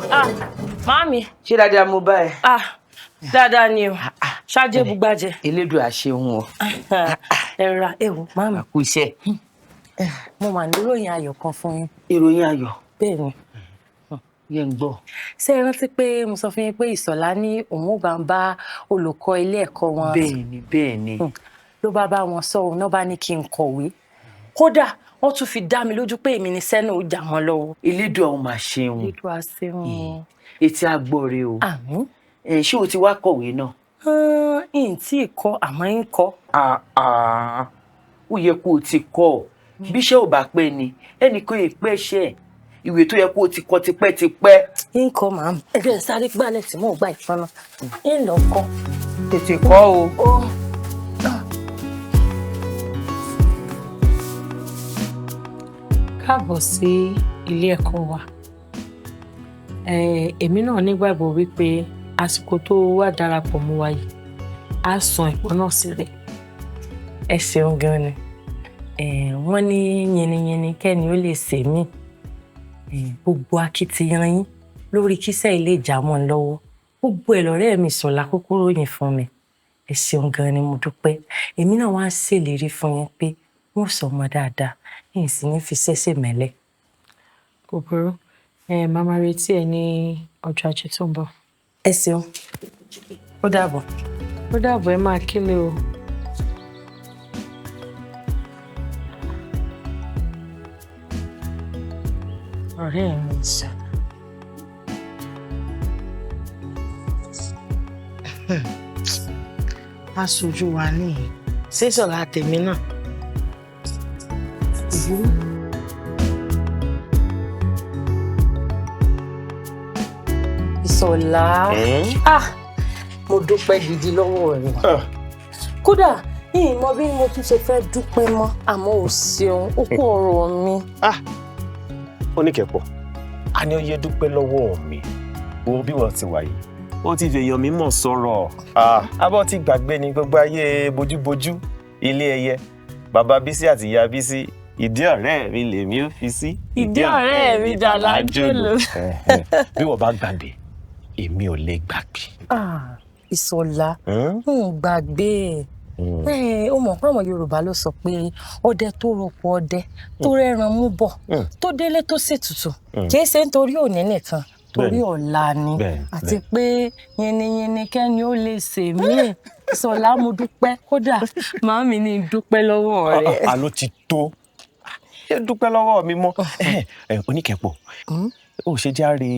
Màámi. Ṣé dáadáa mo bá ẹ? Dáadáa ni o. Ṣáájú bùgbàjẹ́. Elédùà ṣeun o. Ẹ̀ra ẹ̀wò màámi. Kú iṣẹ́. Mo mà ní ìròyìn ayọ̀ kan fún yín. Ìròyìn ayọ̀? Bẹ́ẹ̀ ni. Yẹn ń gbọ́. Ṣé ẹ rántí pé mo sọ fún yín pé Ìṣọ̀lá ní òun ò bá ń bá olùkọ́ ilé ẹ̀kọ́ wọn. Bẹ́ẹ̀ni. Ló bá wọn sọ òun náà bá ní kí n kọ̀wé. Kódà wọ́n tún fi dá mi lójú pé èmi ni sẹ́nu ó jà wọ́n lọ́wọ́. Elédùà ó máa ṣeun. Elédùà ṣeun. Etí agbóore o. Àmín. Ṣé o ti wá kọ̀wé náà? N tí ì kọ àmọ́ ń kọ. Ó yẹ kó o ti kọ bíṣẹ́ ò bá pẹ́ ni ẹnìkan èèpẹ́ ṣẹ́ ìwé tó yẹ kó o ti kọ tipẹ́. Ń kọ màá ẹgbẹ́ sáré gbálẹ̀ tí mò ń gbà ìfọ́nà ń lọ kọ. Tètè kọ o. Káàbọ̀ sí ilé ẹ̀kọ́ wa. Èmi náà nígbàgbọ́ wípé àsìkò tó wà darapọ̀ mọ́ wa yìí á san ẹ̀kọ́ náà sílẹ̀. Ẹ ṣeun gan ni. Wọ́n ní yìnyínyìnyín kẹ́ni ó lè ṣe mí. Gbogbo akitiyan yín lórí kíṣẹ́ ilé ìjà mọ́ ń lọ́wọ́. Gbogbo ẹ̀ lọ́rẹ́ mi Ìṣọ̀lá kúkú ròyìn fún mi. Ẹ ṣeun gan ni mo dúpẹ́. Èmi náà wá ṣèlérí fún yín pé wọ́n sọ ọmọ dáadáa yìí sì ní fi ṣẹ́ṣẹ́ mẹ́lẹ̀. Kò burú. Màmá retí ẹ ní ọjọ́ Ajé tó ń bọ̀. Ẹ ṣeun. Ó dàbọ̀. Ó dàbọ̀ ẹ máa kílè o. ọ̀rẹ́ mi Ìṣọ̀lá. Aṣojú wa nìyí ṣé Ìṣọ̀lá tèmi náà. Ìṣọ̀lá mo dúpẹ́ gidi lọ́wọ́ rẹ̀. Kódà yìí mọ bí mo tún ṣe fẹ́ dúpẹ́ mọ́ àmọ́ ò ṣeun ó kú ọ̀rọ̀ mi. Onikepo a ní ó yẹ dúpẹ́ lọ́wọ́ mi wo bí wọ́n ti wà yìí ó ti fèèyàn mímọ̀ sọ̀rọ̀ abọ́ ti gbàgbé ni gbogbo ayé bójúbójú ilé ẹyẹ bàbá Bísí àti ìyá Bísí ìdí ọ̀rẹ́ mi lèmi ó fi sí. Ìdí ọ̀rẹ́ mi dàlá jòló. bí wọ́n bá gbàgbé èmi ò lè gbàgbé. Ìṣọ̀lá ń gbàgbé ó mọ̀ pé àwọn Yorùbá ló sọ pé ọdẹ tó rọpò ọdẹ tó rẹ́ran mú bọ̀ tó délé tó ṣètùtù kì í ṣe nítorí òní nìkan torí ọ̀la ni àti pé yìnyínyìnyín kẹ́ni ó lè ṣe mí. Ìṣọ̀lá mo dúpẹ́ kódà màámi ní dúpẹ́ lọ́wọ́ rẹ̀. Àló ti tó ṣé dúpẹ́ lọ́wọ́ mi mọ́. Onikepo ó ṣe járe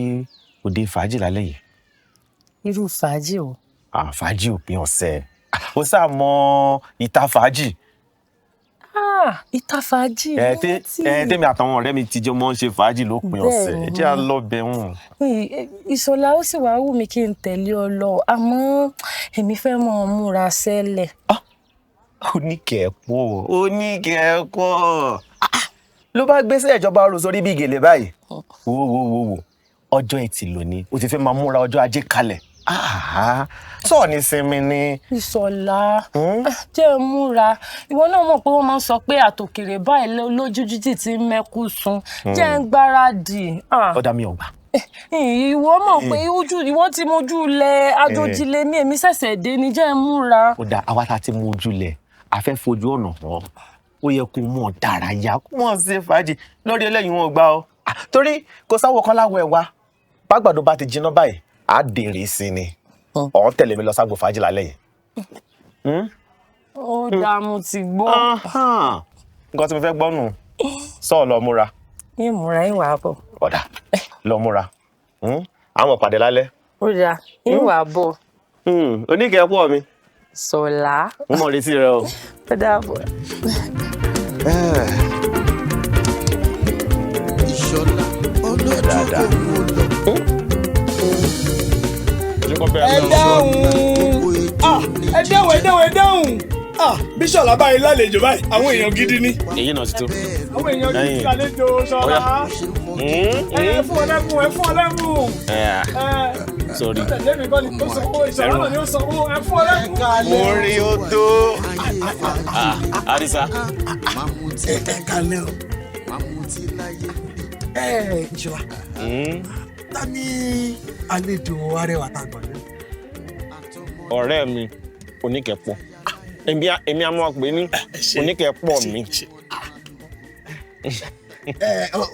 òde fàájì lálẹ́ yìí. Irú fàájì o. Fàájì òpin ọ̀sẹ̀ ó sá mọ ìta fàájì. Ìta fàájì. Tèmi àtàwọn ọ̀rẹ́ mi ti jọ mọ́ ń ṣe fàájì lópin ọ̀sẹ̀ ẹ jẹ́ á lọ bẹ̀ wọ́n. Ìṣọ̀lá ó sì wá wù mí kí n tẹ̀lé ọ lọ àmọ́ èmi fẹ́ mọ̀ ọ́n múra sẹ́lẹ̀. Onikepo ló bá gbéṣẹ́ ìjọba rò sórí bí gèlè báyìí. wo ọjọ́ Ẹtì lónìí o ti fẹ́ máa múra ọjọ́ Ajé kalẹ̀. Sọ ní sinmi ni. Ìṣọ̀lá jẹ́ múra ìwọ náà mọ̀ pé wọ́n máa ń sọ pé àtòkèrè báyìí lójú jíjì tí mẹ́kú sun jẹ́ ń gbáradì. Ọ̀dà mi ò gbà. Ìwọ mọ̀ pé ìwọ ti mojú lẹ̀ adójúlé mi èmi ṣẹ̀ṣẹ̀ dé ni jẹ́ múra. Ọ̀dà àwa tá ti mojú lẹ̀ a fẹ́ fojú ọ̀nà hàn ó yẹ kó mọ̀ dárayá kó mọ̀ ṣe fàájì lórí eléyìí wọn ò gbà ọ́ torí kò sáwọ́ kan láwọ̀ ẹ̀ wá bágbàdo bá ti jiná báyìí á dèrè sí ni ọ̀ tẹ̀lé mi lọ ságbo fàájì lálẹ́ yìí. Ó dáa mo ti gbọ́. Nǹkan tí mo fẹ́ gbọ́ nù sọ lọ múra. Ìmúra ìwà bọ̀. Ọ̀dà lọ múra àwọn ìpàdé lálẹ́. Ó dáa ìwà bọ̀. Oníkẹ́pọ̀ mi. Ṣọlá. Mo mọ̀ létí rẹ o. Ó dáa bọ̀. Ìṣọ̀lá olójú kò mú lọ. Ẹ dáhùn. Bíṣọ̀lá báyìí lálejò báyìí àwọn èèyàn gidi ni. Èyí náà ti tó. Àwọn èèyàn gidi lálejò Ṣọlá. Ẹ fún ọ lẹ́mú. Sorry. Tẹ̀lé mi kọ́ ni ó sanwó Ìṣọ̀lá náà ni ó sanwó ẹ fún ọ lẹ́mú. Mo rí o tó. Adisa. Ẹ kalẹ̀ o. Ìṣọ̀lá. Ta ni àlejò arẹwà tá a gbọ́ ní? Ọ̀rẹ́ mi Onikepo èmi a máa pè ní Onikepo mi.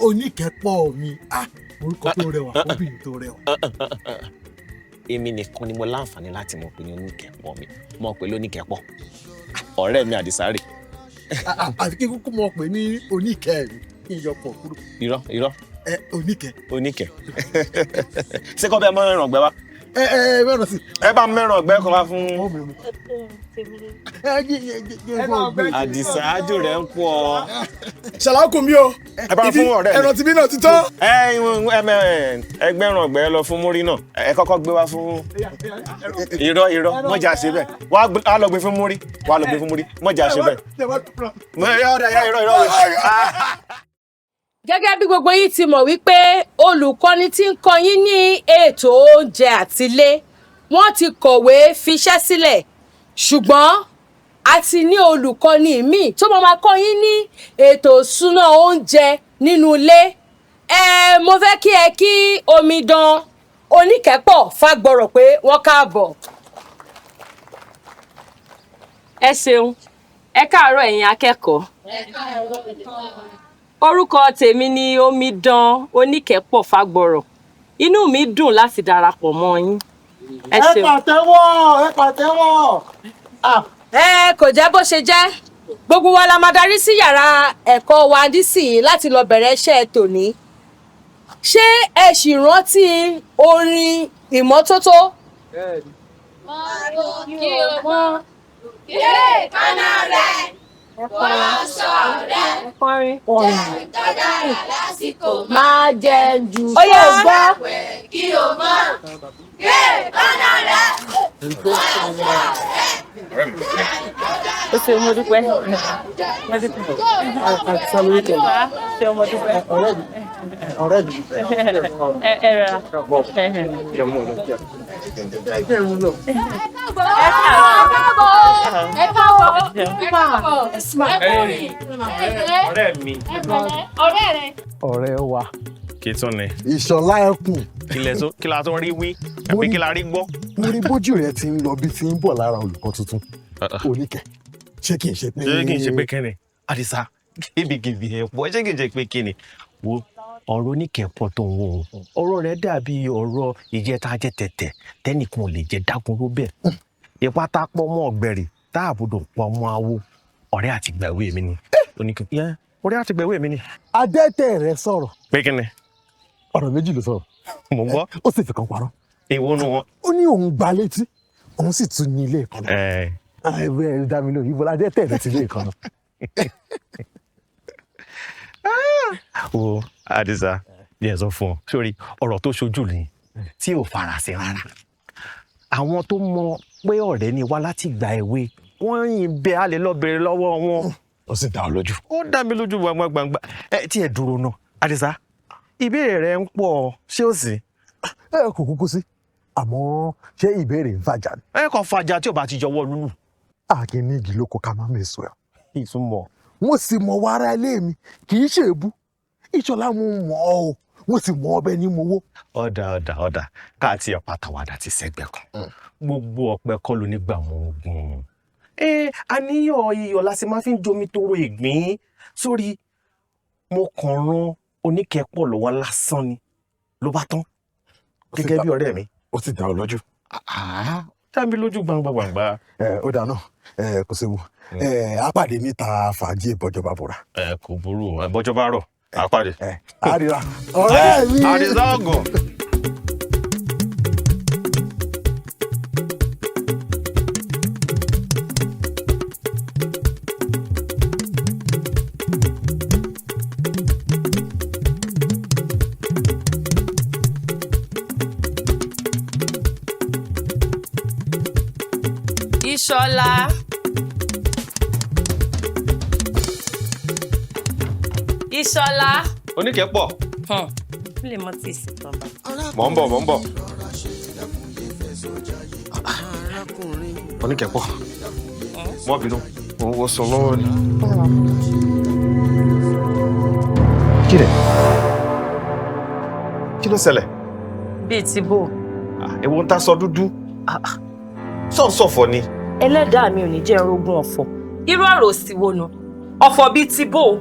Onikepo mi orúkọ tó rẹwà obìnrin tó rẹwà. Èmi nìkan ni mo láǹfààní láti mọ̀ pé ní Onikepo mi mọ̀ pé lóníkẹ́pọ̀ ọ̀rẹ́ mi Adisa rè. Àti kí kúkú mọ̀ pé ní Oníkẹ́ mi kí n yọ pọ̀ kúrò. Irọ́. Oníkẹ́. Ṣé kọ́ bẹ́ẹ̀ mọ́ ẹran ọ̀gbẹ́ wa? Mẹ́ràn sí. Ẹ bá mẹ́ràn ọ̀gbẹ́ kan wá fún. Adisa ájò rẹ̀ ń pọ̀. Ṣàlákùn mi o. Ẹ bá fún ọ̀rẹ́ mi. Ẹran tìbí náà ti tán. Ẹgbẹ́ràn ọ̀gbẹ́ lọ fún múrí náà. Ẹ kọ́kọ́ gbé wá fún. Irọ́ mọ́jà ṣe bẹ́ẹ̀. Wá lọ gbé fún múrí. Mọ́jà ṣe bẹ́ẹ̀. Irọ́. Gẹ́gẹ́ bí gbogbo yín ti mọ̀ wípé olùkọ́ni tí ń kọ́ yín ní ètò oúnjẹ àtilé wọ́n ti kọ̀wé fiṣẹ́ sílẹ̀ ṣùgbọ́n a ti ní olùkọ́ni míì tó máa kọ́ yín ní ètò ìṣúná oúnjẹ nínú ilé. Mo fẹ́ kí ẹ kí omidan Oníkẹ́pọ̀ Fágbọrọ̀ pé wọ́n káàbọ̀. Ẹ ṣeun ẹ káàárọ̀ ẹ̀yin akẹ́kọ̀ọ́. Orúkọ tèmi ni omidan Oníkẹ́pọ̀ Fágbọrọ̀. Inú mi dùn láti darapọ̀ mọ́ yín. Ẹ ṣeun. Ẹ pàtẹ́wọ́. Kò jẹ́ bó ṣe jẹ́. Gbogbo wa la máa darí sí yàrá ẹ̀kọ́ wa nísìnyí láti lọ bẹ̀rẹ̀ iṣẹ́ tòní. ṣé ẹ sì rántí orin ìmọ́tótó? Kí o mọ̀, yé kánà rẹ̀, wọ́n sọ rẹ̀, jẹ́ dára lásìkò máa jẹ jù Ó yá. tó gbọ́. Kí o mọ̀, yé kánà rẹ̀, wọ́n sọ rẹ̀. Ó ṣe mo dúpẹ́. Ọ̀rẹ́ mi. Ẹ rà. Ọ̀rẹ́ mi. Ọ̀rẹ́ wa. Kí tún ni? Ìṣọ̀lá ẹkùn. Kí la tún rí wí? Àbí kí la rí gbọ́? Mo rí bójú rẹ ti ń lọ bí ti ń bọ̀ lára olùkọ́ tuntun. Oníkẹ́, ṣé kìí ṣe pé. Ṣé kìí ṣe pé kẹ́ni? Adisa, kébìkébì ẹ̀ pọ̀, ṣé kìí ṣe pé kíni? Wo ọ̀rọ̀ Oníkẹ́pọ̀ tó ń wò ó. Ọ̀rọ̀ rẹ̀ dàbí ọ̀rọ̀ ìjẹta jẹ tẹ̀tẹ̀ tẹ́nìkan ò lè jẹ dágunró bẹ́ẹ̀. Ipa tá pọ̀ mọ́ ọ̀gbẹ̀rì tá àbúdò pọ̀ mọ́ awo. Ọ̀rẹ́ àti gbẹ̀wé mi ni. Oníkẹ́, ọ̀rẹ́ àti gbẹ̀wé mi ni. Adẹ́tẹ̀ rẹ sọ̀rọ̀. Pé kíni? Ọ̀rọ̀ méjì ló sọ̀rọ̀. Mo gbọ́. Ó sì fi kan parọ́. Èwo nu wọn? Ó ní òun gba létí, òun sì tún ní ilé ìkànnà. Ẹ̀ẹ́dẹ́ dá mi lóyún, Bọ́lá Adẹ́tẹ̀ rẹ ti ilé ìkànnà. Wo Adisa, yẹ sọ fún ọ, sórí ọ̀rọ̀ tó ṣojú ni tí ò farasin rárá. Àwọn tó mọ pé ọ̀rẹ́ ni wá láti gba èwe, wọ́n yìn bẹ́ẹ̀ á lè lọ bèrè lọ́wọ́ wọn. Ó sì dá ọ lójú. Ó dá mi lójú gbangba. Tí ẹ dúró náà, Adisa, ìbéèrè rẹ ń pọ̀, ṣé ó sì? Ẹ kò kúkú sí, àmọ́ ṣé ìbéèrè ń fàjà ni? Ẹ kàn fàjà tí ò bá ti jọwọ́ lúlù. Àkì ní igi lóko ká má mèso ẹ̀. Ìsúnmọ̀. Wọ́n sì mọ̀ wàrà ilé mi, kì í ṣe èébú. Ìṣọ̀lá mo mọ̀ ọ́ o, wọ́n sì mọ̀ ọbẹ̀ ní mo wó. Ọ̀dà, káàtì ọ̀pá tàwádà ti sẹ́gbẹ̀ kan. Gbogbo ọ̀pẹ kọ́ ló nígbà mọ́ ogun. Àníyàn iyọ̀ la sì máa fi ń jomi toro ìgbín. Sórí, mo kàn ran Oníkẹ́pọ̀ lọ́wọ́ lásán ni. Ló bá tán. Gẹ́gẹ́ bí ọ̀rẹ́ mi. Ó sì dá ọ lójú. Dá mi lójú gbangba. Ó dáná, kò séwu. Àpàdé níta fàájì ìbọjọba bòrà. Kò burú, bọ́jọba rọ̀. Àpàdé. Àríra. Ọ̀rẹ́ mi. Àrísá ọ̀gàn. Ishola. Ishola. Oníkẹ́pọ̀. Lè mọ tí ì sí bàbá. Mò ń bọ̀. Oníkẹ́pọ̀. Mọ́ bínú. Mo ń wo sùn lọ́wọ́ ni. Kí ló ṣẹlẹ̀? Bíi ti bò. Èwo ń ta sọ dúdú? Sọ̀fọ̀ ni. Ẹlẹ́dàá mi ò ní jẹ́ orogún ọ̀fọ̀. Irú ọ̀rọ̀ òsì wo nu? Ọ̀fọ̀ bíi ti bò.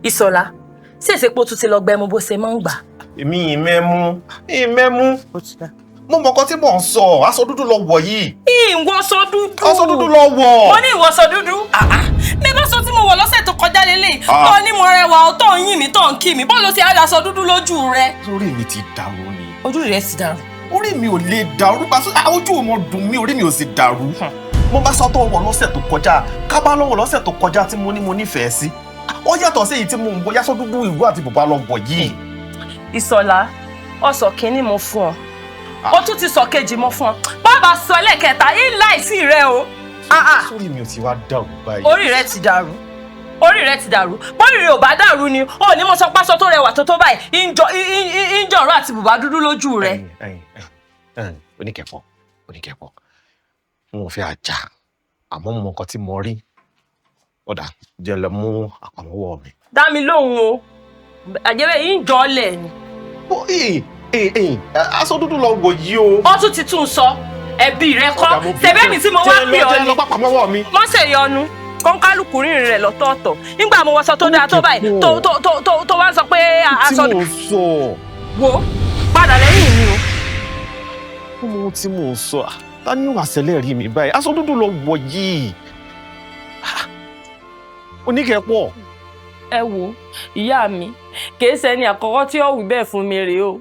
Ìṣọ̀lá, ṣé èsèpò tún ti lọ gbẹmu bó ṣe máa ń gbà? Èmi ìmẹ́mú. Mo mọ̀ kan tí mò ń sọ, aṣọ dúdú lọ wọ̀ yìí. Ìwọṣọ dúdú. Aṣọ dúdú lọ wọ̀. Mo ní ìwọṣọ dúdú. Mi bá sọ tí mo wọ̀ lọ́sẹ̀ tó kọjá lélẹ̀. Tó ní mo rẹwà ó tó ń yìn mí tó ń kí mi. Bọ́ọ̀lù ti àdàsọ dúdú lójú rẹ. Orí mi ti dàrú ni. Ojú rẹ ti dàrú. Orí mi ò lè dàrú, ojú ọmọ dùn mí, orí mi ò sì dàrú. Mo bá sọ tó wọ̀ lọ́sẹ̀ tó kọjá, kábà lọ́wọ́ lọ́sẹ̀ tó kọjá tí mo ní mo nífẹ̀ẹ́ sí. Ó yàtọ̀ sí èyí tí mo ń bọ́ yásọ dúdú ìlú àti bùbá lọ bọ̀ yìí. Ìṣọ̀lá, ọsọ kìíní mo fún ọ. Ó tún ti sọ kejì mo fún ọ. Bàbá sọ ẹlẹ́kẹta, ìlà ìsí rẹ o. Orí mi ò ti wá dàrú báyìí. Orí rẹ ti dàrú. Bórí rẹ ò bá dàrú ni, ó ní mo sọ pásọ tó rẹwà tó báyìí, ìjọ̀rọ̀ àti bùbá dúdú lójú rẹ. Oníkẹ́pọ̀. Mo fẹ́ àjà, àmọ́ mo mọ nǹkan tí mo rí. Ọ̀dà jẹ́ lọ mú àpamọ́wọ́ mi. Dá mi lóhùn o. Àjẹbẹ́ yìí ń jọ ọ́lẹ̀ ni. Aṣọ dúdú lọ wọ̀ yìí o. Ó tún ti tún sọ. Ẹbí rẹ kọ́. Ṣèbẹ́mi tí mo wá pè ọ ni. Lọ pápamọ́wọ́ mi. Mọ́ ṣe yọnu. Kọ́ńkálùkù rìnrìn rẹ̀ lọ́tọ̀ọ̀tọ̀. Nígbà mo wọṣọ tó dáa tó báyìí, tó wá sọ pé aṣọ. Tí mo sọ. Wo padà lẹ́yìn mi o. Mo tí mo ń sọ, ta ni wàá ṣẹlẹ̀ rí mi báyìí? Aṣọ dúdú lọ wọ̀ yìí. Oníkẹ́pọ̀. Ẹ wo ìyá mi, kìí ṣẹni àkọ́kọ́ tí ó wí bẹ́ẹ̀ fún mi rèé o.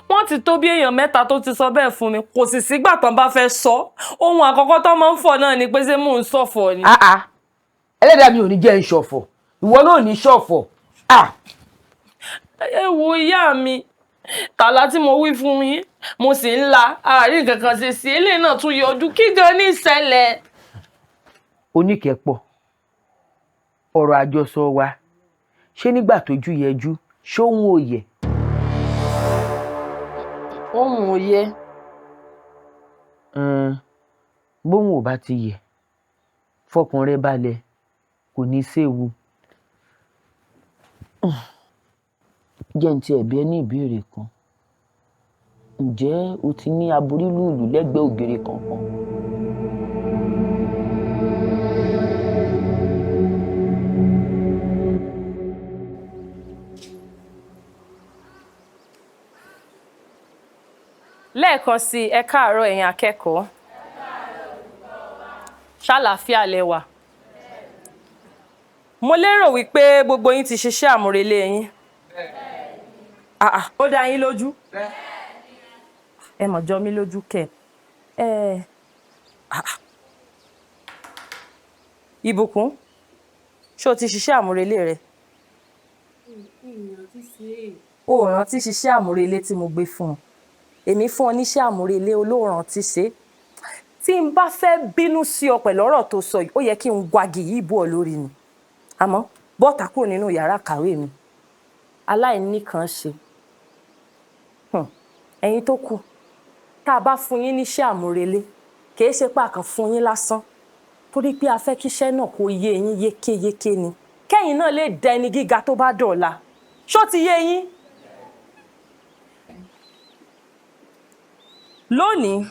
Wọ́n ti tó bí èèyàn 3 tó ti sọ bẹ́ẹ̀ fún mi, kò sì sígbà tán bá fẹ́ sọ. Ohun àkọ́kọ́ tó máa ń fọ̀ náà ni pé ṣé mò ń ṣọ̀fọ̀ ni. Ẹlẹ́dàá mi ò ní jẹ́ ń ṣọ̀fọ̀, ìwọ náà ò ní ṣọ̀fọ̀. Ẹ wo ìyá mi, tàlá tí mo wí fún yín, mo sì ń la àárín kankan ṣe sí eléyìí náà tún yọjú kí gan ní ìṣẹ̀lẹ̀. Oníkẹ́pọ̀, ọ̀rọ̀ àjọsọ wa ṣé nígbà tójú yẹjú ṣóhun òye? Ohun òye. Bóhun ò bá ti yẹ, fọkàn rẹ balẹ̀, kò ní séwu. Jẹ́ n tiẹ̀ bi ẹ́ ní ìbéèrè kan. Ǹjẹ́ o ti ní aborí lùlù lẹ́gbẹ̀ẹ́ ògiri kankan? Lẹ́ẹ̀kan sí ẹ káàárọ̀ ẹ̀yin akẹ́kọ̀ọ́. Ṣàlàáfíà lẹ wà. Mo lérò wípé gbogbo yín ti ṣiṣẹ́ àmúrelé yín. Ó dá yín lójú? Ẹ mọ̀ jọ mí lójú kẹ̀. Ìbùkún, ṣé o ti ṣiṣẹ́ àmúrelé rẹ? O ò rántí ṣiṣẹ́ àmúrelé tí mo gbé fún ọ. Èmi fún ọ níṣẹ́ àmúrelé olóòràn ti ṣe. Tí n bá fẹ́ bínú sí ọ pẹ̀lú ọ̀rọ̀ tó sọ yìí, ó yẹ kí n wagi yìí bò ọ lórí ni. Àmọ́ bọ́ta kúrò nínú yàrá kàwé mi. Aláìní kan ṣe. Ẹ̀yin tó kù, tá a bá fún yín níṣẹ́ àmúrelé, kìí ṣe pé a kàn fún yín lásán. Torí pé a fẹ́ kíṣẹ́ náà kó yé yín yékéyéké ni. Kẹ́yìn náà lè dẹni gíga tó bá dọ̀la. Ṣó ti yé yín? Lónìí,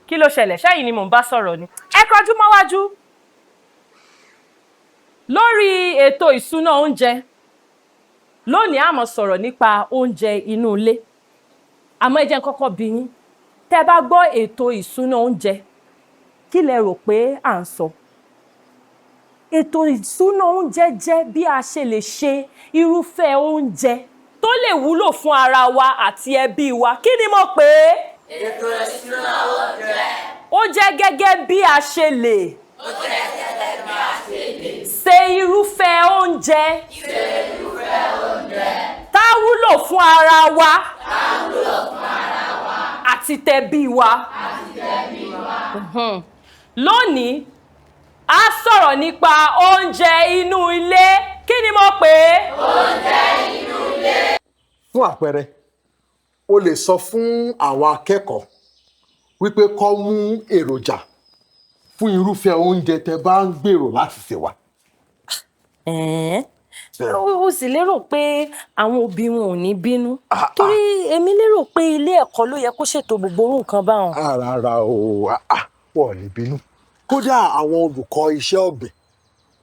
kí ló ṣẹlẹ̀? Ṣẹ́yìn ni mò ń bá sọ̀rọ̀ ni. Ẹ kọjú mọ́wájú. Lórí ètò ìṣúná oúnjẹ, lónìí a máa sọ̀rọ̀ nípa oúnjẹ inú ilé. Àmọ́ ẹ jẹ́ n kọ́kọ́ bi yín. Tẹ́ bá gbọ́ ètò ìṣúná oúnjẹ, kí lẹ rò pé à ń sọ? Ètò ìṣúná oúnjẹ jẹ́ bí a ṣe lè ṣe irúfẹ́ oúnjẹ tó lè wúlò fún ara wa àti ẹbí wa. Kí ni mo pè é? Ètò ìṣúná oúnjẹ. Ó jẹ́ gẹ́gẹ́ bí a ṣe lè. Ó jẹ́ gẹ́gẹ́ bí a ṣe lè. Ṣe irúfẹ́ oúnjẹ. Ṣe irúfẹ́ oúnjẹ. Tá wúlò fún ara wa. Tá wúlò fún ara wa. Àti tẹbí wa. Àti tẹbí wa. Lónìí, a sọ̀rọ̀ nípa oúnjẹ inú ilé. Kí ni mo pè é? Oúnjẹ inú ilé. Fún àpẹẹrẹ, o lè sọ fún àwọn akẹ́kọ̀ọ́ wípé kó mú èròjà fún irúfẹ́ oúnjẹ tẹ́ bá ń gbèrò láti sè wá. O sì lérò pé àwọn òbí wọn ò ní bínú? Torí èmi lérò pé ilé ẹ̀kọ́ ló yẹ kó ṣètò gbogbo orú nǹkan báwọn. Rárá o, wọn ò ní bínú. Kódà àwọn olùkọ́ iṣẹ́ ọ̀gbìn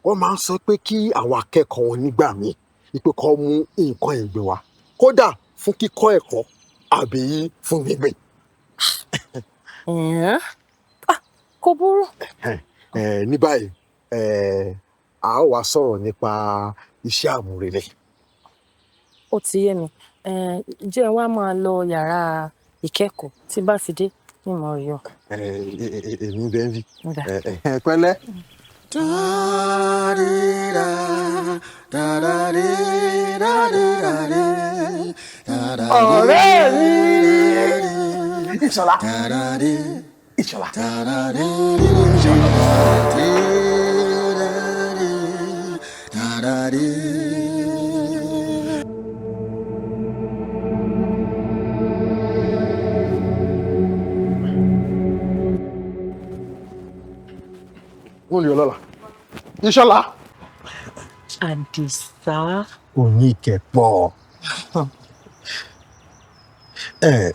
wọ́n máa ń sọ pé kí àwọn akẹ́kọ̀ọ́ wọn nígbà míì wípé kó mú nǹkan ìgbìn wá. Kódà fún kíkọ́ ẹ̀kọ́ àbí fún gbígbìn. Kò burú. Ní báyìí, a ó wá sọ̀rọ̀ nípa iṣẹ́ àmúrelé. Ó ti yé mi. Jẹ́ wá máa lọ yàrá ìkẹ́kọ̀ọ́ tí bá ti dé ní mọ̀ yọ. Èmi bẹ́ẹ̀ bí. Pẹ̀lẹ́. Ọ̀rẹ́ mi. Ìṣọ̀lá. Ìṣọ̀lá. Wọ́n lè ọlọ́la. Ìṣọ̀lá. Adisa. Onikepo.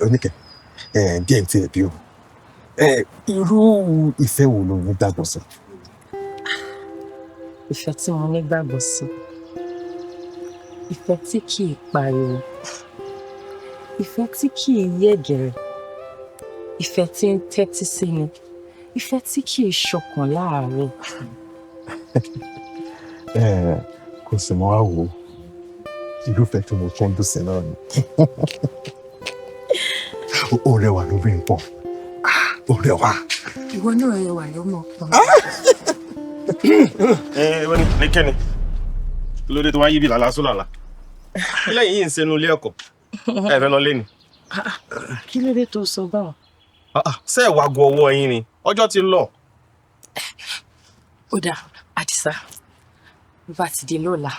Onike, díẹ̀ tí ẹ bí o. Irú ìfẹ́ wo ló ní gbàgbọ́ sí? Ìfẹ́ tí mo ní gbàgbọ́ sí. Ìfẹ́ tí kì í pariwo. ìfẹ́ tí kì í yẹ̀gẹ̀rẹ̀, ìfẹ́ tí ń tẹ́tí sí ni, ìfẹ́ tí kì í ṣọkàn láàárọ̀. Kò sì mọ́ àwò irúfẹ́ tí mo tún dùn sí náà ni. Ó rẹwà lóbìnrin pọ̀, ó rẹwà. Ìwọ náà rẹwà lọ́mọ kan. Ní kíni kí ló dé tó wá yí bí lálásólàlá ilé yìí ń sẹnu ilé ẹ̀kọ́ ẹ fẹ́ lọ lé ni. Kí ló dé tó sọ báwọn? Ṣé ẹ wá go ọwọ́ yín ni ọjọ́ ti lọ. Ó dáa, Adisa, bá ti di lọ́la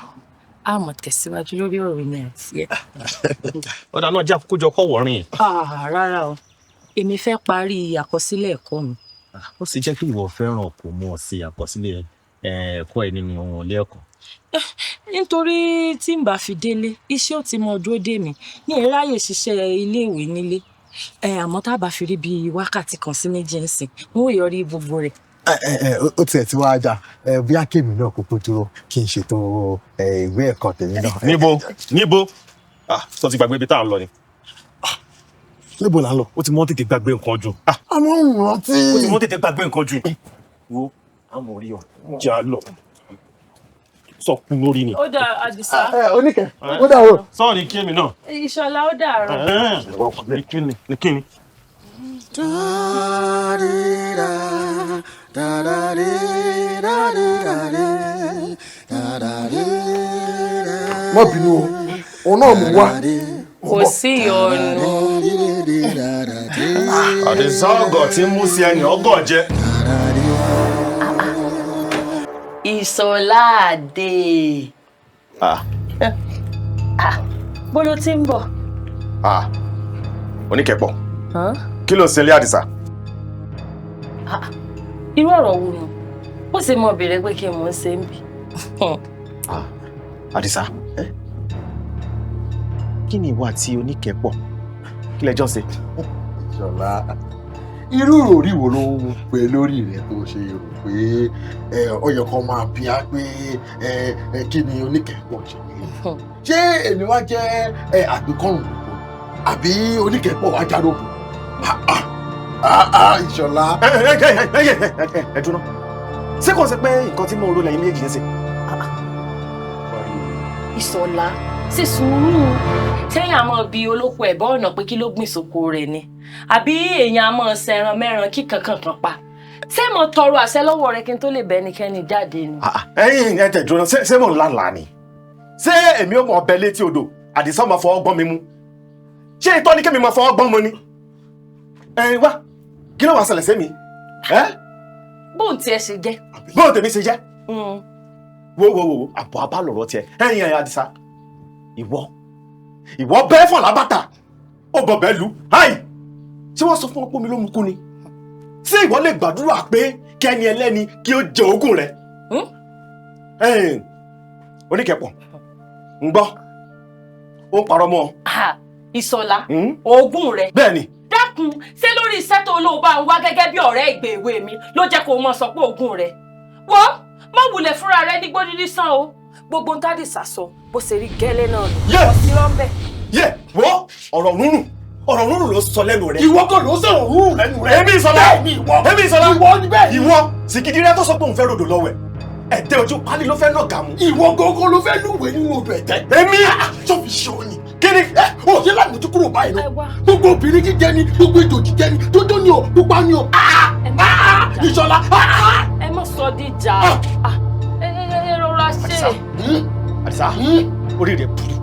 a mọ̀ tẹ̀síwájú lórí ọ̀rọ̀ mi àti ẹ̀. Ó dáa náà jẹ́ àkójọ kọ́ wọ̀rin. Rárá o, èmi fẹ́ parí àkọsílẹ̀ ẹ̀kọ́ mi. Ó sì jẹ́ kí ìwọ fẹ́ràn kò mọ̀ sí àkọsílẹ̀ ẹ̀kọ́ ẹ̀ nínú ilé ẹ̀kọ́. Nítorí tí n bá fi délé iṣẹ́ ò ti mọ dúró dè mí ní ìráyè ṣiṣẹ́ iléèwé nílé. Àmọ́ tá a bá fi rí bíi wákàtí kan sí méjì ń sìn n ó yọrí gbogbo rẹ̀. Ó tiẹ̀ ti wá ajá bí akémi náà kúkú dúró kí n ṣètò ìwé ẹ̀kọ́ tèmi náà. Níbo tó ti gbàgbé ibi tá à ń lọ ni. Níbo là ń lọ? Ó ti mọ́ tètè gbàgbé nǹkan jù. Àmọ́ ń rántí. Ó ti mọ́ tètè gbàgbé nǹkan jù. Wo àmọ́ orí ọ jẹ́ à lọ. Sọ kú lórí ni. Ó dáa, Adisa. Oníkẹ́, ó dáa o. Sọ́ọ̀ ni kí èmi náà. Ìṣọ̀lá ó dàárọ̀. Ní kíni. Má bínú o, òun náà mú wá. Kò sí ìyọnu. Àdìsá ọgọ̀ tí mú sí ẹni ọgọ̀ jẹ. Ìṣọ̀láàdé. Bó ló ti ń bọ̀? Oníkẹ́pọ̀. Kí ló ń ṣe ilé Àdìsá? Irú ọ̀rọ̀ wo ni? Ó sì mọ̀ bèrè pé kí n mọ̀ ń ṣe ń bì. Àdìsá, kí ni ìwọ àti Oníkẹ́pọ̀? Kí lẹjọ́ ṣe? Ìṣọ̀lá, irú ìròrí wo ló ń pè lórí rẹ tó ṣe rò pé ọyọ kan máa bí a pé kí ni Oníkẹ́pọ̀ ṣe ní? Ṣé èmi wá jẹ́ àgbékọ́rùn àbí Oníkẹ́pọ̀ wá járóbù? Ìṣọ̀lá. Ẹ dúró. Ṣé kò ṣe pé nǹkan tí mo rò lẹ́yìn méjì ń ṣe? Ìṣọ̀lá, ṣe sùúrù. Sẹ́yìn àmọ́ bí olóko ẹ̀bọ́ ọ̀nà pé kí ló gbìn sóko rẹ̀ ni. Àbí èèyàn àmọ́ ṣẹran mẹ́ran kí kankan pa. Ṣé mo tọrọ àṣẹ lọ́wọ́ rẹ kí n tó lè bẹ ẹnikẹ́ni jáde ni? Ẹ̀yin ẹ tẹ̀ dúró, ṣé mò ń lálàá ni? Ṣé èmi ò mọ̀ ọbẹ̀ létí odò? Àdìsá máa fọwọ́ gbọ́n mi mú. Ṣé ìtọ́ ni kémi máa fọwọ́ gbọ́n mu ni? Wá, kí ló wá ṣẹlẹ̀ sí mi? Bóun tiẹ̀ ṣe jẹ́. Bóun tèmi ṣe jẹ́? Wo àbọ̀ abá lọ̀rọ̀ tiẹ̀. Ẹ̀yin Àdìsá, ìwọ bẹ́ẹ̀ fọ̀ lábàtà, ó bọ̀ bẹ́ẹ̀ lu, ṣé wọ́n sọ fún ọ pé omi ló mú kú ni? Ṣé ìwọ lè gbàdúrà pé kẹ́ni ẹlẹ́ni kí ó jẹ ogún rẹ̀? Oníkẹ́pọ̀, ń gbọ́, ó ń parọ́ mọ́ ọ. Ìṣọ̀lá, ogún rẹ̀. Bẹ́ẹ̀ni. Dákun, ṣé lórí iṣẹ́ tó lóun bá ń wá gẹ́gẹ́ bí ọ̀rẹ́ ìgbèwé mi ló jẹ́ kó mọ̀ sọ pé ogún rẹ̀? Wọ́n má wulẹ̀ fúnra rẹ ní gbódídí sàn o. Gbogbo ń tádìsá sọ bó ṣe rí gẹ́lẹ́ náà lọ. Kò sí rọ́ńbẹ́. Wọ́n ọ̀rọ̀ rúrùn ló sọ lẹ́nu rẹ̀. Ìwọ kọ́ ló sọ̀rọ̀ rúrùn lẹ́nu rẹ̀. Èmi Ìṣọ̀lá. Èmi Ìṣọ̀lá. Ìwọ ni bẹ́ẹ̀. Ìwọ sìkìdí rẹ tó sọ pé òun fẹ́ rodò lọ́wọ́ ẹ̀. Ẹ̀dẹ́ ojú pálí ló fẹ́ náà gàmú. Ìwọ gọ́gọ́ ló fẹ́ lúwẹ̀ẹ́ nínú odò ẹ̀tẹ́. Èmi. Tó fi ṣe ọ ni. Kí ni? Ó ṣe láti kúrò báyìí lọ. Gbogbo obìnrin jíjẹ ni, gbogbo ejò jíjẹ ni, tó ni o, pupa ni o. Ìṣọ̀lá. Ẹ má sọ díjà. Ẹ rọra ṣe. Àdìsá, orí rẹ̀ burú.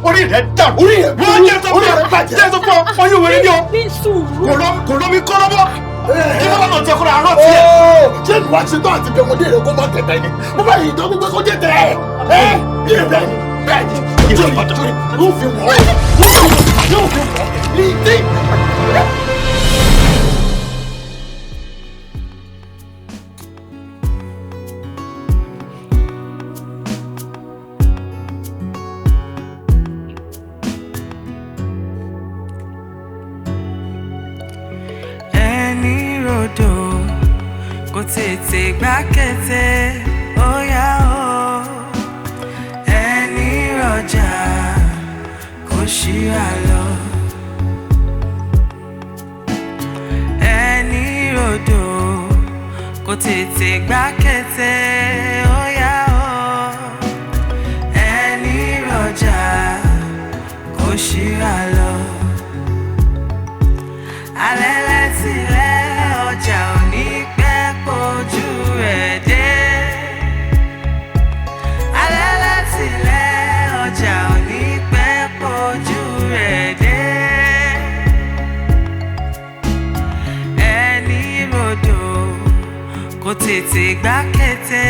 Orí rẹ̀ dàrú. Orí rẹ̀ burú. Orí rẹ̀ bàjẹ́. Jẹ́ tó pọ̀, ọyún wẹ̀rẹ̀ ni o. Bí sùúrù. Kò lómi kọ́lọ́bọ̀. Kí ló bá náà jẹ́ kóra àárọ̀ tiẹ̀? Ṣé ìwà ṣe tó àti bẹ̀wọ̀n dé rẹ̀ kó má tẹ̀tẹ̀ ni? Mo bá yìí dán gbígbé kó jẹ́ tẹ̀ ẹ́. Bẹ́ẹ̀ni. Yóò fi wọ́n. Ní ìdí. kò tètè gbákété ó yá o ẹni rọjà kò ṣíra lọ. tètè gbá kété ó yá o ẹni rọjà kò ṣíra lọ alẹ́ lẹ́tìlẹ́ ọjà ò ní pẹ́ kojú rẹ̀ dé alẹ́ lẹ́tìlẹ́ ọjà ò ní pẹ́ kojú rẹ̀ dé. Kò tètè gbá kété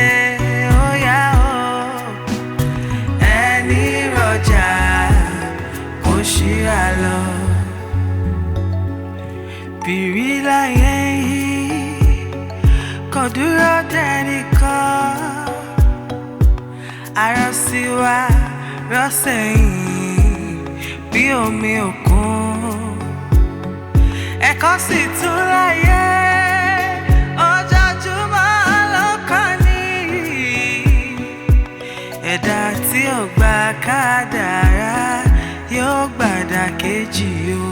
ó yá o ẹni rọjà kò ṣíra lọ bìrì láyé yìí kò dúró dẹ́nìkan àròsíwá rọ́sẹ̀yìn bí omi òkun ẹ̀kọ́ sì tún láyé. Ẹ̀dá tí ò gba kádàrá yóò gbàdá kejì o.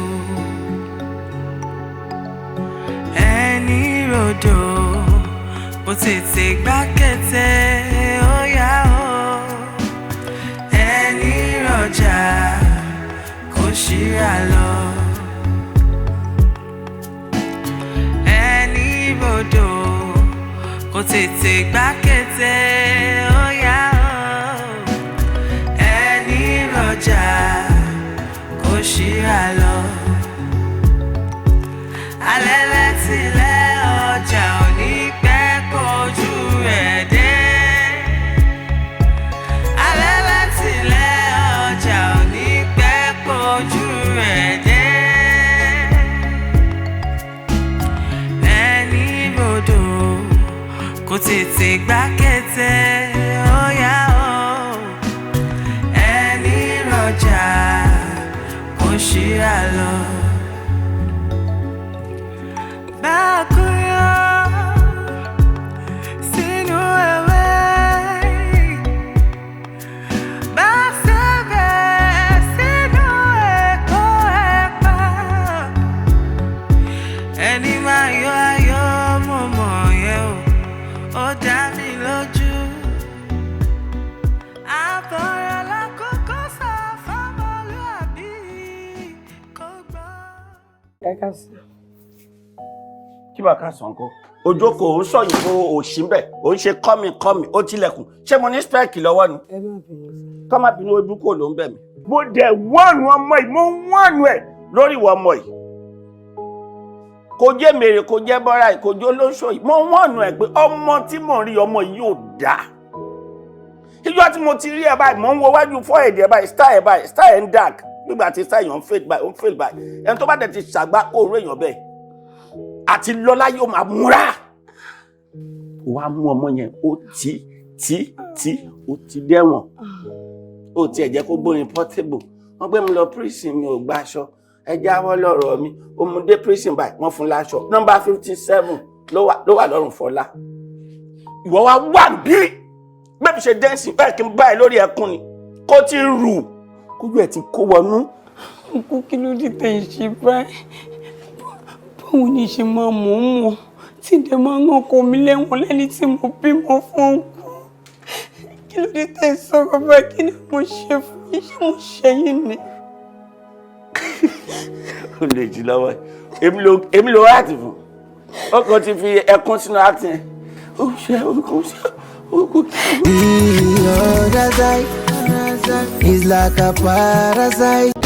Ẹni rodò kò tètè gbá kété ó yá o. Ẹni rọjà kò ṣíra lọ. Ẹni rodò kò tètè gbá kété ó yá o. Ọjà kò ṣíra lọ alẹ́ lẹ́tìlẹ́ ọjà ò ní pẹ́ kojú rẹ̀ dé alẹ́ lẹ́tìlẹ́ ọjà ò ní pẹ́ kojú rẹ̀ dé ẹni rodò kò tètè gbá kété ó yá o. Ọjà kò ṣíra lọ. Bákúrò sínú ewé, bá sẹ́bẹ̀ sínú ẹ̀kọ́ ẹ̀pà. Ẹni máa yọ ayọ̀ mọ̀mọ́ yẹn o, ó dá mi lójú. Àbọ̀rọ̀ lákòókò sọ. Kí bá ká sàn kó ojoko ó sọ yìí ó ṣì ń bẹ ó ń ṣe kọ́mì ó tilẹ̀kùn ṣé mo ní spẹ́ẹ̀kì lọ́wọ́ ni. Kọ́ má bínú ojú kò ló ń bẹ̀ mí. Mo dẹ̀ wọ́ọ̀nù ọmọ yìí mo wọ́ọ̀nù ẹ̀ lórí ìwọ ọmọ yìí. Kò jẹ́ mèrè kò jẹ́ bọ́ra yìí kò jẹ́ olóṣò yìí mo wọ́ọ̀nù ẹ̀ pé ọmọ tí mò ń rí ọmọ yìí yóò dáa. Ìjọ́ tí mo ti rí ẹ báyìí mò ń wo wájú forehead ẹ báyìí star ẹ̀ ń dark nígbà tí star yàn ń fail báyìí ẹni tó bá dẹ̀ ti ṣàgbá kó orú èèyàn bẹ́ẹ̀ àti lọ́lá yóò máa múra. Wàá mú ọmọ yẹn ó ti dẹ́wọ̀n ó tiẹ̀ jẹ́ kó gbóyin portable wọ́n gbé mi lọ prison mi ò gbaṣọ ẹ jáwọ́ lọ́rọ̀ mi ó mú dé prison báyìí wọ́n fún láṣọ nọ́mbà 57 ló wà lọ́rùn Fọlá. Ìwọ wá wà bí bẹ́ẹ̀ ṣe dẹ́sìn bẹ́ẹ̀ kí n bá ẹ lórí ẹkún ni kó ti rù kójú ẹ̀ ti kó wọnú. Nkú kí ló dé tẹ̀ ṣe báyìí? Báwo ni ṣe máa mọ̀ tí dẹ̀ máa ń ọkọ mi lẹ́wọ̀n lẹ́ni tí mo bímọ fún nkú? Kí ló dé tẹ̀ sọ̀rọ̀ báyìí? Kí ni mo ṣe fún yín? Ṣé mo ṣe yín ni? Ó lè jí lọ́wọ́ èmi ló ráàtì fún ọkọ̀ ti fi ẹkún sínú àtì ẹ̀ ó ṣe orúkọ ṣe orúkọ kí. The other side is like a parasite.